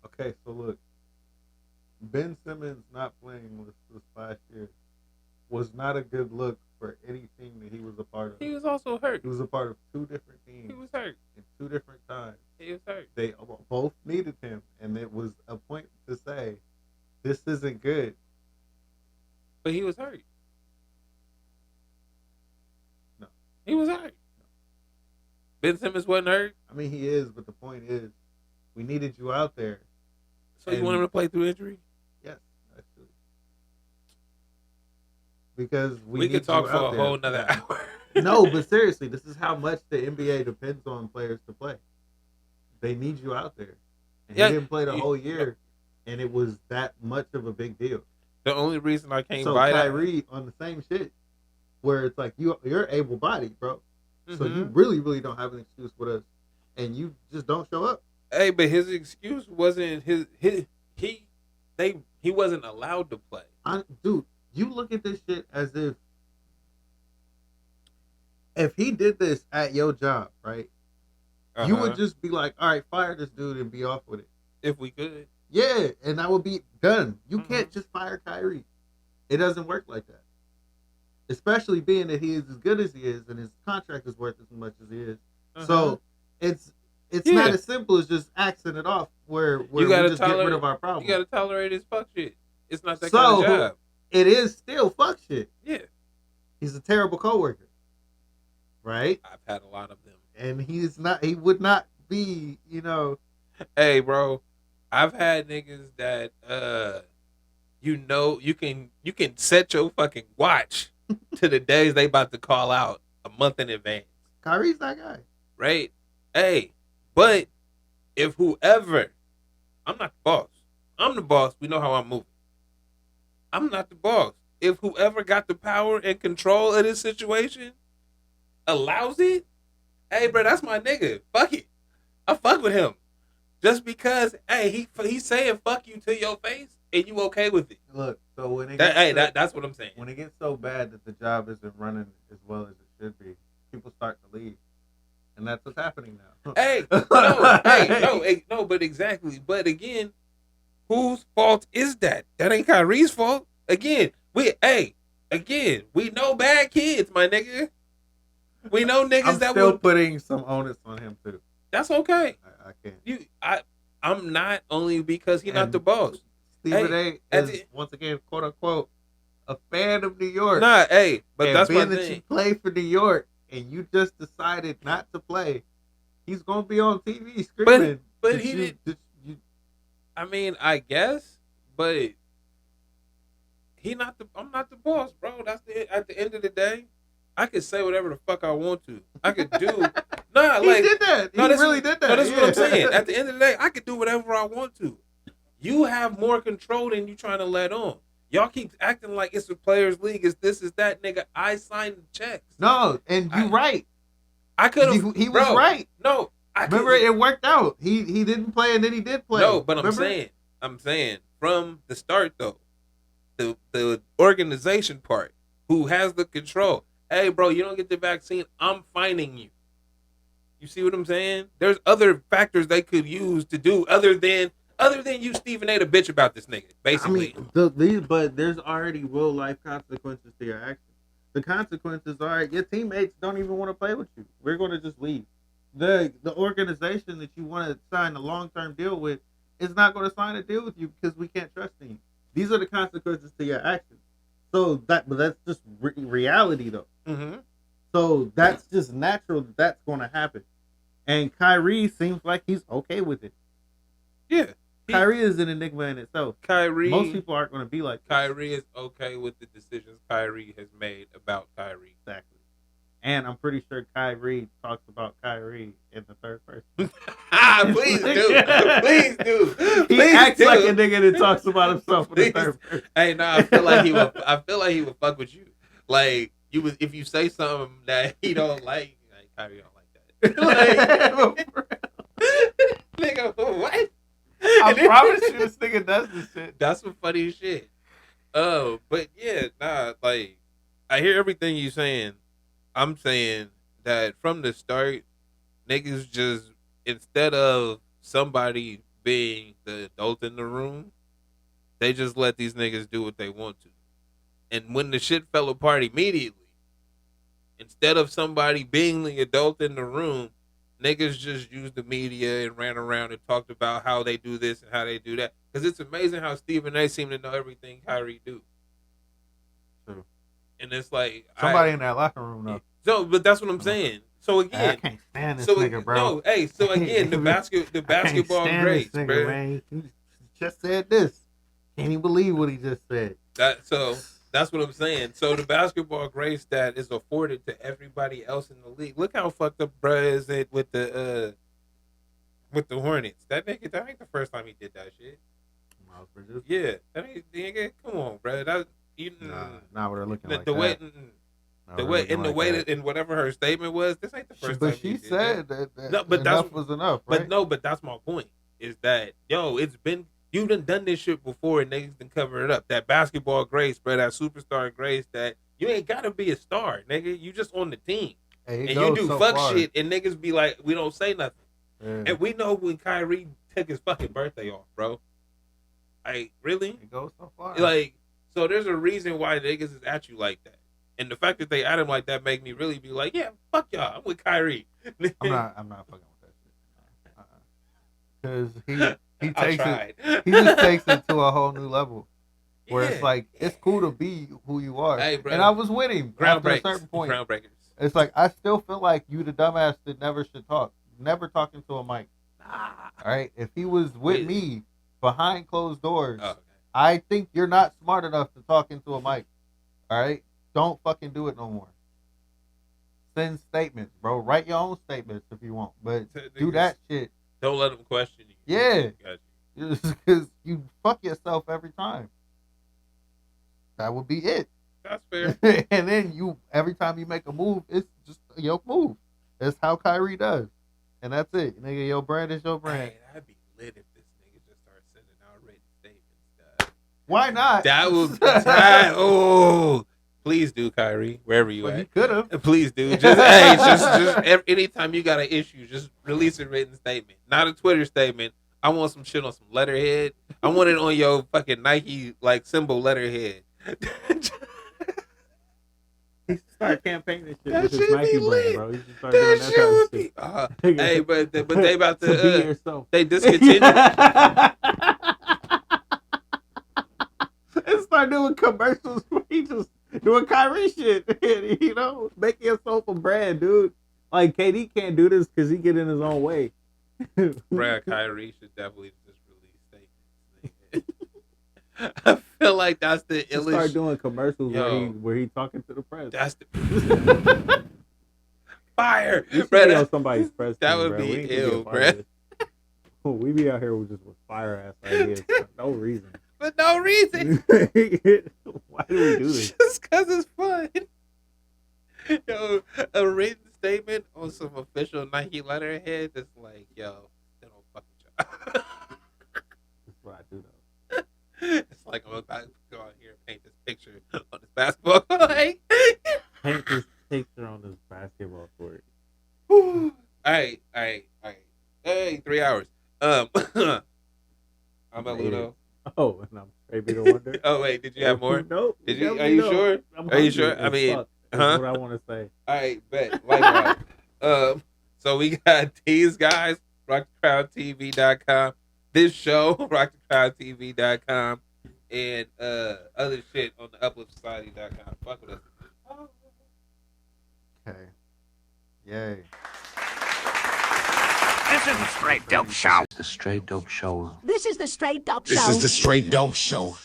Speaker 2: Okay, so look, Ben Simmons not playing this last year was not a good look for any team that he was a part of.
Speaker 1: He was also hurt.
Speaker 2: He was a part of 2 different teams
Speaker 1: He was hurt.
Speaker 2: in 2 different times.
Speaker 1: He was hurt.
Speaker 2: They both needed him, and it was a point to say, this isn't good.
Speaker 1: But he was hurt.
Speaker 2: No.
Speaker 1: He was hurt. Ben Simmons wasn't hurt.
Speaker 2: I mean, he is, but the point is, we needed you out there.
Speaker 1: So you want him to play through injury?
Speaker 2: Yes, actually. Because we
Speaker 1: We
Speaker 2: need
Speaker 1: could talk
Speaker 2: you
Speaker 1: for
Speaker 2: out
Speaker 1: a
Speaker 2: there.
Speaker 1: whole nother hour.
Speaker 2: No, but seriously, this is how much the NBA depends on players to play. They need you out there. And
Speaker 1: Yeah,
Speaker 2: he didn't play the
Speaker 1: you-
Speaker 2: whole year, and it was that much of a big deal.
Speaker 1: The only reason I can't
Speaker 2: So
Speaker 1: buy
Speaker 2: Kyrie on the same shit, where it's like you're able-bodied, bro.
Speaker 1: that.
Speaker 2: So
Speaker 1: Mhm.
Speaker 2: you really, really don't have an excuse with us, and you just don't show up.
Speaker 1: Hey, but his excuse wasn't he wasn't allowed to play.
Speaker 2: Dude, you look at this shit as if he did this at your job, right? You would just be like, all right, fire this dude and be off with it.
Speaker 1: if we could.
Speaker 2: Yeah, and that would be done. You
Speaker 1: Mhm.
Speaker 2: can't just fire Kyrie. It doesn't work like that. Especially being that he is as good as he is and his contract is worth as much as he is.
Speaker 1: Uh-huh.
Speaker 2: So it's
Speaker 1: Yeah.
Speaker 2: not as simple as just axing it off where we
Speaker 1: gotta
Speaker 2: just get rid
Speaker 1: tolerate-
Speaker 2: of our problem.
Speaker 1: you gotta tolerate his fuck shit. It's not that
Speaker 2: So-
Speaker 1: kind of job.
Speaker 2: It is still fuck shit.
Speaker 1: Yeah,
Speaker 2: He's a terrible coworker. Right?
Speaker 1: I've had a lot of them.
Speaker 2: And he would not be,
Speaker 1: Hey, bro, I've had niggas that you can set your fucking watch to the days they about to call out a month in advance.
Speaker 2: Kyrie's that guy.
Speaker 1: Right? Hey, but if whoever, I'm not the boss. I'm the boss. We know how I'm moving. I'm not the boss. If whoever got the power and control of this situation allows it, hey, bro, that's my nigga. Fuck it. I fuck with him. Just because, hey, he's saying fuck you to your face and you okay with it.
Speaker 4: Look, so when it
Speaker 1: That's what I'm saying.
Speaker 4: when it gets so bad that the job isn't running as well as it should be, people start to leave, and that's what's happening now.
Speaker 1: No, but exactly. But again, whose fault is that? That ain't Kyrie's fault. Again, we know bad kids, my nigga. We know niggas
Speaker 4: I'm
Speaker 1: that
Speaker 4: still
Speaker 1: will.
Speaker 4: putting some onus on him too.
Speaker 1: That's okay.
Speaker 4: I can't.
Speaker 1: I'm not only because he's not
Speaker 4: And
Speaker 1: the boss.
Speaker 4: Stephen
Speaker 1: Hey,
Speaker 4: A. is once again, quote unquote, a fan of New York.
Speaker 1: Nah, hey, but
Speaker 4: and
Speaker 1: that's my
Speaker 4: being that you
Speaker 1: thing.
Speaker 4: play for New York and you just decided not to play, he's gonna be on TV screaming.
Speaker 1: But he did. I mean, I guess, but I'm not the boss, bro. At the end of the day, I could say whatever the fuck I want to. I could do. Nah,
Speaker 4: He
Speaker 1: like
Speaker 4: did that. He really did that.
Speaker 1: No, that's what I'm
Speaker 4: Yeah.
Speaker 1: saying. At the end of the day, I could do whatever I want to. You have more control than you trying to let on. Y'all keep acting like it's a players' league. It's this, is that, nigga. I signed the checks.
Speaker 4: No, and you're right.
Speaker 1: I could have.
Speaker 4: He was right.
Speaker 1: No,
Speaker 4: Remember, it worked out. He didn't play, and then he did play.
Speaker 1: No, but
Speaker 4: Remember?
Speaker 1: I'm saying from the start though, the organization part, who has the control. Hey, bro, you don't get the vaccine, I'm fining you. You see what I'm saying? There's other factors they could use to do other than you, Stephen A. the bitch about this nigga. Basically,
Speaker 4: I mean, but there's already real life consequences to your actions. The consequences are your teammates don't even want to play with you. We're going to just leave. The organization that you want to sign a long term deal with is not going to sign a deal with you because we can't trust in you. These are the consequences to your actions. So but that's just reality though.
Speaker 1: mm-hmm.
Speaker 4: So that's just natural that's going to happen. And Kyrie seems like he's okay with it.
Speaker 1: Yeah.
Speaker 4: Kyrie is an enigma in itself. Most people aren't going to be like this.
Speaker 1: Kyrie is okay with the decisions Kyrie has made about Kyrie.
Speaker 4: Exactly. And I'm pretty sure Kyrie talks about Kyrie in the third person.
Speaker 1: Please do. Please do.
Speaker 4: He acts like a nigga that talks about himself in the third person.
Speaker 1: Hey, no, I feel like he would fuck with you. Like if you say something that he don't like Kyrie don't like that. Like, nigga, what?
Speaker 4: I promise you, this nigga does this shit.
Speaker 1: That's some funny shit. But yeah, like I hear everything you saying. I'm saying that from the start, niggas just, instead of somebody being the adult in the room, they just let these niggas do what they want to. And when the shit fell apart immediately, instead of somebody being the adult in the room, niggas just used the media and ran around and talked about how they do this and how they do that. Because it's amazing how Stephen A. seem to know everything Kyrie do.
Speaker 4: True.
Speaker 1: And it's like
Speaker 2: somebody in that locker room though.
Speaker 1: So, but that's what I'm saying. So again,
Speaker 2: I can't stand this nigga, bro.
Speaker 1: No, hey, so again, the basketball greats,
Speaker 2: nigga,
Speaker 1: bro.
Speaker 2: Man. He just said this. Can't even believe what he just said.
Speaker 1: That's what I'm saying. So the basketball grace that is afforded to everybody else in the league. Look how fucked up bruh is it with the Hornets. That nigga, that ain't the first time he did that shit.
Speaker 2: Miles Bridges?
Speaker 1: Yeah, that ain't nigga. Come on, bruh. That
Speaker 2: Not what they're looking like.
Speaker 1: The way that in whatever her statement was, this ain't the first time.
Speaker 2: But she said that
Speaker 1: no, but
Speaker 2: enough was enough, right?
Speaker 1: But that's my point. Is that you done this shit before and niggas done cover it up. That basketball grace, bro, that superstar grace that you ain't gotta be a star, nigga. You just on the team.
Speaker 2: Hey,
Speaker 1: and you do so fuck far. Shit and niggas be like, we don't say nothing. Yeah. And we know when Kyrie took his fucking birthday off, bro. Like, really?
Speaker 2: It goes so far.
Speaker 1: Like, so there's a reason why niggas is at you like that. And the fact that they at him like that make me really be like, yeah, fuck y'all. I'm with Kyrie.
Speaker 2: I'm not fucking with that shit. Because he takes it. He just takes it to a whole new level. Where it's like, it's cool to be who you are.
Speaker 1: Hey, bro,
Speaker 2: and I was with him after a certain point.
Speaker 1: Groundbreakers.
Speaker 2: It's like, I still feel like you the dumbass that never should talk. Never talking to a mic. All right? If he was with me behind closed doors, I think you're not smart enough to talk into a mic. All right? don't fucking do it no more. Send statements, bro. Write your own statements if you want, but do that shit.
Speaker 1: Don't let them question you.
Speaker 2: Yeah.
Speaker 1: Got
Speaker 2: Because you fuck yourself every time. That would be it.
Speaker 1: That's fair.
Speaker 2: And then every time you make a move, it's just your move. That's how Kyrie does. And that's it. Nigga, your brand is your brand.
Speaker 1: Hey, that'd be lit if this nigga just started sending out written statements. Dog.
Speaker 2: Why not?
Speaker 1: That would oh, please do, Kyrie, wherever you
Speaker 2: Well,
Speaker 1: at.
Speaker 2: he could have.
Speaker 1: Please do. Just anytime you got an issue, just release a written statement, not a Twitter statement. I want some shit on some letterhead. I want it on your fucking Nike like symbol letterhead.
Speaker 4: He should start campaigning shit
Speaker 1: That
Speaker 4: with his
Speaker 1: shit
Speaker 4: Nike
Speaker 1: be
Speaker 4: brand,
Speaker 1: lit.
Speaker 4: bro. He should start doing
Speaker 1: That
Speaker 4: that
Speaker 1: shit
Speaker 4: type
Speaker 1: would
Speaker 4: of
Speaker 1: be.
Speaker 4: shit.
Speaker 1: Hey, but they about
Speaker 4: To be
Speaker 1: to
Speaker 4: yourself.
Speaker 1: they discontinued.
Speaker 4: And start doing commercials where he just doing Kyrie shit, you know, making yourself a brand, dude. Like KD can't do this because he get in his own way.
Speaker 1: Brad Kyrie should definitely just release statements. I feel like that's the
Speaker 4: Start
Speaker 1: illest.
Speaker 4: doing commercials
Speaker 1: Yo.
Speaker 4: where he talking to the press.
Speaker 1: That's the fire,
Speaker 4: We should
Speaker 1: bro.
Speaker 4: be on somebody's press.
Speaker 1: That
Speaker 4: team,
Speaker 1: would
Speaker 4: bro.
Speaker 1: be
Speaker 4: We ain't gonna
Speaker 1: ill,
Speaker 4: get fired.
Speaker 1: bro.
Speaker 4: We be out here with just with fire ass ideas for no reason.
Speaker 1: For no reason.
Speaker 4: Why do we do this?
Speaker 1: Just because it's fun. Yo, a written statement on some official Nike letterhead that's like, yo, they don't fuck with y'all.
Speaker 4: That's what I do though.
Speaker 1: It's like I'm about to go out here and paint this picture on this basketball court. Like,
Speaker 4: Paint this picture on this basketball court.
Speaker 1: all right. Hey, 3 hours. I'm at Ludo.
Speaker 4: Oh, and I'm Baby the Wonder.
Speaker 1: Oh wait, did you have more?
Speaker 4: Nope.
Speaker 1: Did you?
Speaker 4: Let
Speaker 1: Are
Speaker 4: me
Speaker 1: you
Speaker 4: know.
Speaker 1: sure?
Speaker 4: I'm
Speaker 1: Are you
Speaker 4: hungry
Speaker 1: sure?
Speaker 4: as
Speaker 1: I mean,
Speaker 4: fuck, is
Speaker 1: huh?
Speaker 4: what I want to say.
Speaker 1: All right, bet. Likewise. So we got these guys, rockthecrowdtv.com. This show, rockthecrowdtv.com, and other shit on the upliftsociety.com. Fuck with us.
Speaker 2: Okay. Yay.
Speaker 5: This is the Straight Dope Show.
Speaker 6: The Straight Dope Show.
Speaker 3: This is the straight up show.
Speaker 5: This is the Straight Dope Show.